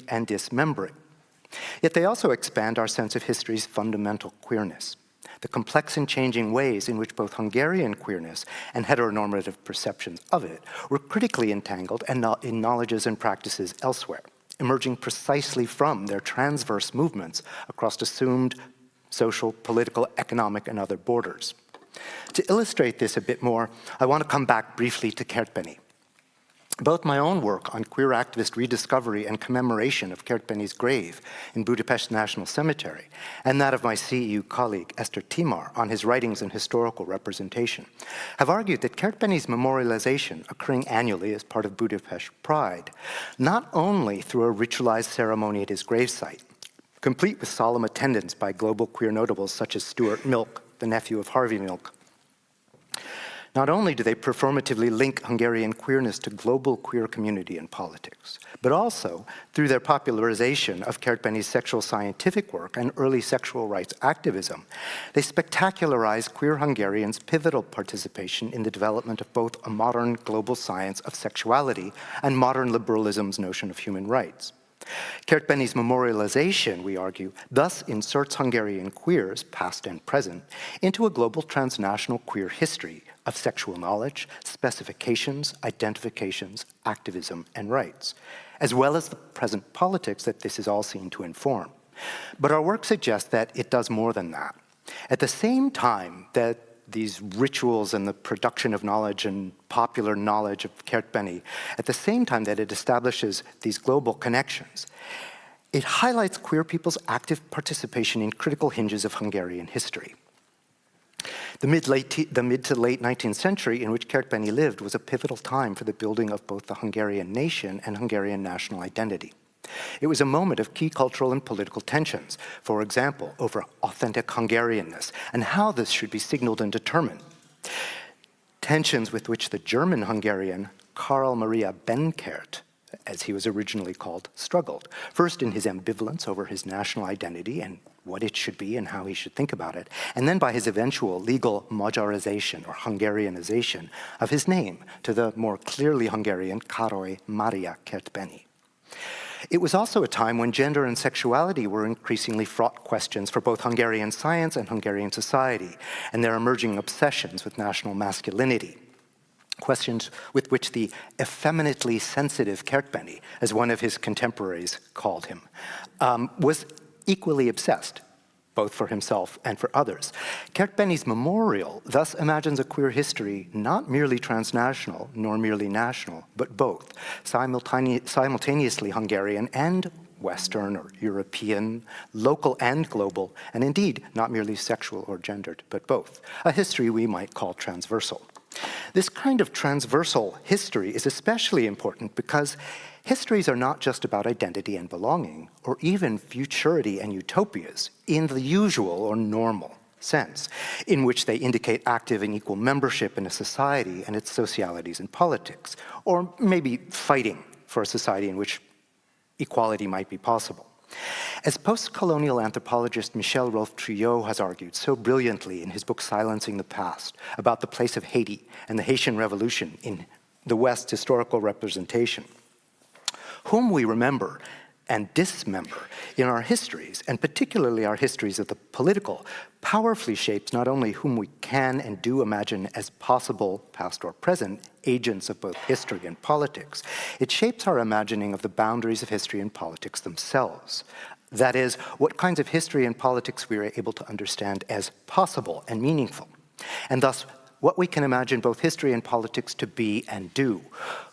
and dismembering. Yet they also expand our sense of history's fundamental queerness, the complex and changing ways in which both Hungarian queerness and heteronormative perceptions of it were critically entangled in knowledges and practices elsewhere, emerging precisely from their transverse movements across assumed social, political, economic, and other borders. To illustrate this a bit more, I want to come back briefly to Kertbeny. Both my own work on queer activist rediscovery and commemoration of Kertbeny's grave in Budapest National Cemetery, and that of my CEU colleague Esther Timar on his writings and historical representation, have argued that Kertbeny's memorialization, occurring annually as part of Budapest Pride, not only through a ritualized ceremony at his gravesite, complete with solemn attendance by global queer notables such as Stuart Milk, the nephew of Harvey Milk. Not only do they performatively link Hungarian queerness to global queer community and politics, but also, through their popularization of Kertbeni's sexual scientific work and early sexual rights activism, they spectacularize queer Hungarians' pivotal participation in the development of both a modern global science of sexuality and modern liberalism's notion of human rights. Kertbeni's memorialization, we argue, thus inserts Hungarian queers, past and present, into a global transnational queer history of sexual knowledge, specifications, identifications, activism, and rights, as well as the present politics that this is all seen to inform. But our work suggests that it does more than that. At the same time that these rituals and the production of knowledge and popular knowledge of Kertbeni, at the same time that it establishes these global connections, it highlights queer people's active participation in critical hinges of Hungarian history. The mid to late 19th century in which Kertbeni lived was a pivotal time for the building of both the Hungarian nation and Hungarian national identity. It was a moment of key cultural and political tensions, for example, over authentic Hungarianness and how this should be signaled and determined. Tensions with which the German Hungarian Karl Maria Benkert, as he was originally called, struggled, first in his ambivalence over his national identity and what it should be and how he should think about it, and then by his eventual legal Magyarization or Hungarianization of his name to the more clearly Hungarian Károly Mária Kertbeni. It was also a time when gender and sexuality were increasingly fraught questions for both Hungarian science and Hungarian society, and their emerging obsessions with national masculinity. Questions with which the effeminately sensitive Kertbeni, as one of his contemporaries called him, was equally obsessed, both for himself and for others. Kertbeni's memorial thus imagines a queer history not merely transnational nor merely national, but both, simultaneously Hungarian and Western or European, local and global, and indeed not merely sexual or gendered, but both, a history we might call transversal. This kind of transversal history is especially important because histories are not just about identity and belonging, or even futurity and utopias in the usual or normal sense, in which they indicate active and equal membership in a society and its socialities and politics, or maybe fighting for a society in which equality might be possible. As post-colonial anthropologist Michel Rolph-Trouillot has argued so brilliantly in his book Silencing the Past about the place of Haiti and the Haitian Revolution in the West's historical representation, whom we remember and dismember in our histories, and particularly our histories of the political, powerfully shapes not only whom we can and do imagine as possible, past or present, agents of both history and politics, it shapes our imagining of the boundaries of history and politics themselves. That is, what kinds of history and politics we are able to understand as possible and meaningful, and thus what we can imagine both history and politics to be and do,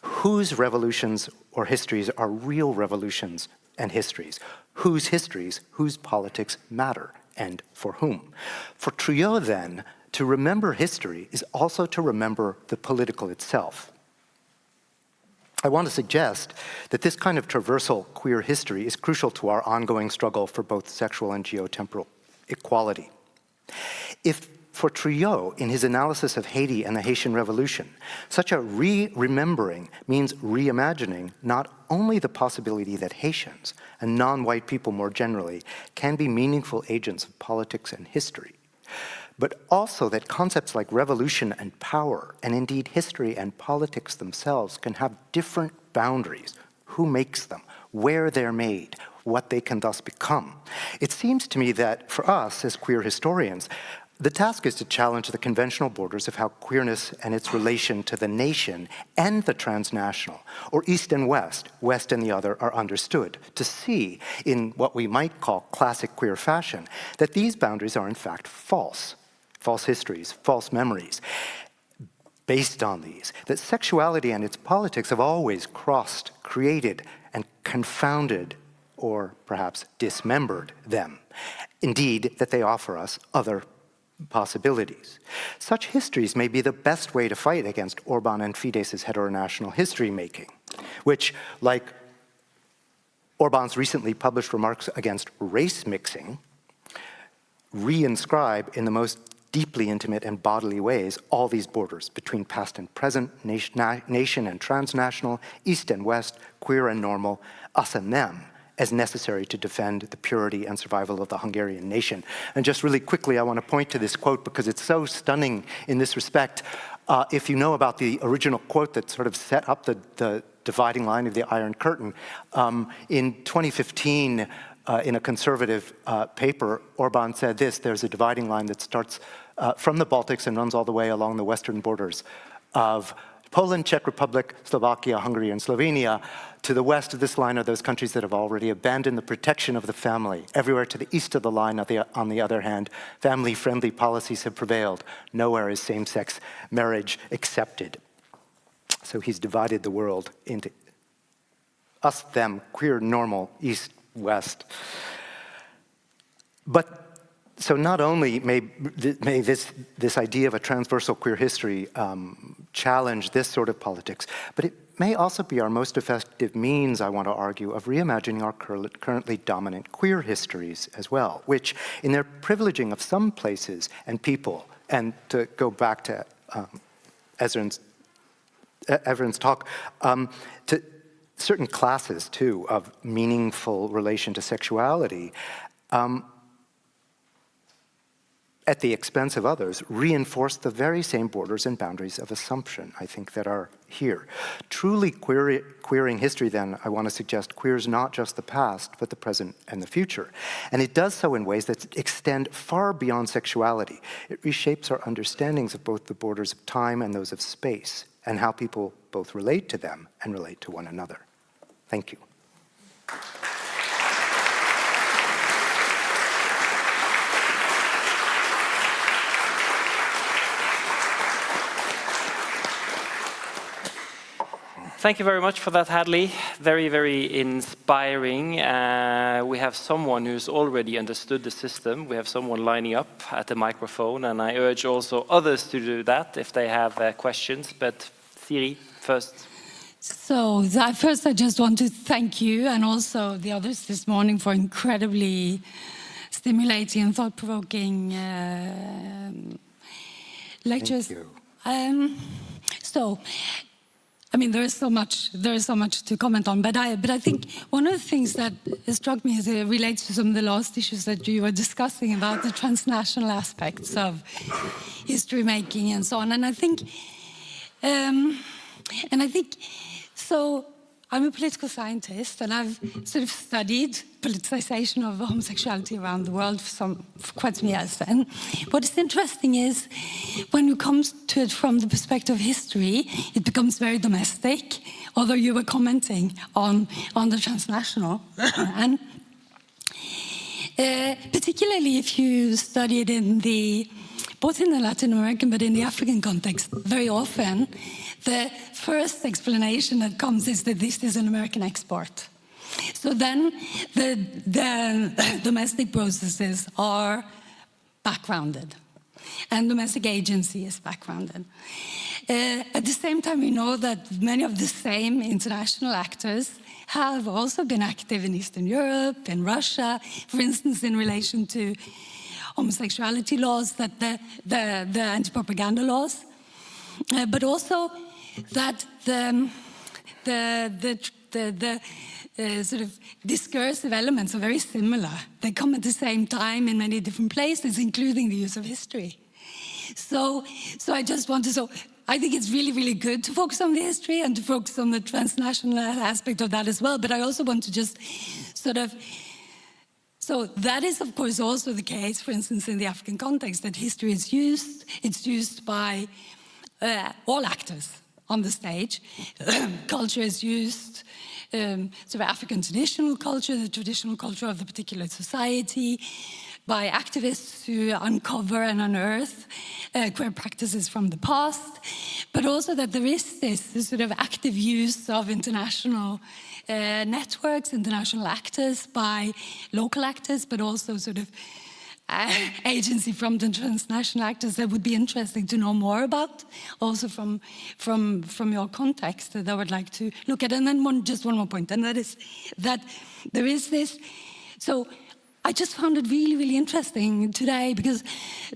whose revolutions or histories are real revolutions and histories, whose politics matter, and for whom. For Trouillot, then, to remember history is also to remember the political itself. I want to suggest that this kind of traversal queer history is crucial to our ongoing struggle for both sexual and geotemporal equality. If for Trouillot, in his analysis of Haiti and the Haitian Revolution, such a remembering means reimagining not only the possibility that Haitians, and non-white people more generally, can be meaningful agents of politics and history, but also that concepts like revolution and power, and indeed history and politics themselves, can have different boundaries, who makes them, where they're made, what they can thus become. It seems to me that for us as queer historians, the task is to challenge the conventional borders of how queerness and its relation to the nation and the transnational, or East and West, West and the other, are understood, to see, in what we might call classic queer fashion, that these boundaries are in fact false histories, false memories. Based on these, that sexuality and its politics have always crossed, created, and confounded, or perhaps dismembered them. Indeed, that they offer us other possibilities. Such histories may be the best way to fight against Orban and Fidesz's heteronational history making, which, like Orban's recently published remarks against race mixing reinscribe in the most deeply intimate and bodily ways all these borders between past and present, nation and transnational, east and west, queer and normal, us and them, as necessary to defend the purity and survival of the Hungarian nation. And just really quickly, I want to point to this quote because it's so stunning in this respect. If you know about the original quote that sort of set up the dividing line of the Iron Curtain, in 2015, in a conservative paper, Orban said this: there's a dividing line that starts from the Baltics and runs all the way along the western borders of Poland, Czech Republic, Slovakia, Hungary, and Slovenia. To the west of this line are those countries that have already abandoned the protection of the family. Everywhere to the east of the line, on the other hand, family-friendly policies have prevailed. Nowhere is same-sex marriage accepted. So he's divided the world into us, them, queer, normal, east, west. But so not only may this idea of a transversal queer history challenge this sort of politics, but it may also be our most effective means, I want to argue, of reimagining our currently dominant queer histories as well, which in their privileging of some places and people, and to go back to Evren's talk, to certain classes too of meaningful relation to sexuality, at the expense of others, reinforce the very same borders and boundaries of assumption, I think, that are here. Truly queering history, then, I want to suggest, queers not just the past, but the present and the future. And it does so in ways that extend far beyond sexuality. It reshapes our understandings of both the borders of time and those of space, and how people both relate to them and relate to one another. Thank you.
Thank you very much for that, Hadley. Very, very inspiring. We have someone who's already understood the system. We have someone lining up at the microphone, and I urge also others to do that if they have questions. But Siri, first.
So first I just want to thank you and also the others this morning for incredibly stimulating and thought-provoking lectures.
Thank you.
So, I mean, there is so much to comment on, but I think one of the things that struck me is it relates to some of the last issues that you were discussing about the transnational aspects of history making and so on. And I think, so I'm a political scientist, and I've sort of studied politicization of homosexuality around the world for quite some years. And what is interesting is when it comes to it from the perspective of history, it becomes very domestic, although you were commenting on the transnational. And particularly if you study it both in the Latin American but in the African context, very often the first explanation that comes is that this is an American export. So then the domestic processes are backgrounded, and domestic agency is backgrounded. At the same time, we know that many of the same international actors have also been active in Eastern Europe, in Russia, for instance, in relation to homosexuality laws, that the anti-propaganda laws, but also that the sort of discursive elements are very similar. They come at the same time in many different places, including the use of history. So I just want to, I think it's really, really good to focus on the history and to focus on the transnational aspect of that as well. But I also want to just sort of, so that is, of course, also the case, for instance, in the African context, that history is used. It's used by all actors on the stage. Culture is used, sort of African traditional culture, the traditional culture of the particular society, by activists who uncover and unearth queer practices from the past, but also that there is this sort of active use of international networks, international actors by local actors, but also sort of agency from the transnational actors that would be interesting to know more about, also from your context, that I would like to look at. And then just one more point, and that is that there is this. So I just found it really, really interesting today, because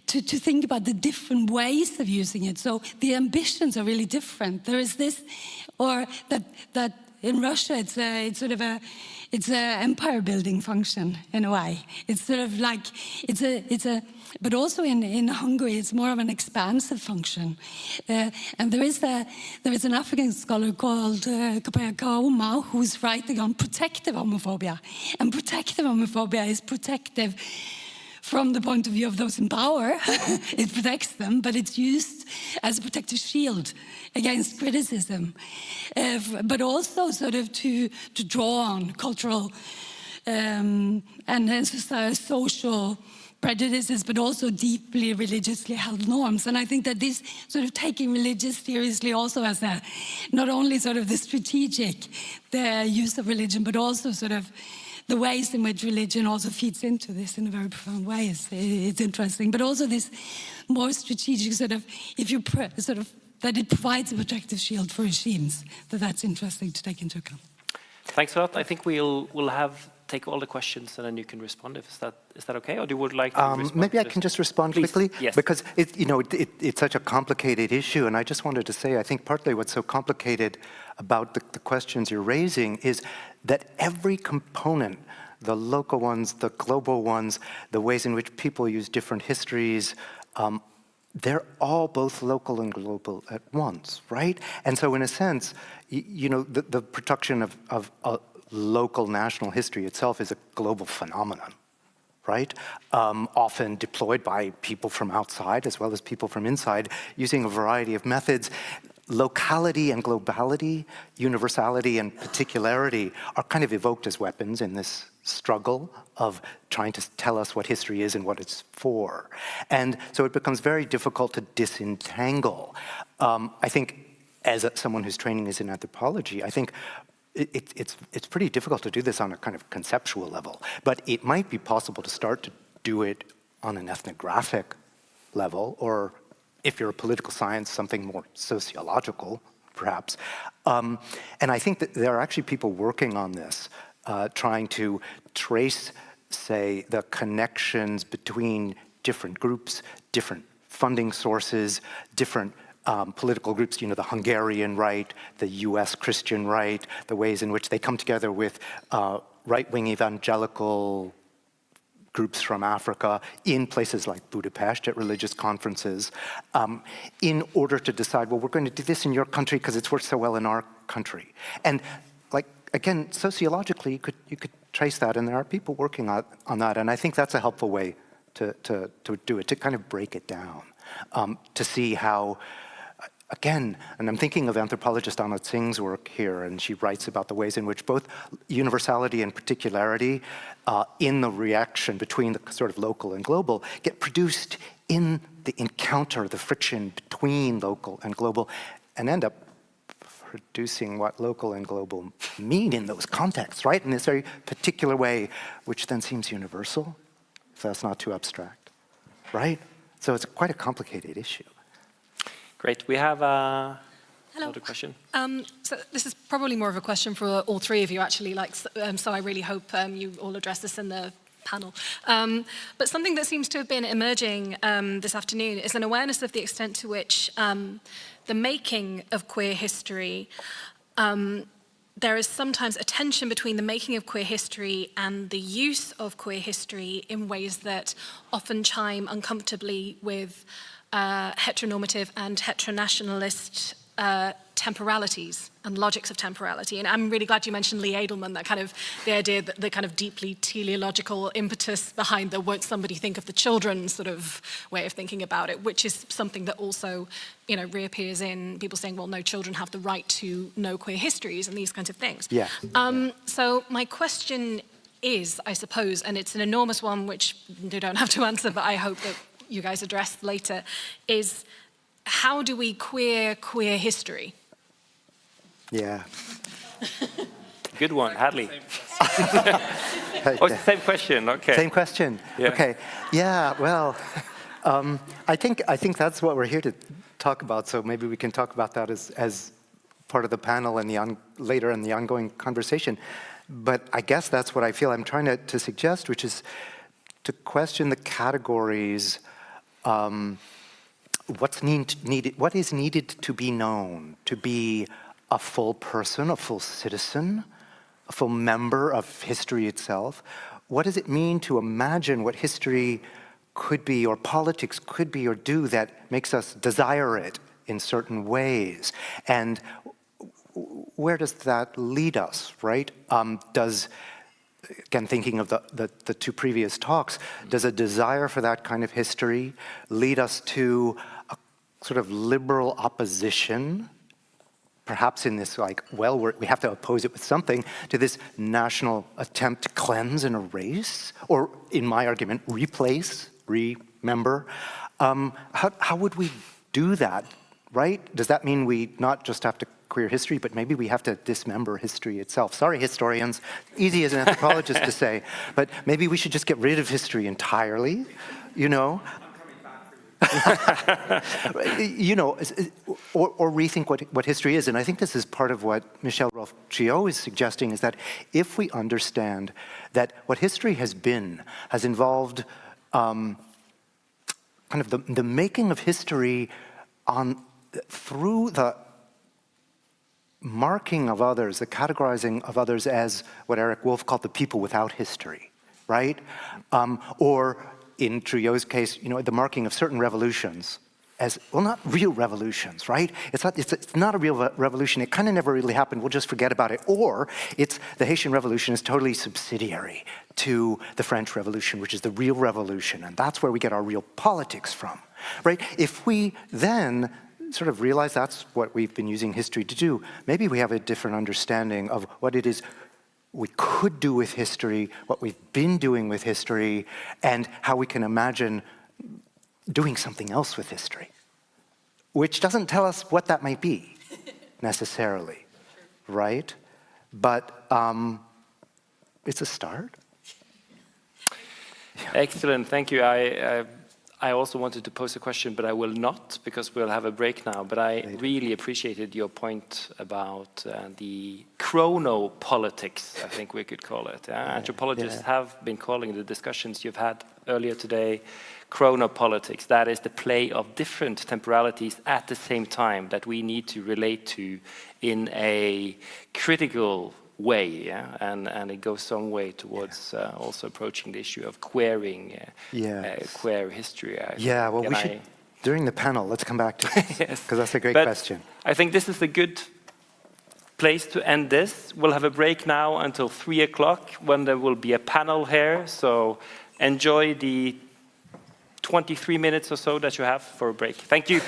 to think about the different ways of using it. So the ambitions are really different. There is this, or that in Russia it's sort of a empire building function in a way. It's sort of like but also in Hungary it's more of an expansive function. And there is an African scholar called Kauma who's writing on protective homophobia. And protective homophobia is protective from the point of view of those in power. It protects them, but it's used as a protective shield against criticism, but also sort of to draw on cultural and social prejudices, but also deeply religiously held norms. And I think that this sort of taking religious seriously also as not only sort of the strategic, the use of religion, but also sort of the ways in which religion also feeds into this in a very profound way it's interesting. But also this more strategic sort of, if you that it provides a protective shield for regimes, that's interesting to take into account.
Thanks a lot. I think we'll take all the questions and then you can respond. Is that okay? Or do you would like to respond?
Maybe I can just respond quickly,
yes.
Because it's such a complicated issue, and I just wanted to say I think partly what's so complicated about the questions you're raising is that every component, the local ones, the global ones, the ways in which people use different histories, they're all both local and global at once, right? And so in a sense, the production of local national history itself is a global phenomenon, right? Often deployed by people from outside as well as people from inside, using a variety of methods. Locality and globality, universality and particularity are kind of evoked as weapons in this struggle of trying to tell us what history is and what it's for. And so it becomes very difficult to disentangle. I think as someone whose training is in anthropology, I think it's pretty difficult to do this on a kind of conceptual level, but it might be possible to start to do it on an ethnographic level, or if you're a political science, something more sociological, perhaps. And I think that there are actually people working on this, trying to trace, say, the connections between different groups, different funding sources, different political groups, the Hungarian right, the US Christian right, the ways in which they come together with right-wing evangelical groups from Africa in places like Budapest at religious conferences, in order to decide, well, we're going to do this in your country because it's worked so well in our country. And again, sociologically, you could trace that, and there are people working on that, and I think that's a helpful way to do it, to kind of break it down, to see how, again, and I'm thinking of anthropologist Anna Tsing's work here, and she writes about the ways in which both universality and particularity in the reaction between the sort of local and global get produced in the encounter, the friction between local and global, and end up producing what local and global mean in those contexts, right? In this very particular way, which then seems universal, if that's not too abstract, right? So it's quite a complicated issue.
Great. We have another question.
So this is probably more of a question for all three of you, actually. So I really hope you all address this in the panel. But something that seems to have been emerging this afternoon is an awareness of the extent to which the making of queer history, there is sometimes a tension between the making of queer history and the use of queer history in ways that often chime uncomfortably with heteronormative and heteronationalist temporalities and logics of temporality. And I'm really glad you mentioned Lee Edelman, that kind of the idea that the kind of deeply teleological impetus behind the won't somebody think of the children sort of way of thinking about it, which is something that also, reappears in people saying, well, no, children have the right to know queer histories and these kinds of things.
Yeah.
So my question is, I suppose, and it's an enormous one which you don't have to answer, but I hope that you guys address later, is how do we queer history?
Yeah.
Good one, Hadley. Oh, it's the same question, okay.
Same question,
Yeah.
Okay. Yeah, well, I think that's what we're here to talk about, so maybe we can talk about that as part of the panel and later in the ongoing conversation. But I guess that's what I feel I'm trying to suggest, which is to question the categories, what is needed to be known, to be a full person, a full citizen, a full member of history itself. What does it mean to imagine what history could be or politics could be or do that makes us desire it in certain ways? And where does that lead us, right? Again, thinking of the two previous talks, does a desire for that kind of history lead us to a sort of liberal opposition, perhaps in this we have to oppose it with something, to this national attempt to cleanse and erase, or in my argument, replace, remember? How would we do that, right? Does that mean we not just have to queer history, but maybe we have to dismember history itself? Sorry, historians, easy as an anthropologist to say, but maybe we should just get rid of history entirely, you know? You know, or rethink what history is. And I think this is part of what Michel Rolf-Triot is suggesting, is that if we understand that what history has been, has involved kind of the making of history through the marking of others, the categorizing of others as what Eric Wolf called the people without history, right? Or in Triot's case, you know, the marking of certain revolutions as, well, not real revolutions, right? It's not a real revolution. It kind of never really happened. We'll just forget about it. Or it's the Haitian Revolution is totally subsidiary to the French Revolution, which is the real revolution. And that's where we get our real politics from, right? If we then sort of realize that's what we've been using history to do, maybe we have a different understanding of what it is we could do with history, what we've been doing with history, and how we can imagine doing something else with history, which doesn't tell us what that might be necessarily, right? But it's a start.
Excellent, thank you. I also wanted to pose a question, but I will not, because we'll have a break now. But I really appreciated your point about the chronopolitics, I think we could call it. Anthropologists have been calling the discussions you've had earlier today chronopolitics. That is the play of different temporalities at the same time that we need to relate to in a critical way, and it goes some way towards also approaching the issue of queering queer history.
Well, we should, during the panel, let's come back to this, because that's a great question.
I think this is a good place to end this. We'll have a break now until 3 o'clock, when there will be a panel here, so enjoy the 23 minutes or so that you have for a break. Thank you.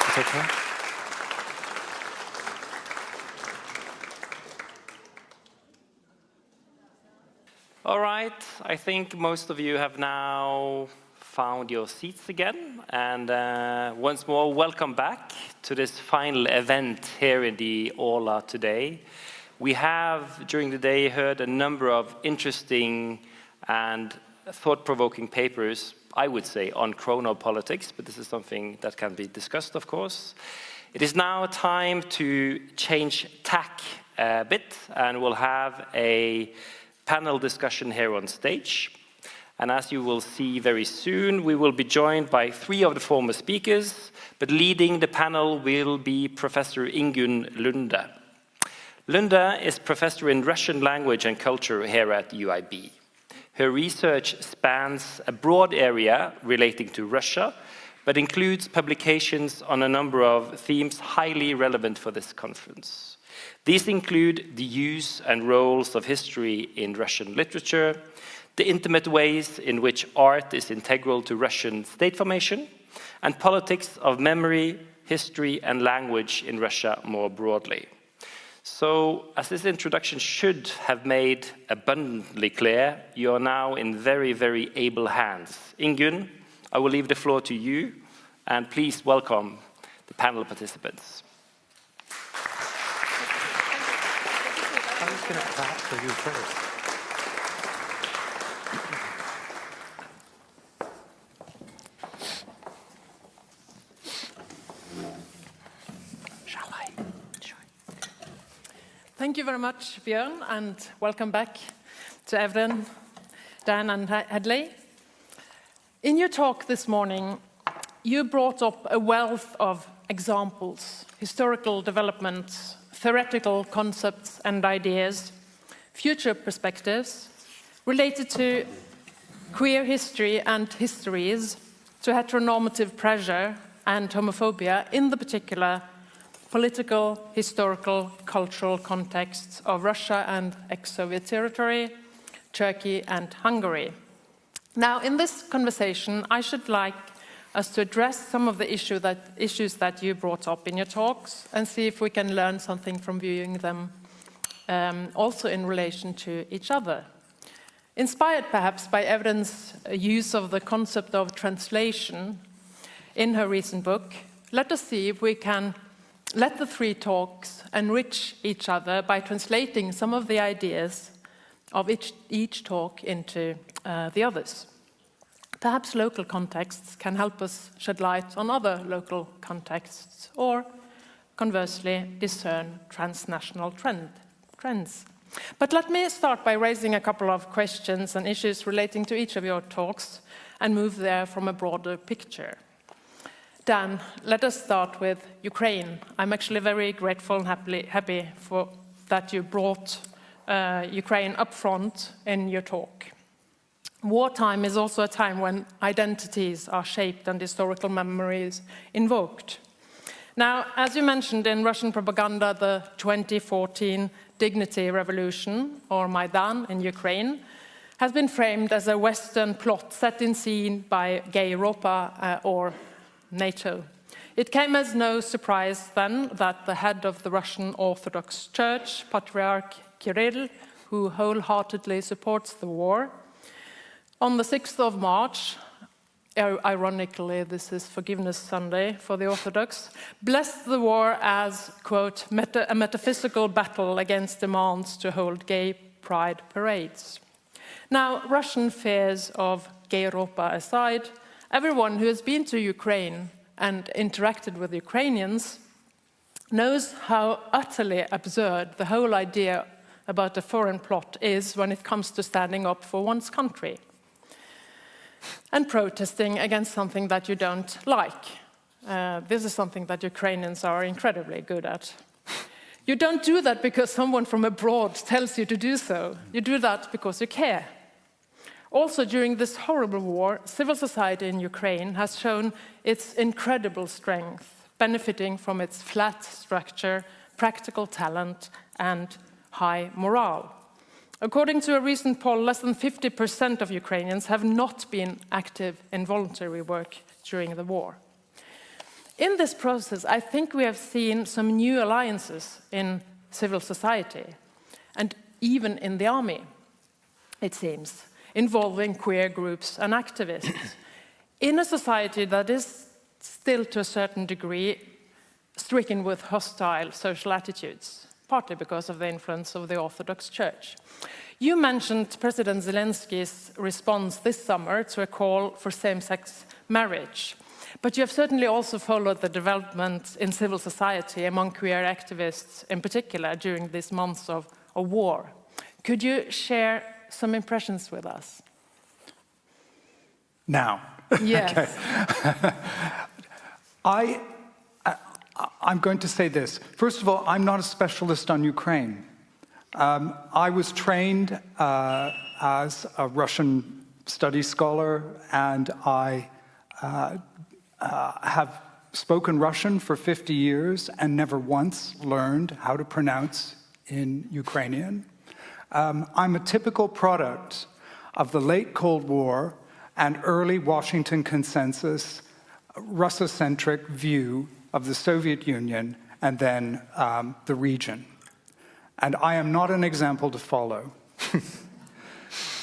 It's okay.
All right, I think most of you have now found your seats again. And once more, welcome back to this final event here in the Aula today. We have, during the day, heard a number of interesting and thought-provoking papers, I would say, on chronopolitics, but this is something that can be discussed, of course. It is now time to change tack a bit, and we'll have a panel discussion here on stage. And as you will see very soon, we will be joined by 3 of the former speakers, but leading the panel will be Professor Ingunn Lunde. Lunde is professor in Russian language and culture here at UIB. Her research spans a broad area relating to Russia, but includes publications on a number of themes highly relevant for this conference. These include the use and roles of history in Russian literature, the intimate ways in which art is integral to Russian state formation, and politics of memory, history, and language in Russia more broadly. So, as this introduction should have made abundantly clear, you are now in very, very able hands. Ingunn, I will leave the floor to you, and please welcome the panel participants.
was going to clap for you first.
Thank you very much, Bjørn, and welcome back to Evren, Dan, and Hadley. In your talk this morning, you brought up a wealth of examples, historical developments, theoretical concepts and ideas, future perspectives related to queer history and histories, to heteronormative pressure and homophobia in the particular political, historical, cultural contexts of Russia and ex-Soviet territory, Turkey and Hungary. Now, in this conversation, I should like us to address some of the issues that you brought up in your talks and see if we can learn something from viewing them also in relation to each other. Inspired perhaps by Evren's use of the concept of translation in her recent book, let us see if we can let the three talks enrich each other by translating some of the ideas of each talk into the others. Perhaps local contexts can help us shed light on other local contexts, or conversely, discern transnational trends. But let me start by raising a couple of questions and issues relating to each of your talks and move there from a broader picture. Dan, let us start with Ukraine. I'm actually very grateful and happy for that you brought Ukraine up front in your talk. Wartime is also a time when identities are shaped and historical memories invoked. Now, as you mentioned in Russian propaganda, the 2014 Dignity Revolution, or Maidan in Ukraine, has been framed as a Western plot set in scene by Gay Europa or NATO. It came as no surprise then that the head of the Russian Orthodox Church, Patriarch Kirill, who wholeheartedly supports the war, on the 6th of March, ironically this is Forgiveness Sunday for the Orthodox, blessed the war as, quote, a metaphysical battle against demands to hold gay pride parades. Now, Russian fears of Gay Europa aside, everyone who has been to Ukraine and interacted with Ukrainians knows how utterly absurd the whole idea about a foreign plot is when it comes to standing up for one's country and protesting against something that you don't like. This is something that Ukrainians are incredibly good at. You don't do that because someone from abroad tells you to do so. You do that because you care. Also, during this horrible war, civil society in Ukraine has shown its incredible strength, benefiting from its flat structure, practical talent, and high morale. According to a recent poll, less than 50% of Ukrainians have not been active in voluntary work during the war. In this process, I think we have seen some new alliances in civil society, and even in the army, it seems, involving queer groups and activists, in a society that is still to a certain degree stricken with hostile social attitudes, partly because of the influence of the Orthodox Church. You mentioned President Zelensky's response this summer to a call for same-sex marriage, but you have certainly also followed the development in civil society among queer activists, in particular during these months of war. Could you share some impressions with us?
Now.
Yes.
I'm going to say this. First of all, I'm not a specialist on Ukraine. I was trained as a Russian studies scholar, and I have spoken Russian for 50 years and never once learned how to pronounce in Ukrainian. I'm a typical product of the late Cold War and early Washington consensus, Russocentric view of the Soviet Union and then the region. And I am not an example to follow.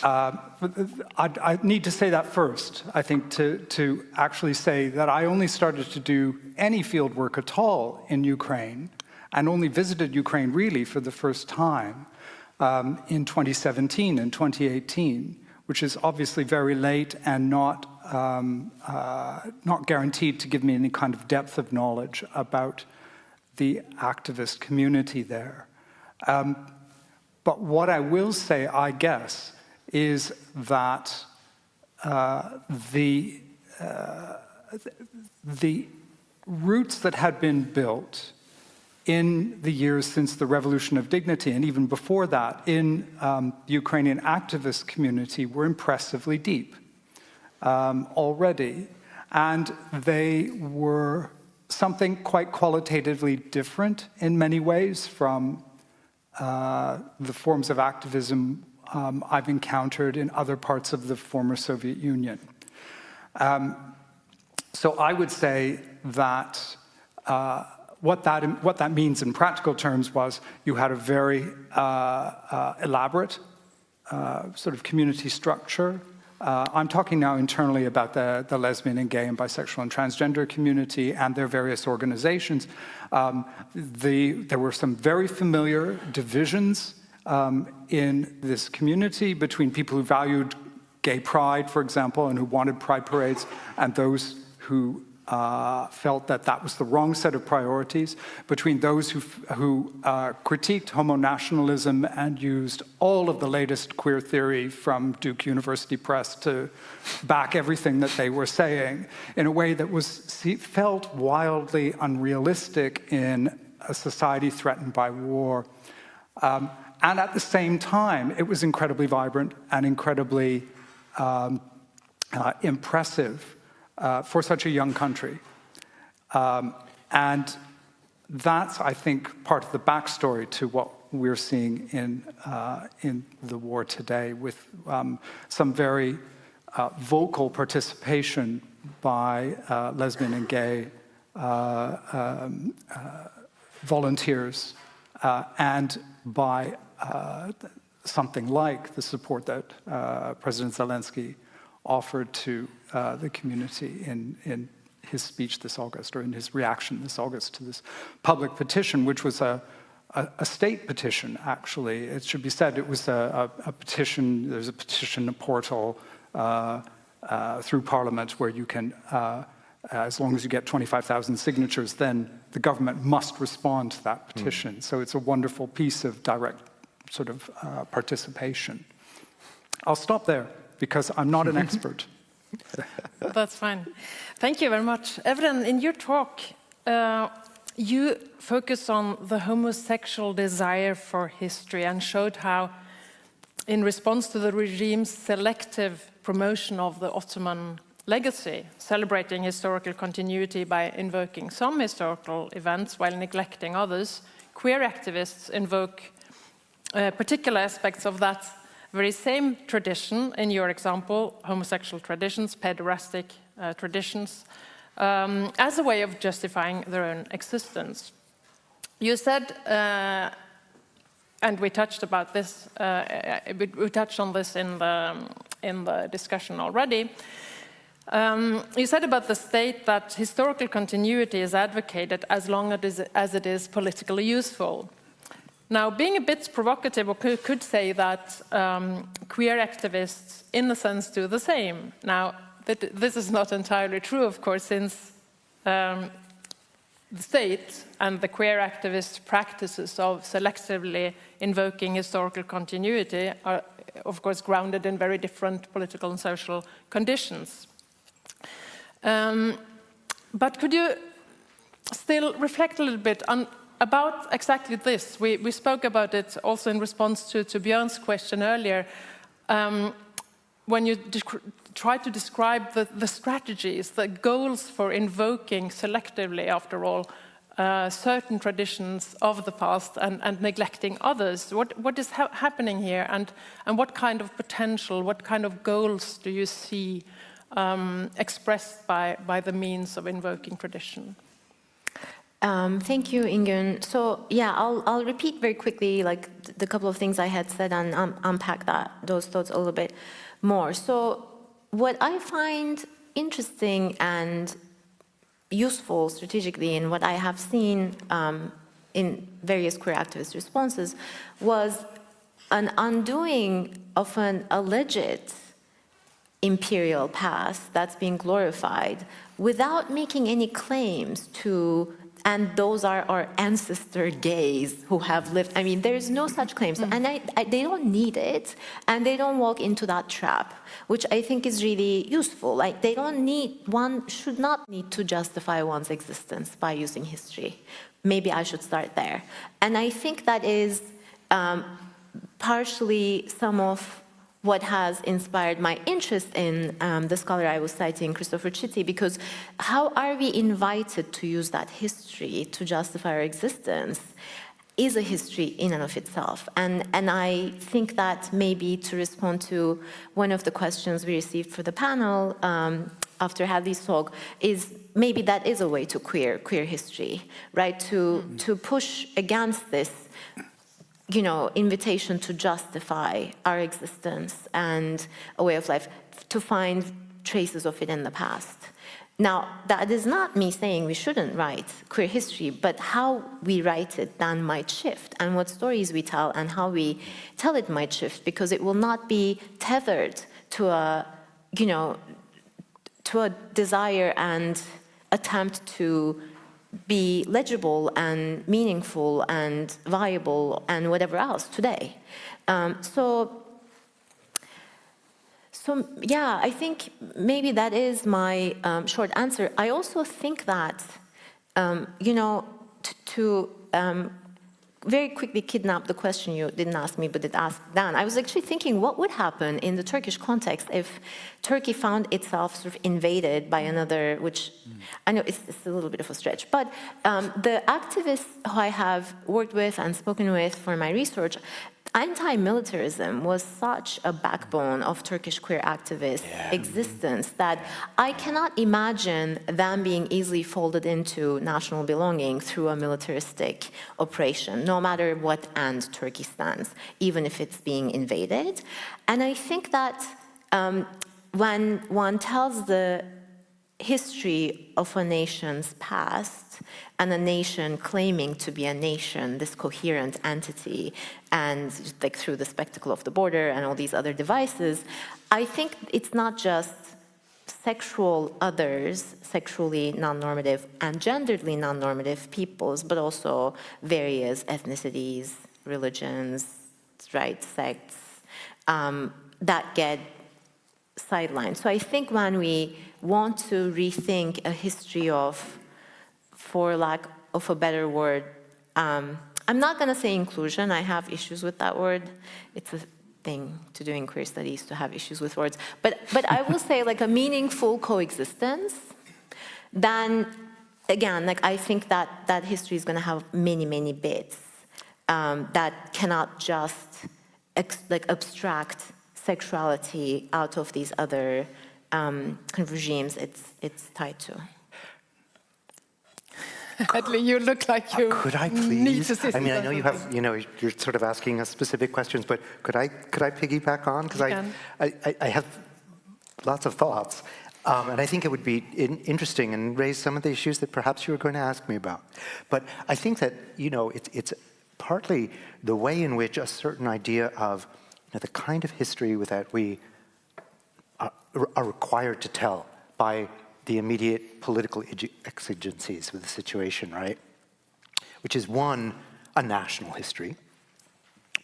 I need to say that first, I think, to actually say that I only started to do any field work at all in Ukraine and only visited Ukraine really for the first time in 2017 and 2018, which is obviously very late and not guaranteed to give me any kind of depth of knowledge about the activist community there. But what I will say, I guess, is that the roots that had been built in the years since the Revolution of Dignity, and even before that, in the Ukrainian activist community were impressively deep already. And they were something quite qualitatively different in many ways from the forms of activism I've encountered in other parts of the former Soviet Union. So I would say that what that means in practical terms was you had a very elaborate sort of community structure. I'm talking now internally about the lesbian and gay and bisexual and transgender community and their various organizations. There were some very familiar divisions in this community between people who valued gay pride, for example, and who wanted pride parades, and those who felt that that was the wrong set of priorities, between those who critiqued homo-nationalism and used all of the latest queer theory from Duke University Press to back everything that they were saying in a way that felt wildly unrealistic in a society threatened by war. And at the same time, it was incredibly vibrant and incredibly impressive for such a young country. And that's, I think, part of the backstory to what we're seeing in the war today, with some very vocal participation by lesbian and gay volunteers and by something like the support that President Zelensky offered to the community in his speech this August, or in his reaction this August to this public petition, which was a state petition, actually. It should be said it was a petition. There's a petition portal through Parliament where you can, as long as you get 25,000 signatures, then the government must respond to that petition. So it's a wonderful piece of direct sort of participation. I'll stop there because I'm not an expert.
That's fine. Thank you very much. Evren, in your talk, you focus on the homosexual desire for history and showed how, in response to the regime's selective promotion of the Ottoman legacy, celebrating historical continuity by invoking some historical events while neglecting others, queer activists invoke particular aspects of that very same tradition, in your example, homosexual traditions, pederastic traditions, as a way of justifying their own existence. You said, and we touched about this, we touched on this in the discussion already. You said about the state that historical continuity is advocated as long as it is politically useful. Now, being a bit provocative, we could say that queer activists, in a sense, do the same. Now, this is not entirely true, of course, since the state and the queer activist practices of selectively invoking historical continuity are, of course, grounded in very different political and social conditions. But could you still reflect a little bit on about exactly this? We spoke about it also in response to Bjørn's question earlier. When you try to describe the strategies, the goals for invoking selectively, after all, certain traditions of the past and neglecting others, what is happening here, and what kind of potential, what kind of goals do you see expressed by the means of invoking tradition?
Thank you, Enge. So yeah, I'll repeat very quickly like the couple of things I had said and unpack those thoughts a little bit more. So what I find interesting and useful strategically in what I have seen in various queer activist responses was an undoing of an alleged imperial past that's being glorified without making any claims to, and those are our ancestor gays who have lived. I mean, there's no such claims, and they don't need it, and they don't walk into that trap, which I think is really useful. Like, they don't need, one should not need to justify one's existence by using history. Maybe I should start there. And I think that is partially some of what has inspired my interest in the scholar I was citing, Christopher Chitty, because how are we invited to use that history to justify our existence is a history in and of itself. And I think that maybe to respond to one of the questions we received for the panel after Hadley's talk, is maybe that is a way to queer history, right? To push against this, you know, invitation to justify our existence and a way of life, to find traces of it in the past. Now, that is not me saying we shouldn't write queer history, but how we write it then might shift, and what stories we tell and how we tell it might shift, because it will not be tethered to a, you know, to a desire and attempt to be legible and meaningful and viable and whatever else today. So yeah, I think maybe that is my short answer. I also think that, you know, to very quickly kidnap the question you didn't ask me but did ask Dan, I was actually thinking what would happen in the Turkish context if Turkey found itself sort of invaded by another, which I know it's a little bit of a stretch, but the activists who I have worked with and spoken with for my research, anti-militarism was such a backbone of Turkish queer activist existence that I cannot imagine them being easily folded into national belonging through a militaristic operation, no matter what end Turkey stands, even if it's being invaded. And I think that when one tells the history of a nation's past, and a nation claiming to be a nation, this coherent entity, and like through the spectacle of the border and all these other devices, I think it's not just sexual others, sexually non-normative and genderedly non-normative peoples, but also various ethnicities, religions, right, sects, that get sidelined. So I think when we want to rethink a history of, for lack of a better word, I'm not going to say inclusion. I have issues with that word. It's a thing to do in queer studies, to have issues with words. But I will say like a meaningful coexistence, then again, like I think that history is going to have many, many bits that cannot just like abstract sexuality out of these other kind of regimes it's tied to.
Hadley, you look like you
could I please?
Need to say
I mean, I know you have,
something.
you know, you're sort of asking us specific questions, but could I piggyback on? Because I have lots of thoughts, and I think it would be interesting and raise some of the issues that perhaps you were going to ask me about. But I think that, you know, it's partly the way in which a certain idea of, you know, the kind of history that we are required to tell by the immediate political exigencies of the situation, right? Which is one, a national history.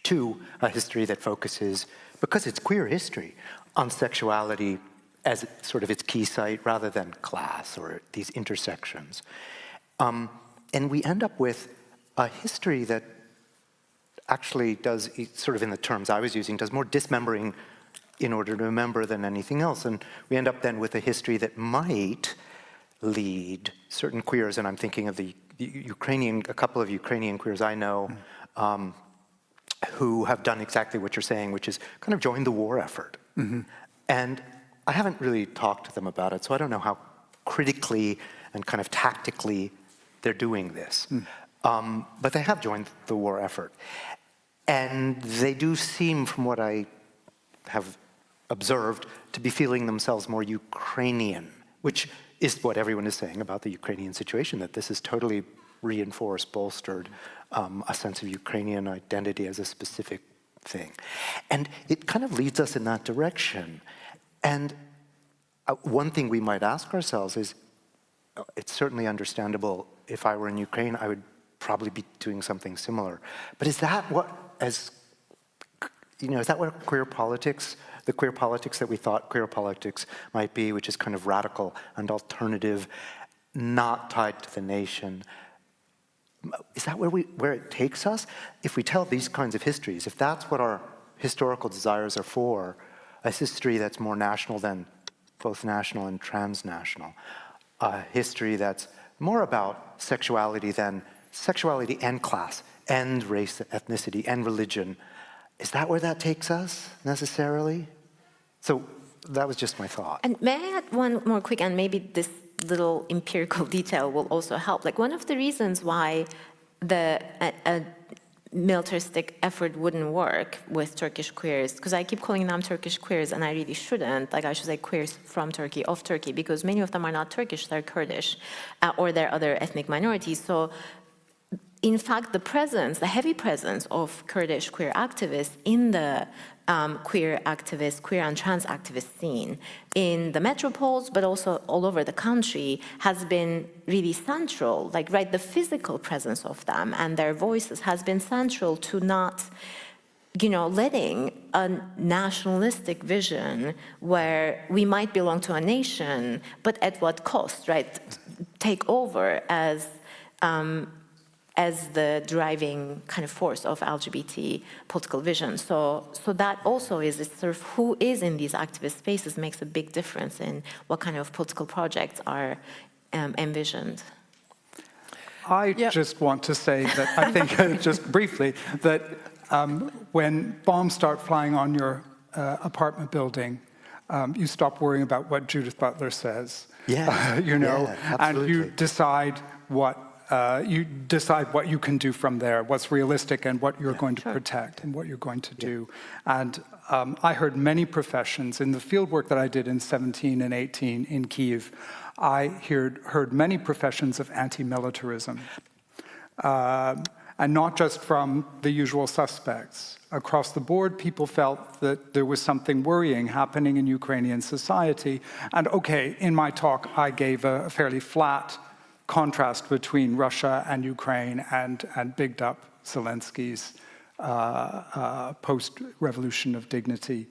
Two, a history that focuses, because it's queer history, on sexuality as sort of its key site rather than class or these intersections. And we end up with a history that actually does, sort of in the terms I was using, does more dismembering in order to remember than anything else. And we end up then with a history that might lead certain queers, and I'm thinking of the Ukrainian, a couple of Ukrainian queers I know, who have done exactly what you're saying, which is kind of joined the war effort. And I haven't really talked to them about it, so I don't know how critically and kind of tactically they're doing this. But they have joined the war effort. And they do seem, from what I have observed, to be feeling themselves more Ukrainian, which is what everyone is saying about the Ukrainian situation, that this is totally reinforced, bolstered, a sense of Ukrainian identity as a specific thing. And it kind of leads us in that direction. And one thing we might ask ourselves is, it's certainly understandable if I were in Ukraine, I would probably be doing something similar. But is that what, is that what queer politics, the queer politics that we thought queer politics might be, which is kind of radical and alternative, not tied to the nation? Is that where it takes us? If we tell these kinds of histories, if that's what our historical desires are for, a history that's more national than both national and transnational, a history that's more about sexuality than sexuality and class and race, ethnicity and religion, is that where that takes us necessarily? So that was just my thought.
And may I add one more quick, and maybe this little empirical detail will also help. Like, one of the reasons why a militaristic effort wouldn't work with Turkish queers, because I keep calling them Turkish queers and I really shouldn't, like I should say queers from Turkey, of Turkey, because many of them are not Turkish, they're Kurdish, or they're other ethnic minorities. So in fact, the heavy presence of Kurdish queer activists in the queer and trans activist scene in the metropoles, but also all over the country, has been really central. Like, right, the physical presence of them and their voices has been central to not, letting a nationalistic vision where we might belong to a nation, but at what cost, right, take over as the driving kind of force of LGBT political vision. So that also is sort of who is in these activist spaces makes a big difference in what kind of political projects are envisioned.
I just want to say that I think, just briefly, that when bombs start flying on your apartment building, you stop worrying about what Judith Butler says.
Yeah,
and you decide what you can do from there, what's realistic and what you're going to protect and what you're going to do. And I heard many professions in the field work that I did in 17 and 18 in Kyiv. I heard many professions of anti-militarism, and not just from the usual suspects. Across the board, people felt that there was something worrying happening in Ukrainian society. And okay, in my talk, I gave a fairly flat contrast between Russia and Ukraine and bigged up Zelensky's post-revolution of dignity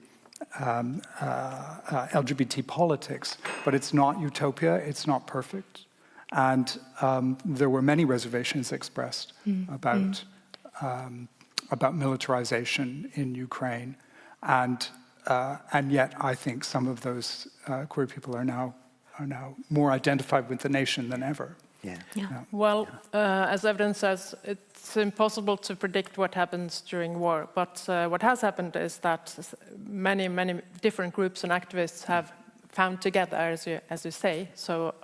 LGBT politics. But it's not utopia, it's not perfect. And there were many reservations expressed about militarization in Ukraine. And yet I think some of those queer people are now more identified with the nation than ever.
Well, as Evren says, it's impossible to predict what happens during war. But what has happened is that many different groups and activists have found together, as you say. So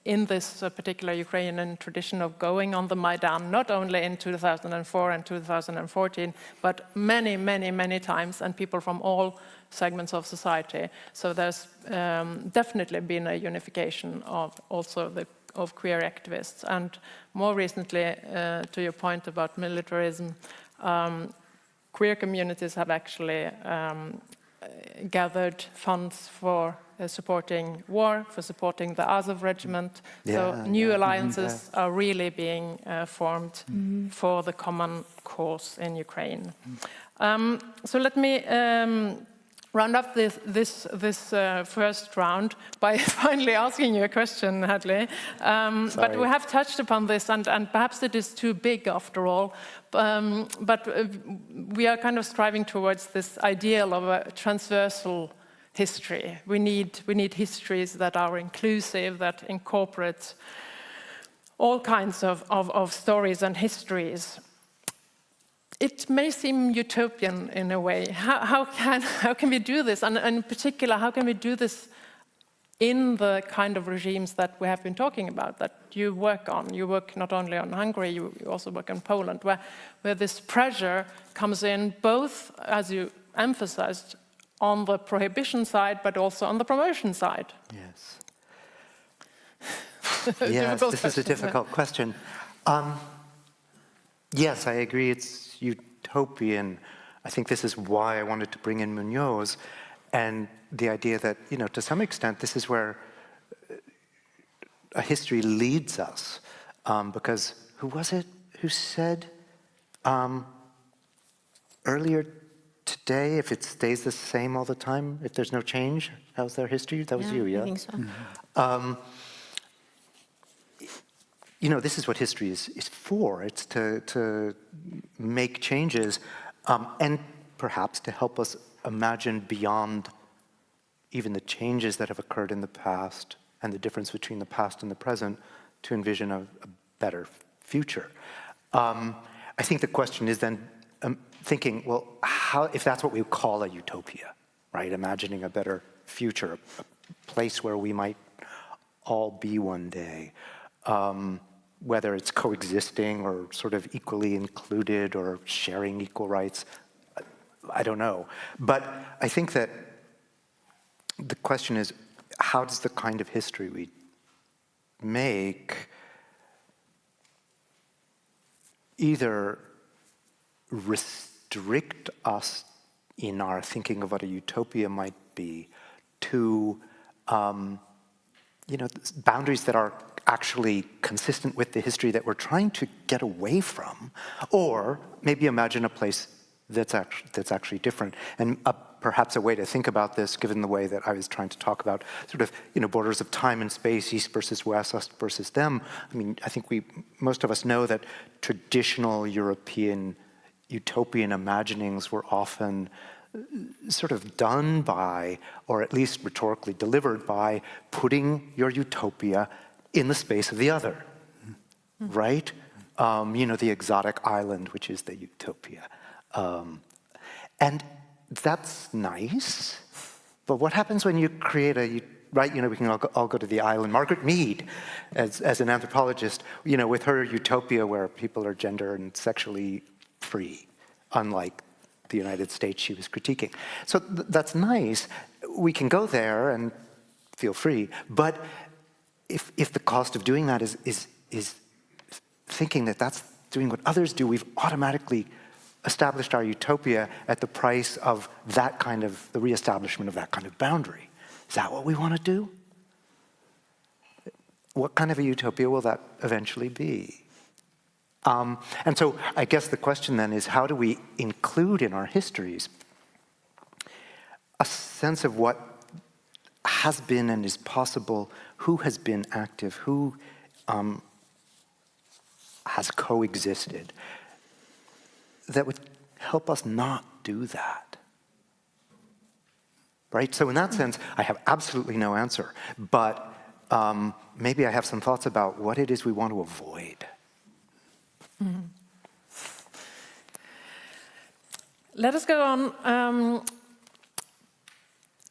in this particular Ukrainian tradition of going on the Maidan, not only in 2004 and 2014, but many times, and people from all segments of society. So there's definitely been a unification of of queer activists. And more recently, to your point about militarism, queer communities have actually gathered funds for supporting war, for supporting the Azov regiment. So new alliances are really being formed for the common cause in Ukraine. So let me round up this first round by finally asking you a question, Hadley. But we have touched upon this, and perhaps it is too big after all. But we are kind of striving towards this ideal of a transversal history. We need histories that are inclusive, that incorporate all kinds of stories and histories. It may seem utopian in a way. How can we do this? And in particular, how can we do this in the kind of regimes that we have been talking about, that you work on? You work not only on Hungary, you also work in Poland, where this pressure comes in both, as you emphasized, on the prohibition side, but also on the promotion side.
Yes. Yes, this is a difficult question. Yes, I agree it's utopian, I think this is why I wanted to bring in Munoz and the idea that, to some extent, this is where a history leads us. Because who was it who said earlier today, if it stays the same all the time, if there's no change, how's their history? That was you, yeah?
I think so.
This is what history is for. It's to make changes and perhaps to help us imagine beyond even the changes that have occurred in the past and the difference between the past and the present to envision a better future. I think the question is then thinking, well, how, if that's what we call a utopia, right? Imagining a better future, a place where we might all be one day, whether it's coexisting or sort of equally included or sharing equal rights, I don't know. But I think that the question is, how does the kind of history we make either restrict us in our thinking of what a utopia might be to boundaries that are actually consistent with the history that we're trying to get away from, or maybe imagine a place that's actually different. And perhaps a way to think about this, given the way that I was trying to talk about sort of, borders of time and space, East versus West, us versus them. I mean, I think most of us know that traditional European utopian imaginings were often sort of done by, or at least rhetorically delivered by, putting your utopia in the space of the other, right? The exotic island, which is the utopia. And that's nice, but what happens when you create right, we can all go to the island. Margaret Mead, as an anthropologist, with her utopia where people are gender and sexually free, unlike the United States she was critiquing. So that's nice. We can go there and feel free, but if the cost of doing that is thinking that that's doing what others do, we've automatically established our utopia at the price of the reestablishment of that kind of boundary. Is that what we want to do? What kind of a utopia will that eventually be? And so I guess the question then is, how do we include in our histories a sense of what has been and is possible, who has been active, who has coexisted, that would help us not do that? Right? So in that sense, I have absolutely no answer, but maybe I have some thoughts about what it is we want to avoid.
Mm-hmm. Let us go on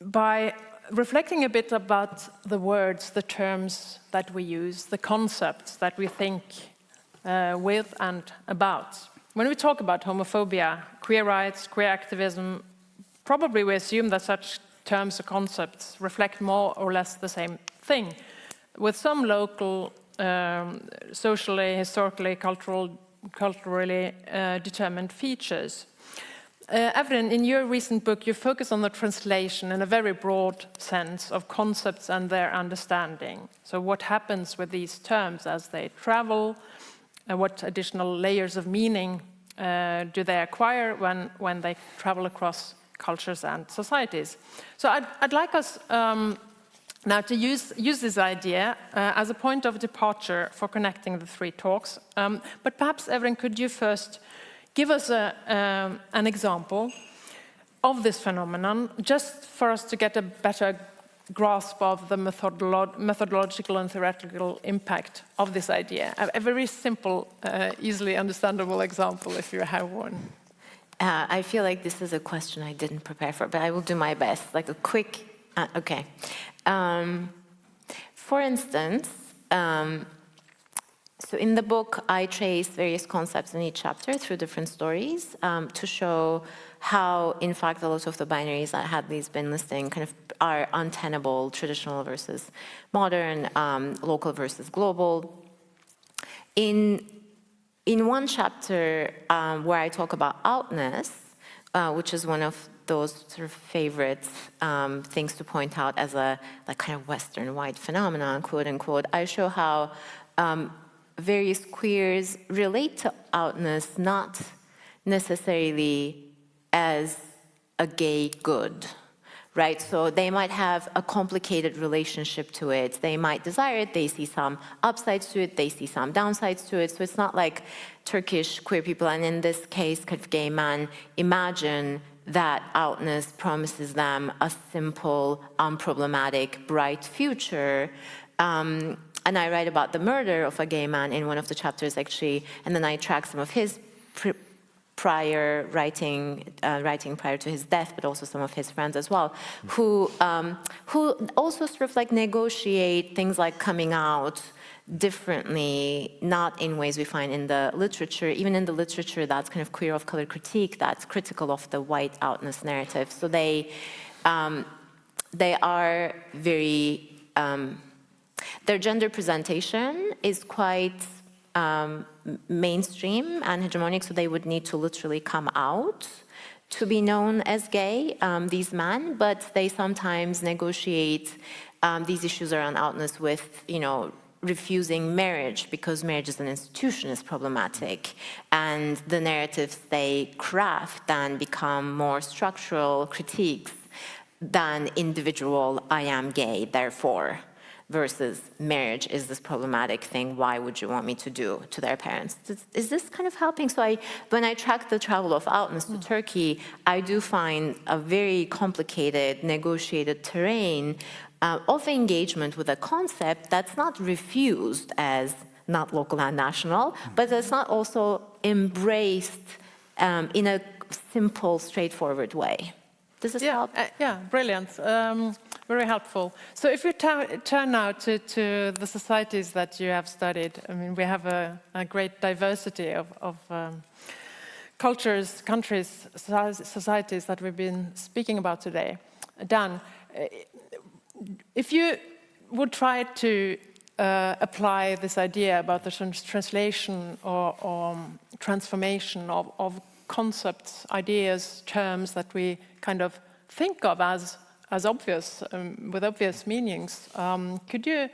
by reflecting a bit about the words, the terms that we use, the concepts that we think with and about. When we talk about homophobia, queer rights, queer activism, probably we assume that such terms or concepts reflect more or less the same thing, with some local, socially, historically, culturally determined features. Evren, in your recent book, you focus on the translation in a very broad sense of concepts and their understanding. So what happens with these terms as they travel, and what additional layers of meaning do they acquire when they travel across cultures and societies? So I'd like us now to use this idea as a point of departure for connecting the three talks. But perhaps, Evren, could you first give us an example of this phenomenon, just for us to get a better grasp of the methodological and theoretical impact of this idea? A very simple, easily understandable example, if you have one.
I feel like this is a question I didn't prepare for, but I will do my best. Like a quick, okay. For instance, so in the book, I trace various concepts in each chapter through different stories to show how, in fact, a lot of the binaries that Hadley's been listing kind of are untenable, traditional versus modern, local versus global. In one chapter where I talk about outness, which is one of those sort of favorite things to point out as a like kind of Western white phenomenon, quote unquote, I show how various queers relate to outness not necessarily as a gay good, right? So they might have a complicated relationship to it. They might desire it. They see some upsides to it. They see some downsides to it. So it's not like Turkish queer people, and in this case, kind of gay men, imagine that outness promises them a simple, unproblematic, bright future. And I write about the murder of a gay man in one of the chapters, actually, and then I track some of his prior writing prior to his death, but also some of his friends as well, who also sort of like negotiate things like coming out differently, not in ways we find in the literature, even in the literature that's kind of queer of color critique, that's critical of the white outness narrative. So they are very, their gender presentation is quite mainstream and hegemonic, so they would need to literally come out to be known as gay, these men, but they sometimes negotiate these issues around outness with, you know, refusing marriage because marriage as an institution is problematic, and the narratives they craft then become more structural critiques than individual I am gay, therefore, versus marriage is this problematic thing, why would you want me to do to their parents? Is this kind of helping? So when I track the travel of outness to Turkey, I do find a very complicated, negotiated terrain of engagement with a concept that's not refused as not local and national, but that's not also embraced in a simple, straightforward way. Does this help?
Yeah, brilliant. Very helpful. So if you turn now to the societies that you have studied, I mean, we have a great diversity of cultures, countries, societies that we've been speaking about today. Dan, if you would try to apply this idea about the translation or transformation of concepts, ideas, terms that we kind of think of as obvious, with obvious meanings, could you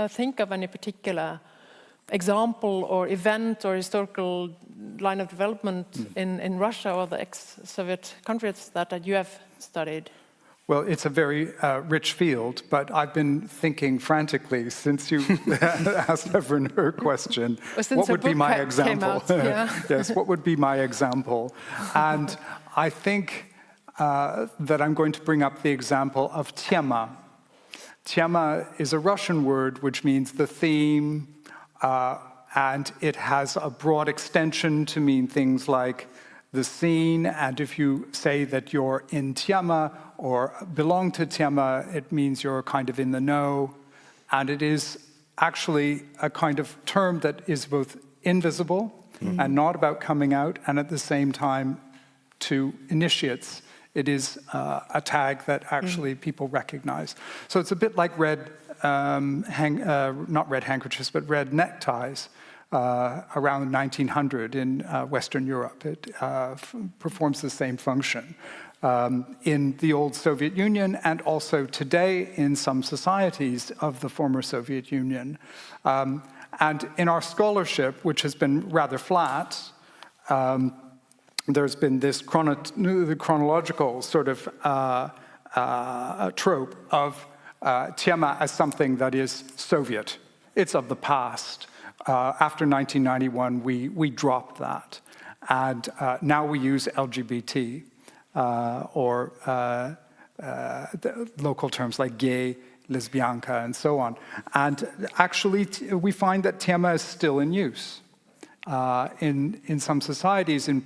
think of any particular example or event or historical line of development in Russia or the ex-Soviet countries that you have studied?
Well, it's a very rich field, but I've been thinking frantically since you asked Evren her question. What would be my example? Yes, what would be my example? And I think that I'm going to bring up the example of tema. Tema is a Russian word which means the theme, and it has a broad extension to mean things like the scene, and if you say that you're in tema or belong to tema, it means you're kind of in the know, and it is actually a kind of term that is both invisible and not about coming out, and at the same time to initiates. It is a tag that actually people recognize. So it's a bit like not red handkerchiefs, but red neckties around 1900 in Western Europe. It performs the same function in the old Soviet Union and also today in some societies of the former Soviet Union. And in our scholarship, which has been rather flat, there's been this chronological sort of trope of tema as something that is Soviet. It's of the past. After 1991, we dropped that. And now we use LGBT or the local terms like gay, lesbianka, and so on. And actually, we find that tema is still in use. In some societies, in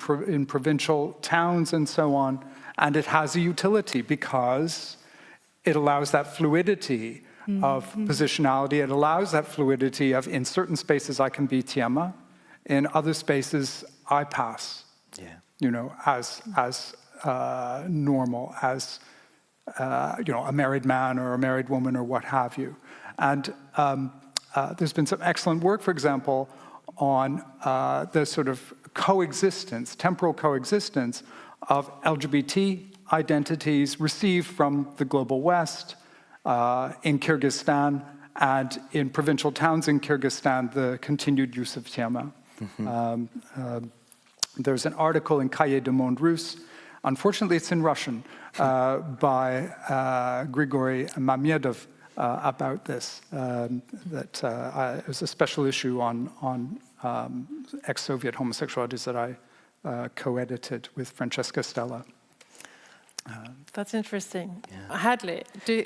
provincial towns and so on, and it has a utility because it allows that fluidity of positionality. It allows that fluidity of, in certain spaces I can be tema, in other spaces I pass. You know, as normal, as you know, a married man or a married woman or what have you. And there's been some excellent work, for example, on the sort of coexistence, temporal coexistence of LGBT identities received from the global West in Kyrgyzstan, and in provincial towns in Kyrgyzstan, the continued use of Tiama. There's an article in Cahiers du Monde Russe, unfortunately it's in Russian, by Grigory Mamedov about this. It was a special issue on ex-Soviet homosexualities that I co-edited with Francesca Stella.
That's interesting. Yeah. Hadley, do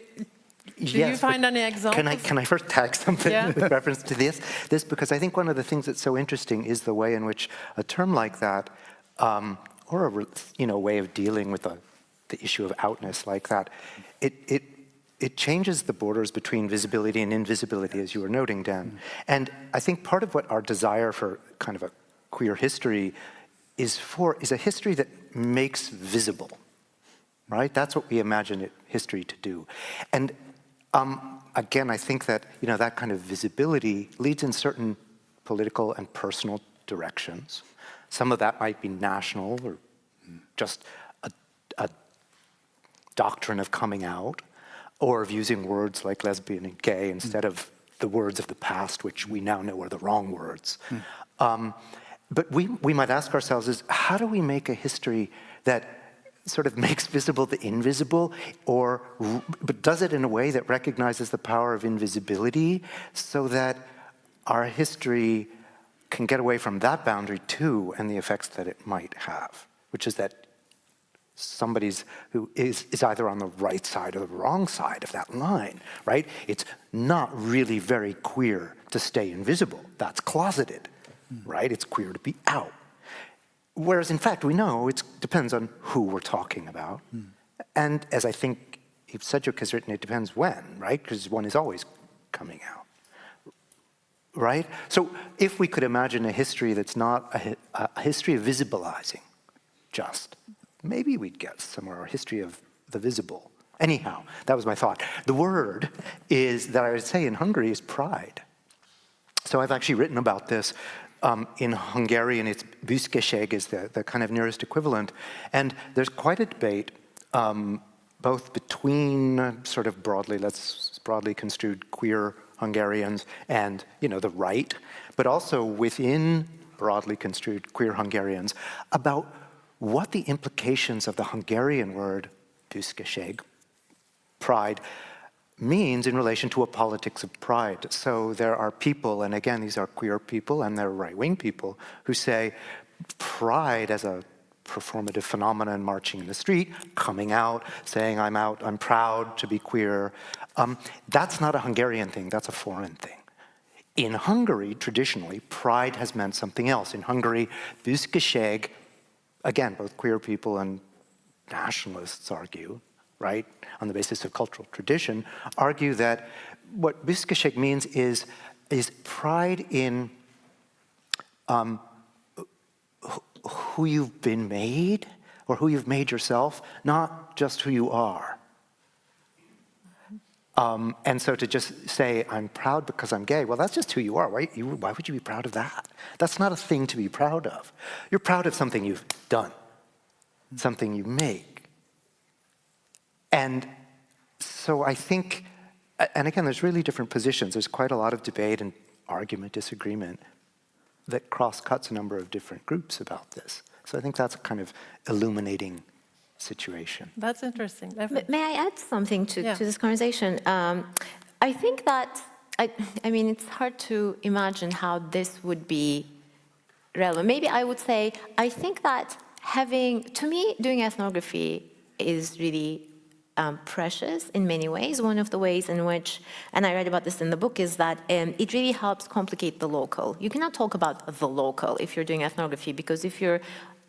yes,
you find any examples?
Can I first tag something with reference to this? Because I think one of the things that's so interesting is the way in which a term like that, or a way of dealing with the issue of outness like that, it changes the borders between visibility and invisibility, as you were noting, Dan. And I think part of what our desire for kind of a queer history is a history that makes visible, right? That's what we imagine history to do. And again, I think that that kind of visibility leads in certain political and personal directions. Some of that might be national or just a doctrine of coming out, or of using words like lesbian and gay instead of the words of the past, which we now know are the wrong words. But we might ask ourselves is, how do we make a history that sort of makes visible the invisible, but does it in a way that recognizes the power of invisibility so that our history can get away from that boundary too and the effects that it might have, which is that somebody who is either on the right side or the wrong side of that line, right? It's not really very queer to stay invisible. That's closeted, right? It's queer to be out. Whereas, in fact, we know it depends on who we're talking about. And as I think Sedgwick has written, it depends when, right? Because one is always coming out, right? So if we could imagine a history that's not a history of visibilizing just, maybe we'd get somewhere a history of the visible. Anyhow, that was my thought. The word that I would say in Hungary is pride. So I've actually written about this. In Hungarian, it's büszkeség is the kind of nearest equivalent. And there's quite a debate, both between sort of broadly construed queer Hungarians and, the right, but also within broadly construed queer Hungarians about what the implications of the Hungarian word büszkeség, pride, means in relation to a politics of pride. So there are people, and again, these are queer people and they're right-wing people, who say pride as a performative phenomenon, marching in the street, coming out, saying I'm out, I'm proud to be queer. That's not a Hungarian thing, that's a foreign thing. In Hungary, traditionally, pride has meant something else. In Hungary, büszkeség, again, both queer people and nationalists argue, right, on the basis of cultural tradition, argue that what büszkeség means is pride in who you've been made or who you've made yourself, not just who you are. And so to just say, I'm proud because I'm gay, well, that's just who you are. Why would you be proud of that? That's not a thing to be proud of. You're proud of something you've done, something you make. And so I think, and again, there's really different positions. There's quite a lot of debate and argument, disagreement that cross-cuts a number of different groups about this. So I think that's a kind of illuminating situation.
That's interesting.
May I add something to this conversation? I think that, I mean, it's hard to imagine how this would be relevant. Maybe I would say, I think that to me, doing ethnography is really precious in many ways. One of the ways in which, and I read about this in the book, is that it really helps complicate the local. You cannot talk about the local if you're doing ethnography, because if you're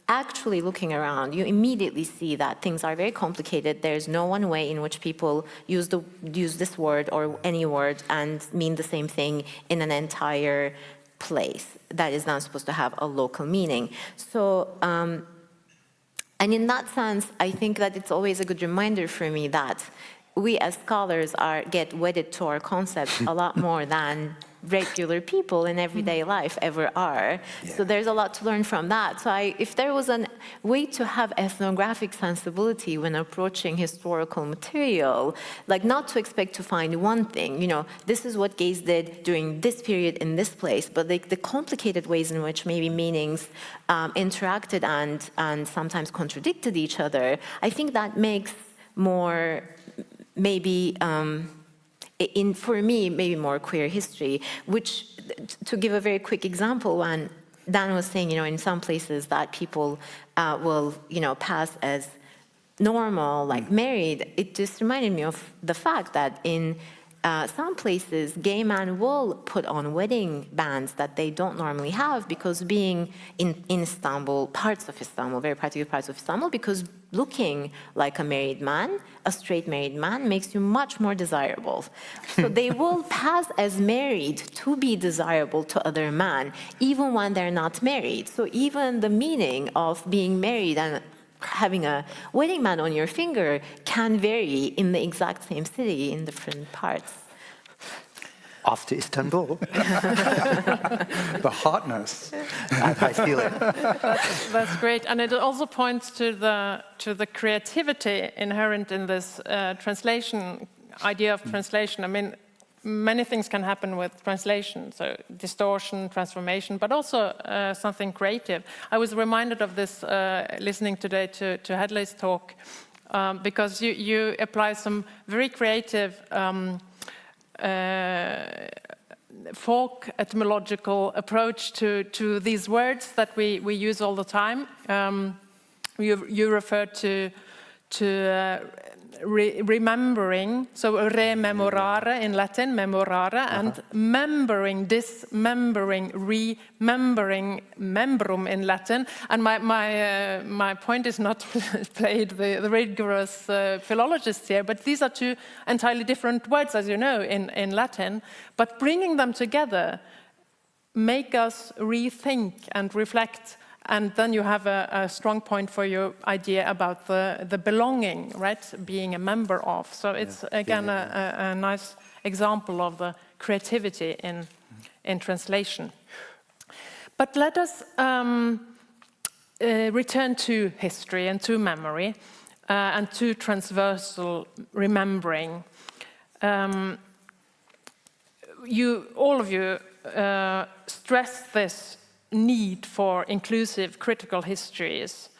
actually looking around, you immediately see that things are very complicated. There's no one way in which people use this word or any word and mean the same thing in an entire place that is not supposed to have a local meaning. So, and in that sense, I think that it's always a good reminder for me that we as scholars get wedded to our concepts a lot more than regular people in everyday life ever are. Yeah. So there's a lot to learn from that. So if there was a way to have ethnographic sensibility when approaching historical material, like not to expect to find one thing, you know, this is what gays did during this period in this place, but like the complicated ways in which maybe meanings interacted and sometimes contradicted each other, I think that makes more, maybe, for me, maybe more queer history, which, to give a very quick example, when Dan was saying, you know, in some places that people will, you know, pass as normal, like married, it just reminded me of the fact that in some places, gay men will put on wedding bands that they don't normally have, because being in Istanbul, parts of Istanbul, very particular parts of Istanbul, because looking like a married man, a straight married man, makes you much more desirable. So they will pass as married to be desirable to other men, even when they're not married. So even the meaning of being married and having a wedding band on your finger can vary in the exact same city in different parts.
Off to Istanbul.
The hotness.
I feel it.
That's great, and it also points to the creativity inherent in this translation idea of translation. I mean, many things can happen with translation, so distortion, transformation, but also something creative. I was reminded of this listening today to Hadley's talk, because you apply some very creative folk etymological approach to these words that we use all the time. You refer to remembering, so rememorare in Latin, memorare, and membering, dismembering, remembering, membrum in Latin. And my point is not to play the rigorous philologist here, but these are two entirely different words, as you know, in Latin. But bringing them together make us rethink and reflect. And then you have a strong point for your idea about the belonging, right? Being a member of. So it's, again, a nice example of the creativity in translation. But let us return to history and to memory and to transversal remembering. All of you stress this need for inclusive critical histories.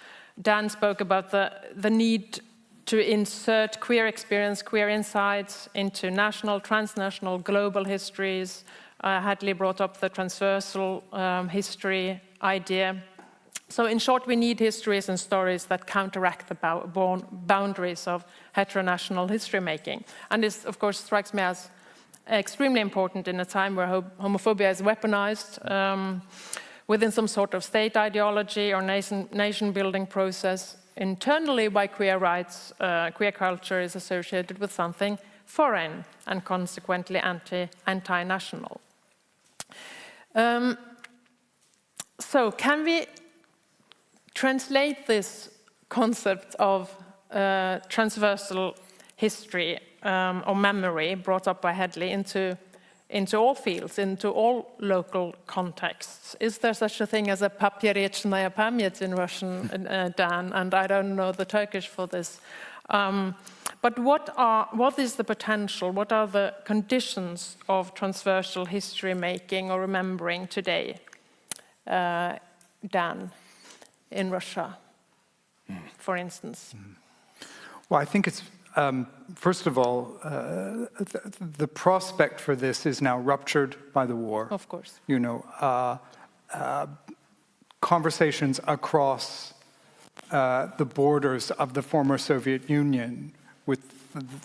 Dan spoke about the need to insert queer experience, queer insights into national, transnational, global histories. Hadley brought up the transversal history idea. So in short, we need histories and stories that counteract the boundaries of heteronational history making. And this, of course, strikes me as extremely important in a time where homophobia is weaponized within some sort of state ideology or nation-building process. Internally, by queer rights, queer culture is associated with something foreign and consequently anti-national. So can we translate this concept of transversal history or memory brought up by Hadley into all fields, into all local contexts? Is there such a thing as a papiereczna pamięć in Russian, Dan? And I don't know the Turkish for this. But what is the potential? What are the conditions of transversal history making or remembering today, Dan, in Russia, for instance?
Well, I think it's first of all, the prospect for this is now ruptured by the war.
Of course.
You know, conversations across the borders of the former Soviet Union with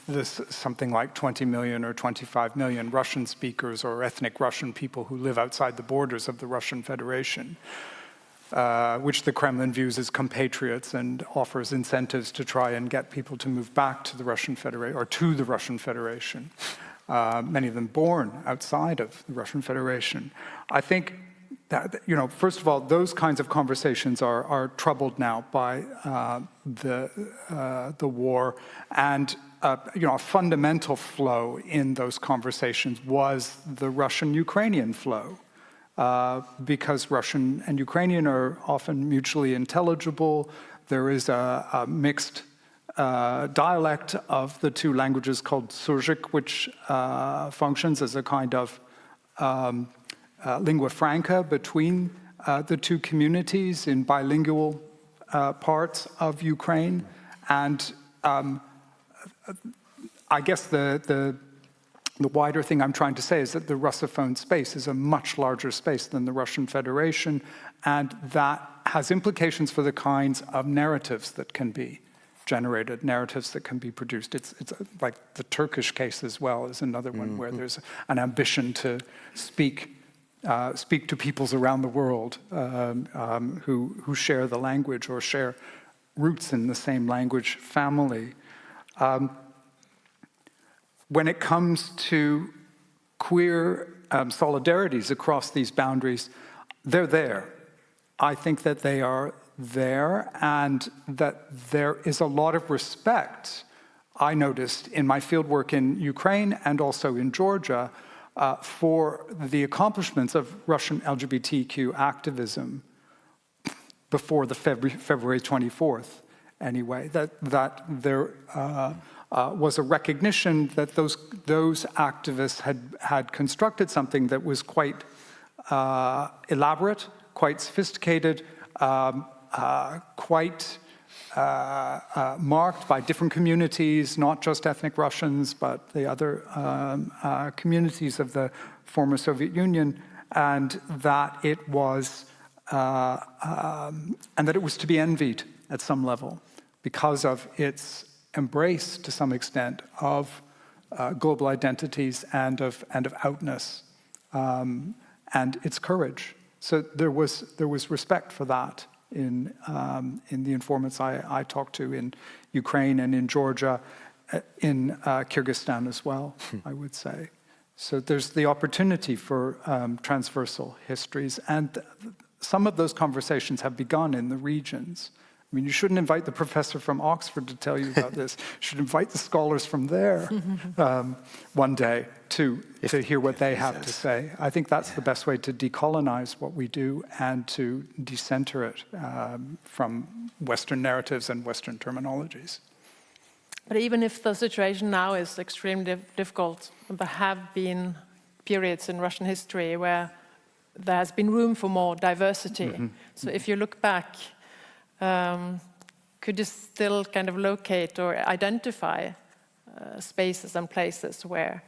this something like 20 million or 25 million Russian speakers or ethnic Russian people who live outside the borders of the Russian Federation, which the Kremlin views as compatriots and offers incentives to try and get people to move back to the Russian Federation, or to the Russian Federation, many of them born outside of the Russian Federation. I think first of all, those kinds of conversations are troubled now by the war, and a fundamental flow in those conversations was the Russian-Ukrainian flow, because Russian and Ukrainian are often mutually intelligible. There is a mixed dialect of the two languages called Surgic, which functions as a kind of lingua franca between the two communities in bilingual parts of Ukraine. And I guess the wider thing I'm trying to say is that the Russophone space is a much larger space than the Russian Federation, and that has implications for the kinds of narratives that can be generated, narratives that can be produced. It's like the Turkish case as well is another one where there's an ambition to speak to peoples around the world who share the language or share roots in the same language family. When it comes to queer solidarities across these boundaries, they're there. I think that they are there, and that there is a lot of respect, I noticed in my fieldwork in Ukraine and also in Georgia, for the accomplishments of Russian LGBTQ activism before the February 24th, anyway, that there was a recognition that those activists had constructed something that was quite elaborate, quite sophisticated, quite marked by different communities, not just ethnic Russians, but the other communities of the former Soviet Union, and that it was to be envied at some level because of its embrace, to some extent, of global identities and of outness, and its courage. So there was respect for that in the informants I talked to in Ukraine and in Georgia, in Kyrgyzstan as well, I would say. So there's the opportunity for transversal histories, and some of those conversations have begun in the regions. I mean, you shouldn't invite the professor from Oxford to tell you about this. You should invite the scholars from there one day to hear what they have to say. I think that's the best way to decolonize what we do and to decenter it from Western narratives and Western terminologies.
But even if the situation now is extremely difficult, there have been periods in Russian history where there has been room for more diversity. So if you look back, could you still kind of locate or identify spaces and places where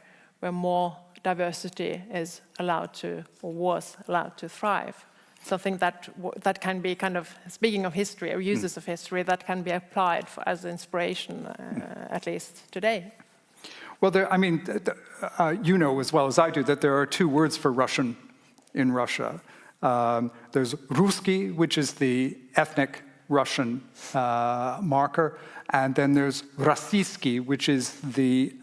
more diversity is allowed to, or was allowed to thrive? Something that can be kind of, speaking of history or uses of history, that can be applied as inspiration, at least today.
Well, you know as well as I do that there are two words for Russian in Russia. There's Ruski, which is the ethnic Russian marker, and then there's Rossiyski, which is the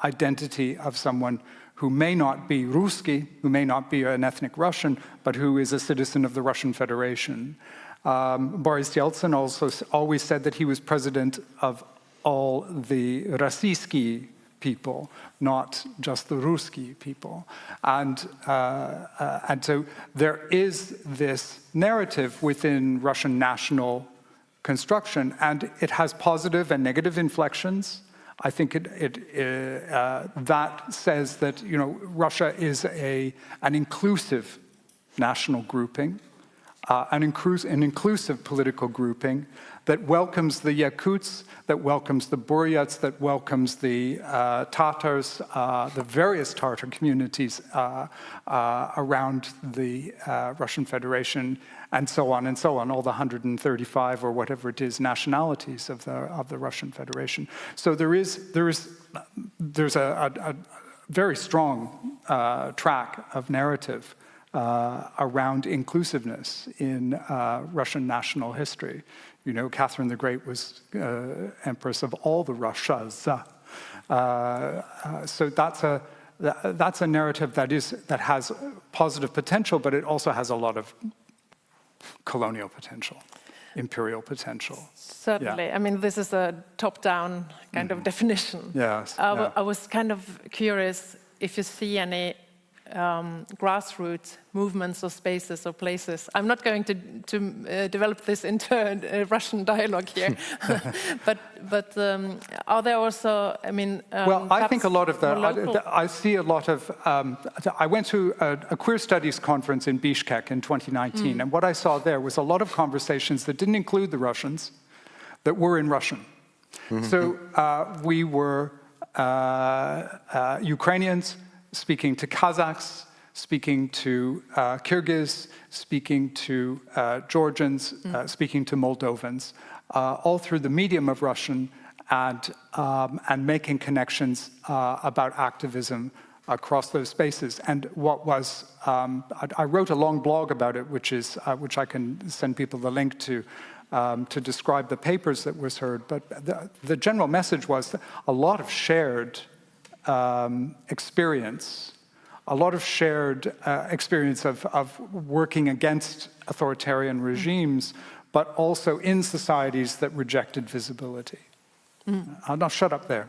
identity of someone who may not be Ruski, who may not be an ethnic Russian, but who is a citizen of the Russian Federation. Boris Yeltsin also always said that he was president of all the Rossiyski people, not just the Ruski people. And so there is this narrative within Russian national construction, and it has positive and negative inflections. I think that says that Russia is an inclusive national grouping, an inclusive political grouping that welcomes the Yakuts, that welcomes the Buryats, that welcomes the Tatars, the various Tatar communities around the Russian Federation, and so on, all the 135 or whatever it is nationalities of the Russian Federation. So there's a very strong track of narrative around inclusiveness in Russian national history. Catherine the Great was empress of all the Russias. So that's a narrative that has positive potential, but it also has a lot of colonial potential, imperial potential.
Certainly.
Yeah.
I mean, this is a top-down kind of definition.
Yes.
I was kind of curious if you see any grassroots movements or spaces or places. I'm not going to develop this into a Russian dialogue here, but are there also, I mean...
well, I think a lot of that, I see a lot of, I went to a queer studies conference in Bishkek in 2019, and what I saw there was a lot of conversations that didn't include the Russians, that were in Russian. So we were Ukrainians, speaking to Kazakhs, speaking to Kyrgyz, speaking to Georgians, speaking to Moldovans, all through the medium of Russian, and making connections about activism across those spaces. And what was, I wrote a long blog about it, which I can send people the link to describe the papers that was heard. But the general message was a lot of shared experience, a lot of shared experience of working against authoritarian regimes, but also in societies that rejected visibility. I'll not shut up there.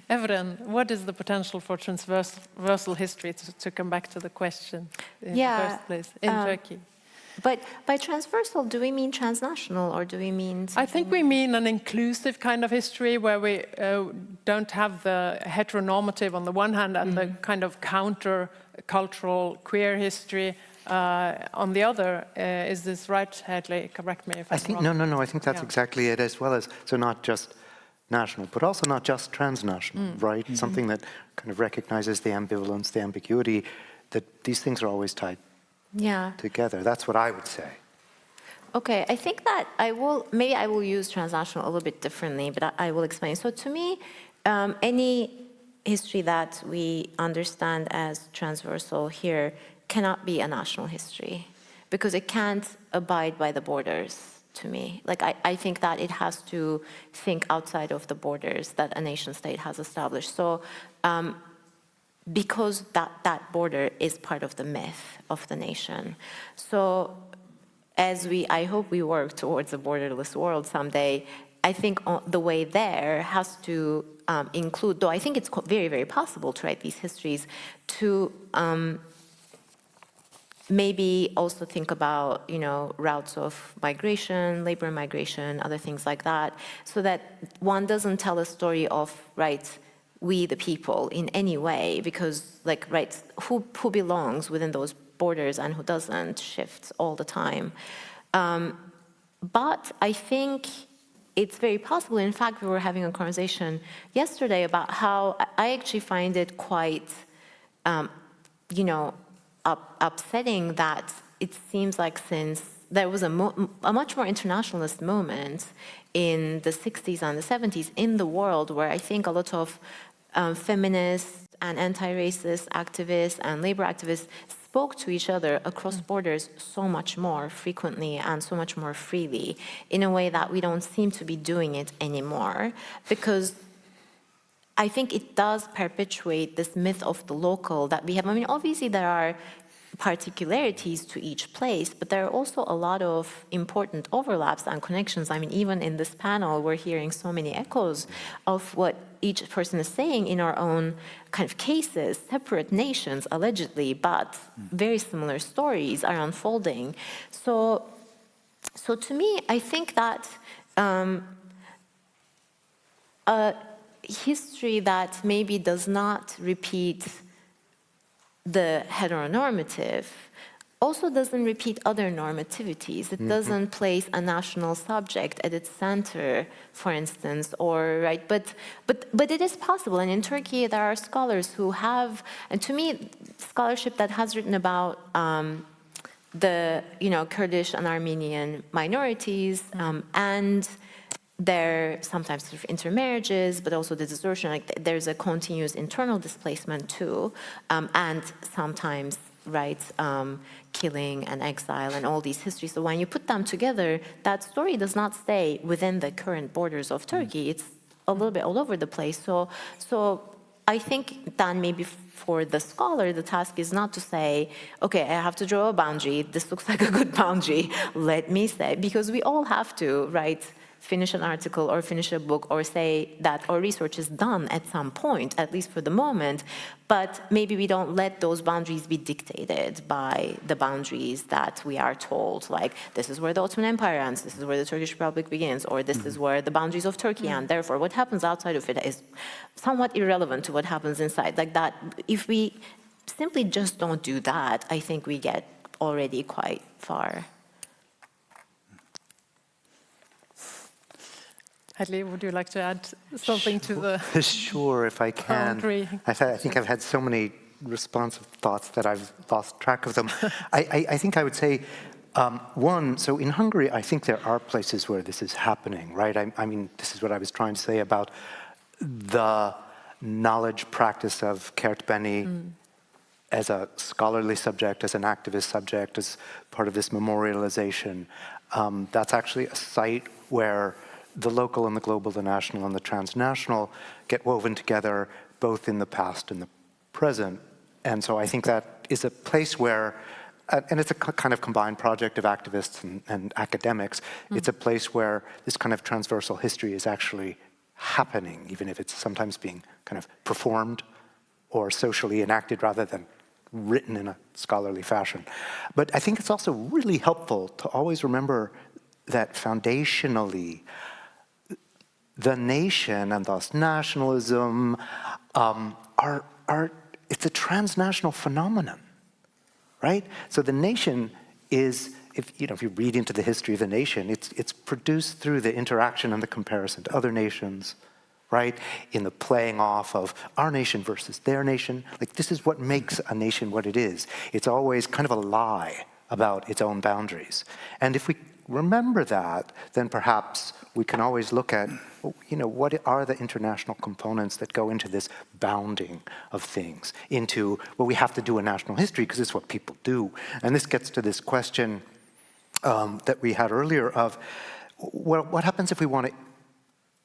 Evren, what is the potential for transversal history, to come back to the question in the first place, in Turkey?
But by transversal, do we mean transnational, or do we mean...
I think we mean an inclusive kind of history where we don't have the heteronormative on the one hand and the kind of counter-cultural queer history on the other. Is this right, Hadley? Correct me if I'm wrong.
No, I think that's exactly it, as well as, so not just national, but also not just transnational, right? Something that kind of recognizes the ambivalence, the ambiguity, that these things are always tied together. That's what I would say.
Okay, I think that maybe I will use transnational a little bit differently, but I will explain. So to me, any history that we understand as transversal here cannot be a national history, because it can't abide by the borders, to me. Like, I think that it has to think outside of the borders that a nation state has established. So, because that border is part of the myth of the nation. So, I hope we work towards a borderless world someday, I think the way there has to include, though I think it's very, very possible to write these histories, to maybe also think about, routes of migration, labor migration, other things like that, so that one doesn't tell a story of, we the people in any way, because, who belongs within those borders and who doesn't shifts all the time. But I think it's very possible. In fact, we were having a conversation yesterday about how I actually find it quite, upsetting that it seems like since there was a much more internationalist moment in the 60s and the 70s in the world, where I think a lot of feminists and anti-racist activists and labor activists spoke to each other across borders so much more frequently and so much more freely, in a way that we don't seem to be doing it anymore, because I think it does perpetuate this myth of the local that we have. I mean, obviously there are particularities to each place, but there are also a lot of important overlaps and connections. I mean, even in this panel, we're hearing so many echoes of what each person is saying in our own kind of cases, separate nations, allegedly, but very similar stories are unfolding. So to me, I think that a history that maybe does not repeat the heteronormative also doesn't repeat other normativities. It doesn't place a national subject at its center, for instance, or but it is possible. And in Turkey, there are scholars who have, and to me, scholarship that has written about the Kurdish and Armenian minorities and their sometimes sort of intermarriages, but also the desertion. There's a continuous internal displacement too, and sometimes killing and exile and all these histories. So when you put them together, that story does not stay within the current borders of Turkey. It's a little bit all over the place. So I think then maybe for the scholar, the task is not to say, okay, I have to draw a boundary. This looks like a good boundary. Let me say, because we all have to, right, finish an article or finish a book or say that our research is done at some point, at least for the moment, but maybe we don't let those boundaries be dictated by the boundaries that we are told, like this is where the Ottoman Empire ends, this is where the Turkish Republic begins, or this is where the boundaries of Turkey end. Therefore, what happens outside of it is somewhat irrelevant to what happens inside. Like that, if we simply just don't do that, I think we get already quite far.
Hadley, would you like to add something to the
Sure, if I can.
boundary?
I think I've had so many responsive thoughts that I've lost track of them. I think I would say, one, so in Hungary, I think there are places where this is happening, right? I mean, this is what I was trying to say about the knowledge practice of Kertbeny as a scholarly subject, as an activist subject, as part of this memorialization. That's actually a site where the local and the global, the national and the transnational get woven together both in the past and the present. And so I think that is a place where, and it's a kind of combined project of activists and academics, it's a place where this kind of transversal history is actually happening, even if it's sometimes being kind of performed or socially enacted rather than written in a scholarly fashion. But I think it's also really helpful to always remember that foundationally, the nation and thus nationalism it's a transnational phenomenon, right? So the nation is, if you read into the history of the nation, it's produced through the interaction and the comparison to other nations, right? In the playing off of our nation versus their nation. Like, this is what makes a nation what it is. It's always kind of a lie about its own boundaries. And if we remember that, then perhaps we can always look at, what are the international components that go into this bounding of things, into, well, we have to do a national history because it's what people do. And this gets to this question that we had earlier of, well, what happens if we want to,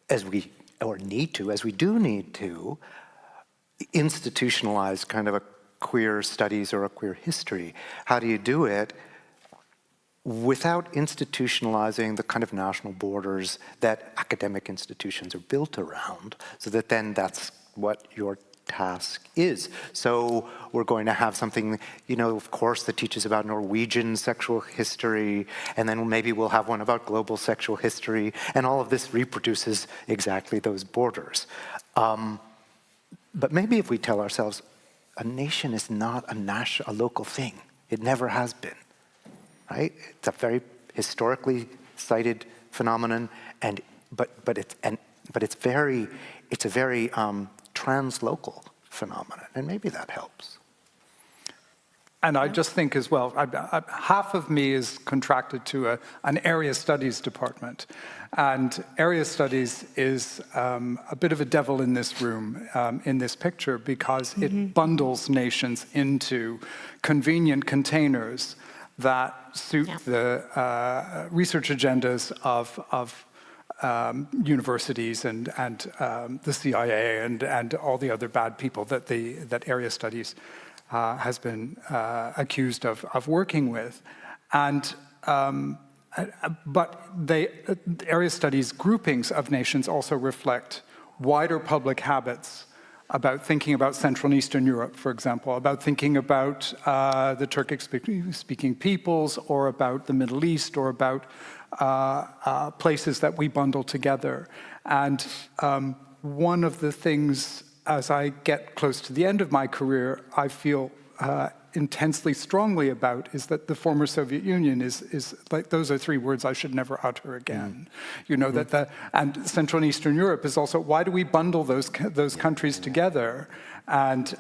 as we do need to, institutionalize kind of a queer studies or a queer history? How do you do it without institutionalizing the kind of national borders that academic institutions are built around, so that then that's what your task is? So we're going to have something, of course, that teaches about Norwegian sexual history, and then maybe we'll have one about global sexual history, and all of this reproduces exactly those borders. But maybe if we tell ourselves, a nation is not a local thing. It never has been. Right? It's a very historically cited phenomenon, but it's a very translocal phenomenon, and maybe that helps.
And I just think as well, half of me is contracted to an area studies department. And area studies is a bit of a devil in this room, in this picture, because it bundles nations into convenient containers that suit the research agendas of universities and the CIA and all the other bad people that area studies has been accused of working with. But area studies groupings of nations also reflect wider public habits about thinking about Central and Eastern Europe, for example, about thinking about the Turkic-speaking peoples, or about the Middle East, or about places that we bundle together. And one of the things, as I get close to the end of my career, I feel intensely strongly about is that the former Soviet Union is like, those are three words I should never utter again. And Central and Eastern Europe is also, why do we bundle those countries together and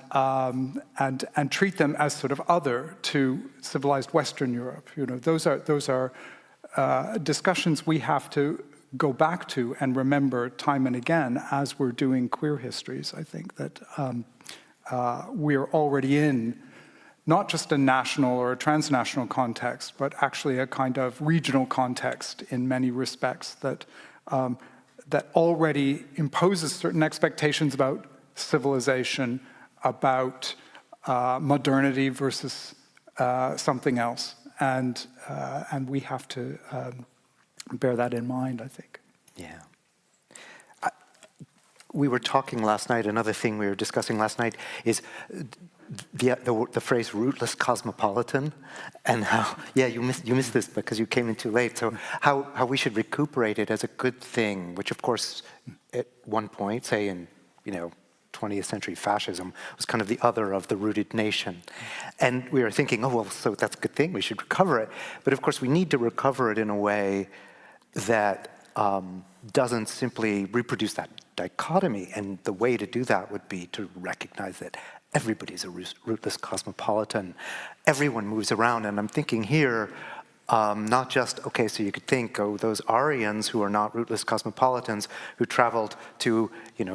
treat them as sort of other to civilized Western Europe? Those are discussions we have to go back to and remember time and again as we're doing queer histories. I think that we're already in not just a national or a transnational context, but actually a kind of regional context in many respects that already imposes certain expectations about civilization, about modernity versus something else. And we have to bear that in mind, I think.
Yeah. We were talking last night, another thing we were discussing last night is the phrase rootless cosmopolitan, and how, yeah, you missed this because you came in too late, so how we should recuperate it as a good thing, which of course at one point, say in, 20th century fascism, was kind of the other of the rooted nation. And we were thinking, oh, well, so that's a good thing, we should recover it. But of course we need to recover it in a way that doesn't simply reproduce that dichotomy, and the way to do that would be to recognize that everybody's a rootless cosmopolitan. Everyone moves around, and I'm thinking here, not just, okay, so you could think, oh, those Aryans who are not rootless cosmopolitans who traveled to,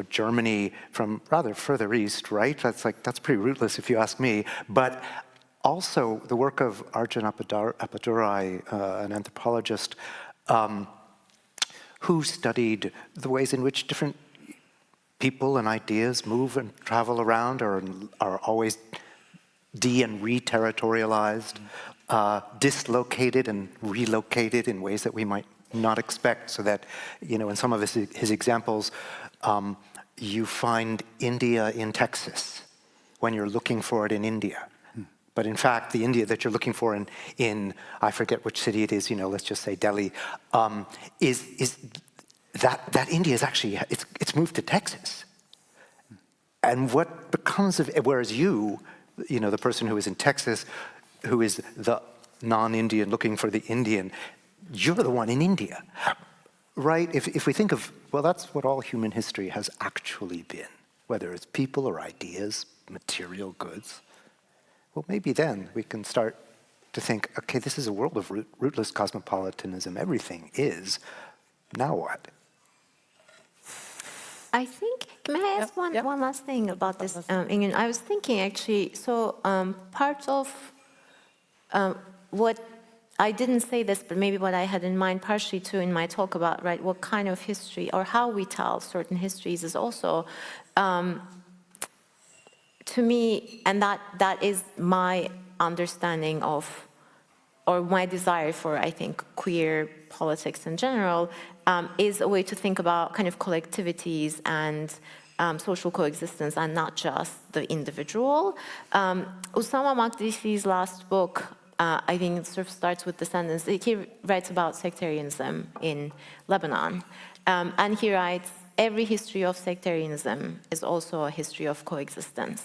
Germany from rather further east, right? That's pretty rootless if you ask me. But also the work of Arjun Appadurai, an anthropologist, who studied the ways in which different people and ideas move and travel around, or are always and re-territorialized, dislocated and relocated in ways that we might not expect, so that, in some of his examples, you find India in Texas when you're looking for it in India. But in fact, the India that you're looking for in I forget which city it is, let's just say Delhi, is that India is actually, it's moved to Texas. And what becomes of it, whereas the person who is in Texas, who is the non-Indian looking for the Indian, you're the one in India, right? If we think of, well, that's what all human history has actually been, whether it's people or ideas, material goods. Well, maybe then we can start to think, okay, this is a world of rootless cosmopolitanism. Everything is. Now what?
I think, may I ask one last thing about this, Enge? I was thinking actually, so part of what, I didn't say this, but maybe what I had in mind partially too in my talk about, right, what kind of history or how we tell certain histories is also, to me, and that is my understanding of, or my desire for, I think, queer politics in general, is a way to think about kind of collectivities and social coexistence, and not just the individual. Usama Makdisi's last book, I think, sort of starts with the sentence, he writes about sectarianism in Lebanon, and he writes, every history of sectarianism is also a history of coexistence.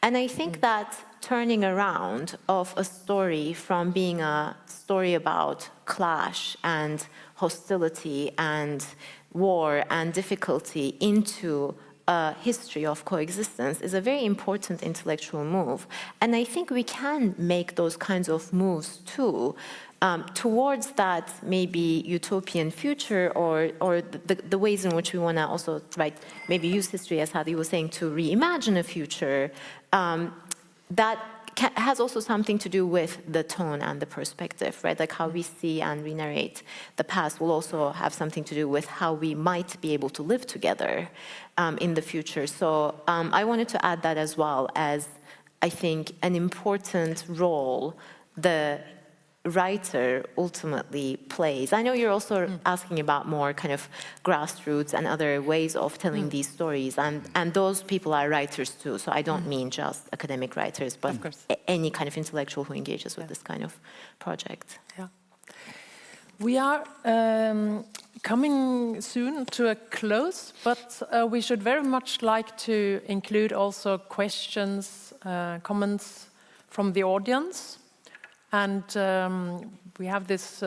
And I think that turning around of a story from being a story about clash and hostility and war and difficulty into a history of coexistence is a very important intellectual move. And I think we can make those kinds of moves too, towards that maybe utopian future, or the ways in which we want to also, right, maybe use history, as Hadley was saying, to reimagine a future that has also something to do with the tone and the perspective, right? Like how we see and re-narrate the past will also have something to do with how we might be able to live together in the future. So I wanted to add that as well as, I think, an important role the writer ultimately plays. I know you're also asking about more kind of grassroots and other ways of telling these stories, and those people are writers too, so I don't mean just academic writers, but any kind of intellectual who engages with this kind of project.
Yeah. We are coming soon to a close, but we should very much like to include also questions, comments from the audience. And we have this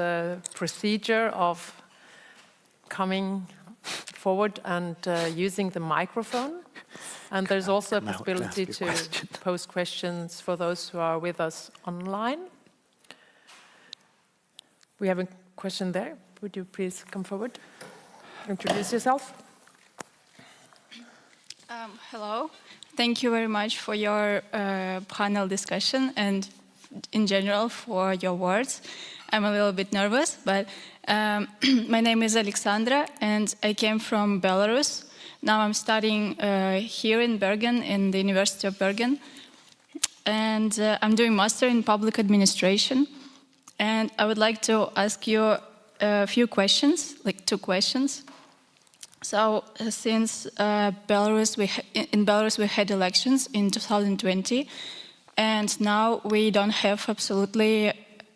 procedure of coming forward and using the microphone. And there's also a possibility to pose questions for those who are with us online. We have a question there. Would you please come forward? Introduce yourself.
Hello. Thank you very much for your panel discussion and in general for your words. I'm a little bit nervous, but my name is Alexandra and I came from Belarus. now I'm studying here in Bergen, in the University of Bergen. And I'm doing master in public administration. And I would like to ask you a few questions, like 2 questions. So since in Belarus we had elections in 2020, and now we don't have absolutely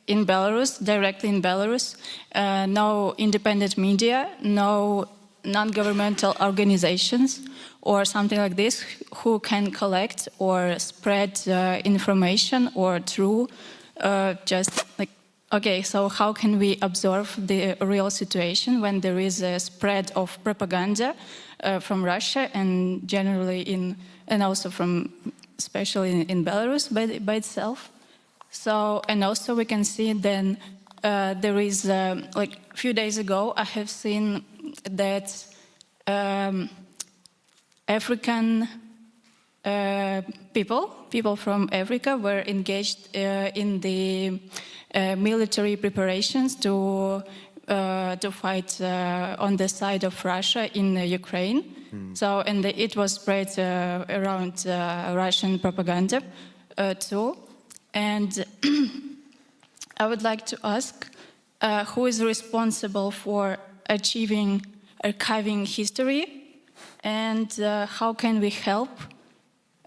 in Belarus, directly in Belarus, no independent media, no non-governmental organizations or something like this who can collect or spread information or through just like, okay, so how can we observe the real situation when there is a spread of propaganda from Russia and generally and also from, especially in Belarus by itself? So, and also we can see then there is, like a few days ago, I have seen that African people from Africa were engaged in the military preparations to fight on the side of Russia in Ukraine. So, and it was spread around Russian propaganda too. And I would like to ask, who is responsible for archiving history, and how can we help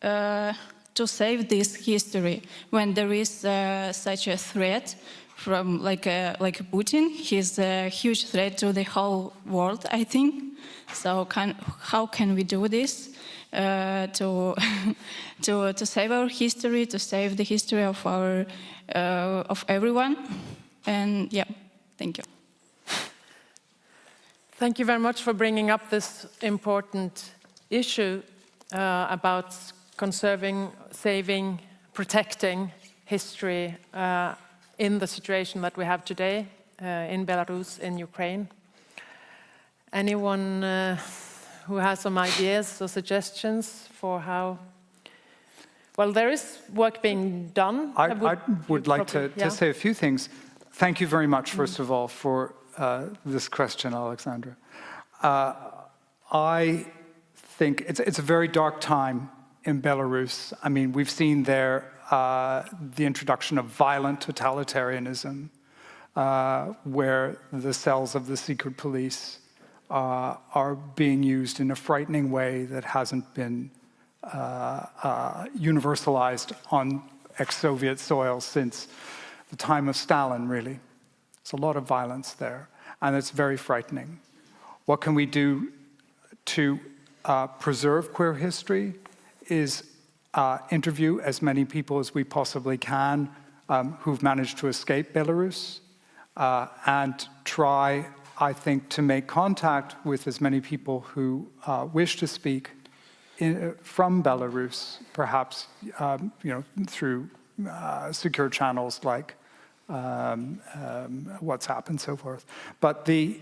to save this history when there is such a threat from like Putin? He's a huge threat to the whole world, I think. So how can we do this to save our history, to save the history of our of everyone? And yeah, thank you.
Thank you very much for bringing up this important issue about conserving, saving, protecting history in the situation that we have today in Belarus, in Ukraine. Anyone who has some ideas or suggestions for how? Well, there is work being done.
I would like to say a few things. Thank you very much, first of all, for this question, Alexandra. I think it's a very dark time in Belarus. I mean, we've seen there the introduction of violent totalitarianism, where the cells of the secret police are being used in a frightening way that hasn't been universalized on ex-Soviet soil since the time of Stalin, really. There's a lot of violence there, and it's very frightening. What can we do to preserve queer history is interview as many people as we possibly can who've managed to escape Belarus, and try, I think, to make contact with as many people who wish to speak from Belarus, perhaps through secure channels like WhatsApp and so forth. But the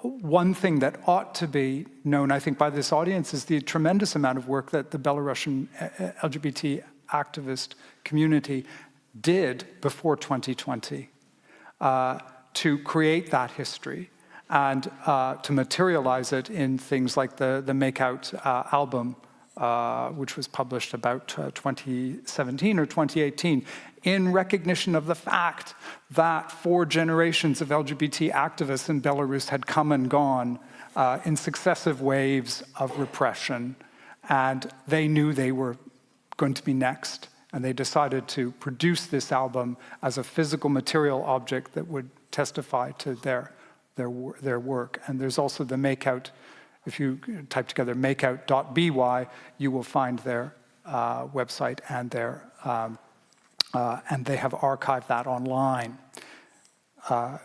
one thing that ought to be known, I think, by this audience is the tremendous amount of work that the Belarusian LGBT activist community did before 2020 to create that history and to materialize it in things like the Makeout album, which was published about 2017 or 2018, in recognition of the fact that 4 generations of LGBT activists in Belarus had come and gone in successive waves of repression, and they knew they were going to be next, and they decided to produce this album as a physical material object that would testify to their work. And there's also the Makeout. If you type together makeout.by, you will find their website and and they have archived that online.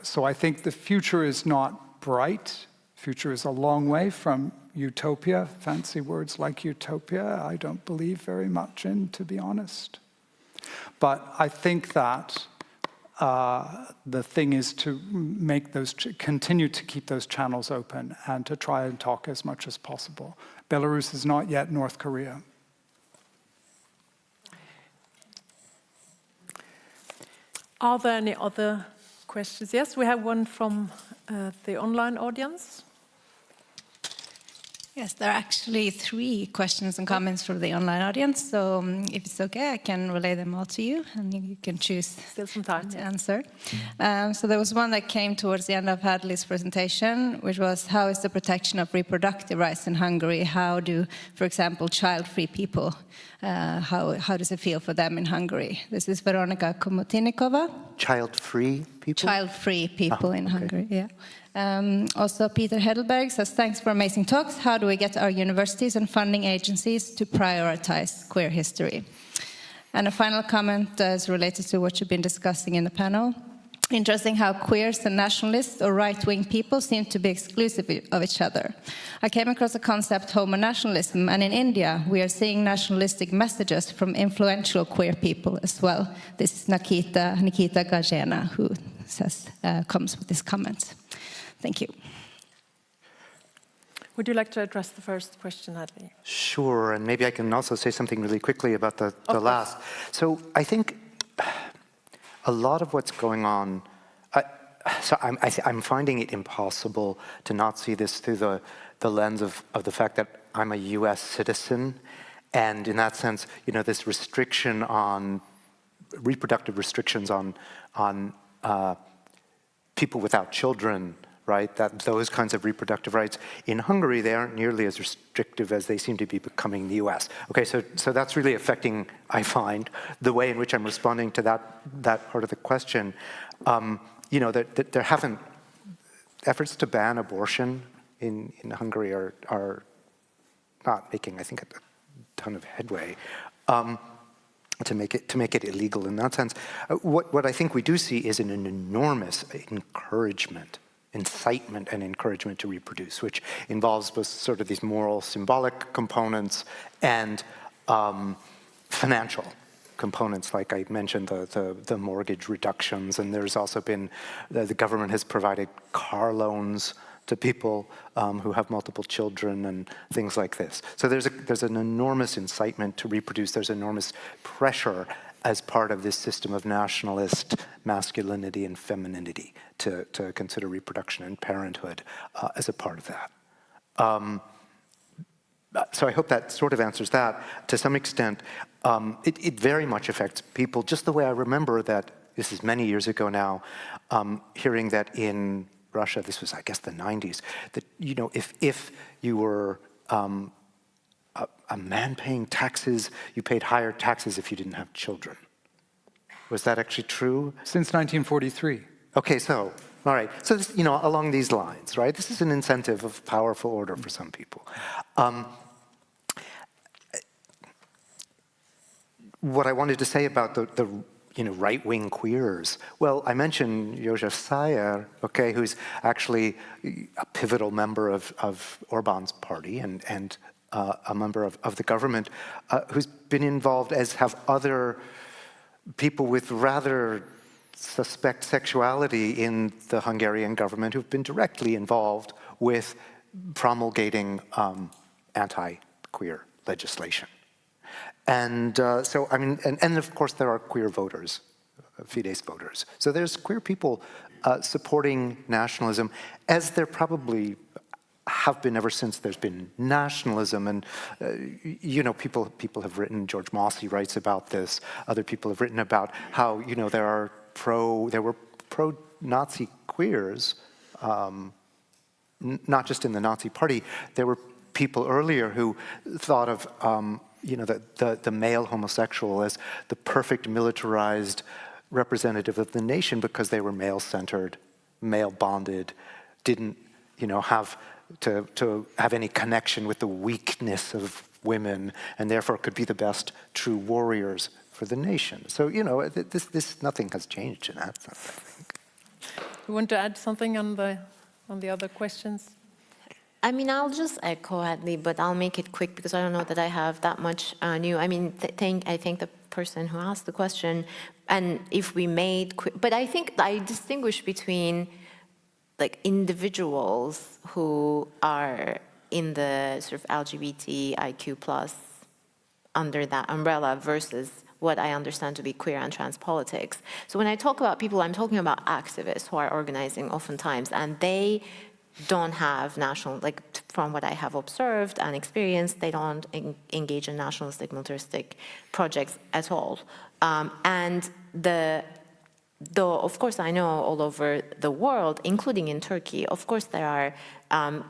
So I think the future is not bright. Future is a long way from utopia. Fancy words like utopia, I don't believe very much in, to be honest. But I think that the thing is to make continue to keep those channels open and to try and talk as much as possible. Belarus is not yet North Korea.
Are there any other questions? Yes, we have one from the online audience.
Yes, there are actually 3 questions and comments from the online audience, so if it's okay, I can relay them all to you, and you can choose
Still some time
to answer. So there was one that came towards the end of Hadley's presentation, which was, how is the protection of reproductive rights in Hungary? How do, for example, child-free people, how does it feel for them in Hungary? This is Veronika Komotinikova.
Child-free people?
Child-free people in Hungary, yeah. Also, Peter Heidelberg says, thanks for amazing talks. How do we get our universities and funding agencies to prioritize queer history? And a final comment is related to what you've been discussing in the panel. Interesting how queers and nationalists or right-wing people seem to be exclusive of each other. I came across the concept homo-nationalism, and in India we are seeing nationalistic messages from influential queer people as well. This is Nikita Gajena who comes with this comment. Thank you.
Would you like to address the first question, Hadley?
Sure, and maybe I can also say something really quickly about the last. So I think a lot of what's going on, I'm finding it impossible to not see this through the lens of the fact that I'm a US citizen, and in that sense, you know, this restriction on, reproductive restrictions on people without children, right? That those kinds of reproductive rights in Hungary, they aren't nearly as restrictive as they seem to be becoming in the US. Okay, so that's really affecting, I find, the way in which I'm responding to that part of the question. You know, that there haven't, efforts to ban abortion in Hungary are not making, I think, a ton of headway. To make it illegal in that sense. What I think we do see is an enormous encouragement, incitement and encouragement to reproduce, which involves both sort of these moral, symbolic components and financial components, like I mentioned, the mortgage reductions, and there's also been, the government has provided car loans to people who have multiple children and things like this. So there's an enormous incitement to reproduce. There's enormous pressure as part of this system of nationalist masculinity and femininity to consider reproduction and parenthood as a part of that. So I hope that sort of answers that. To some extent, it very much affects people, just the way I remember that, this is many years ago now, hearing that in Russia, this was, I guess, the 90s, that, you know, if you were a man paying taxes, you paid higher taxes if you didn't have children. Was that actually true?
Since 1943.
Okay, so, all right. So, this, you know, along these lines, right? This is an incentive of powerful order for some people. What I wanted to say about the you know, right-wing queers. Well, I mentioned József Szájer, okay, who's actually a pivotal member of Orbán's party and a member of the government, who's been involved, as have other people with rather suspect sexuality in the Hungarian government, who've been directly involved with promulgating anti-queer legislation. And so, I mean, and of course there are queer voters, Fidesz voters. So there's queer people supporting nationalism, as there probably have been ever since there's been nationalism. And, you know, people have written, George Mossy writes about this, other people have written about how, you know, there were pro-Nazi queers, not just in the Nazi party, there were people earlier who thought of, you know, the male homosexual as the perfect militarized representative of the nation because they were male-centered, male-bonded, didn't, you know, have to have any connection with the weakness of women, and therefore could be the best true warriors for the nation. So, you know, this nothing has changed in that sense, I think.
You want to add something on the other questions?
I mean, I'll just echo Hadley, but I'll make it quick because I don't know that I have that much new. I mean, I think the person who asked the question, and if we made, but I think I distinguish between like individuals who are in the sort of LGBTIQ+ under that umbrella versus what I understand to be queer and trans politics. So when I talk about people, I'm talking about activists who are organizing oftentimes, and they don't have national, like from what I have observed and experienced, they don't engage in nationalistic, militaristic projects at all. Though, of course, I know all over the world, including in Turkey, of course, there are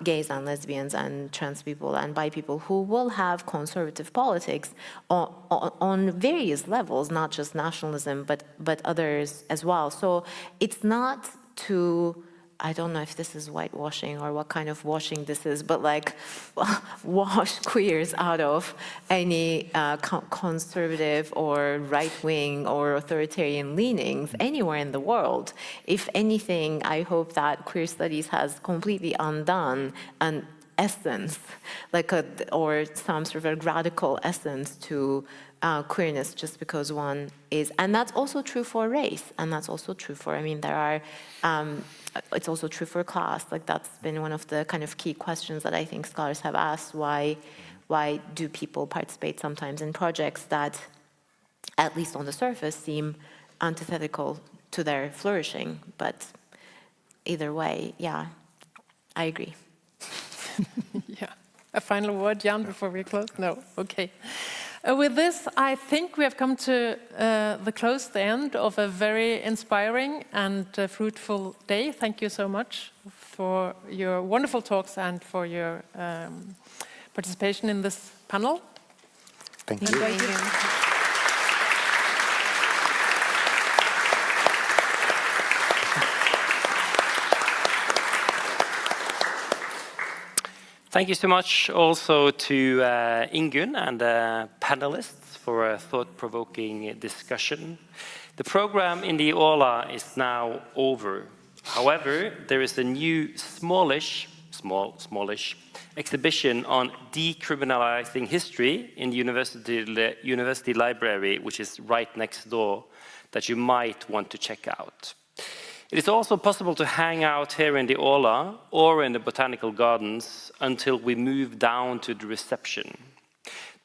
gays and lesbians and trans people and bi people who will have conservative politics on various levels, not just nationalism, but others as well. So it's not to, I don't know if this is whitewashing or what kind of washing this is, but like wash queers out of any conservative or right-wing or authoritarian leanings anywhere in the world. If anything, I hope that queer studies has completely undone an essence, or some sort of radical essence to queerness just because one is, and that's also true for race, and that's also true for, I mean, there are, it's also true for class. Like that's been one of the kind of key questions that I think scholars have asked. Why do people participate sometimes in projects that, at least on the surface, seem antithetical to their flourishing? But either way, yeah, I agree.
Yeah. A final word, Jan, before we close? No? Okay. With this, I think we have come to the end of a very inspiring and fruitful day. Thank you so much for your wonderful talks and for your participation in this panel.
Thank you.
Thank you so much also to Ingunn and the panelists for a thought-provoking discussion. The program in the aula is now over. However, there is a new smallish exhibition on decriminalizing history in the university library, which is right next door, that you might want to check out. It is also possible to hang out here in the aula or in the botanical gardens until we move down to the reception.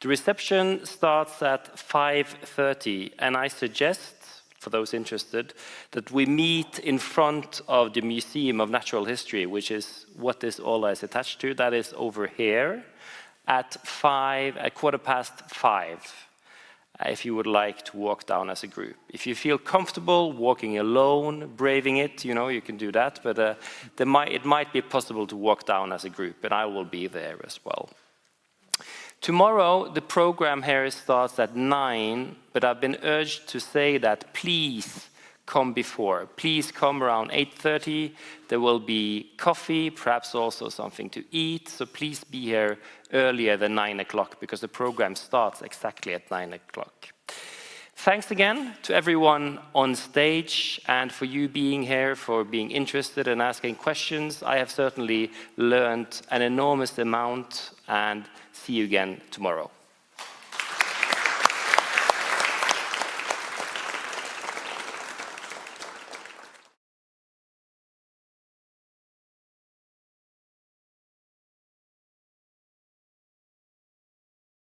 The reception starts at 5:30, and I suggest, for those interested, that we meet in front of the Museum of Natural History, which is what this aula is attached to. That is over here at 5:15. If you would like to walk down as a group. If you feel comfortable walking alone, braving it, you know, you can do that, but it might be possible to walk down as a group, and I will be there as well. Tomorrow, the program here starts at 9, but I've been urged to say that please come before. Please come around 8:30. There will be coffee, perhaps also something to eat, so please be here earlier than 9 o'clock because the program starts exactly at 9 o'clock. Thanks again to everyone on stage and for you being here, for being interested and asking questions. I have certainly learned an enormous amount, and see you again tomorrow.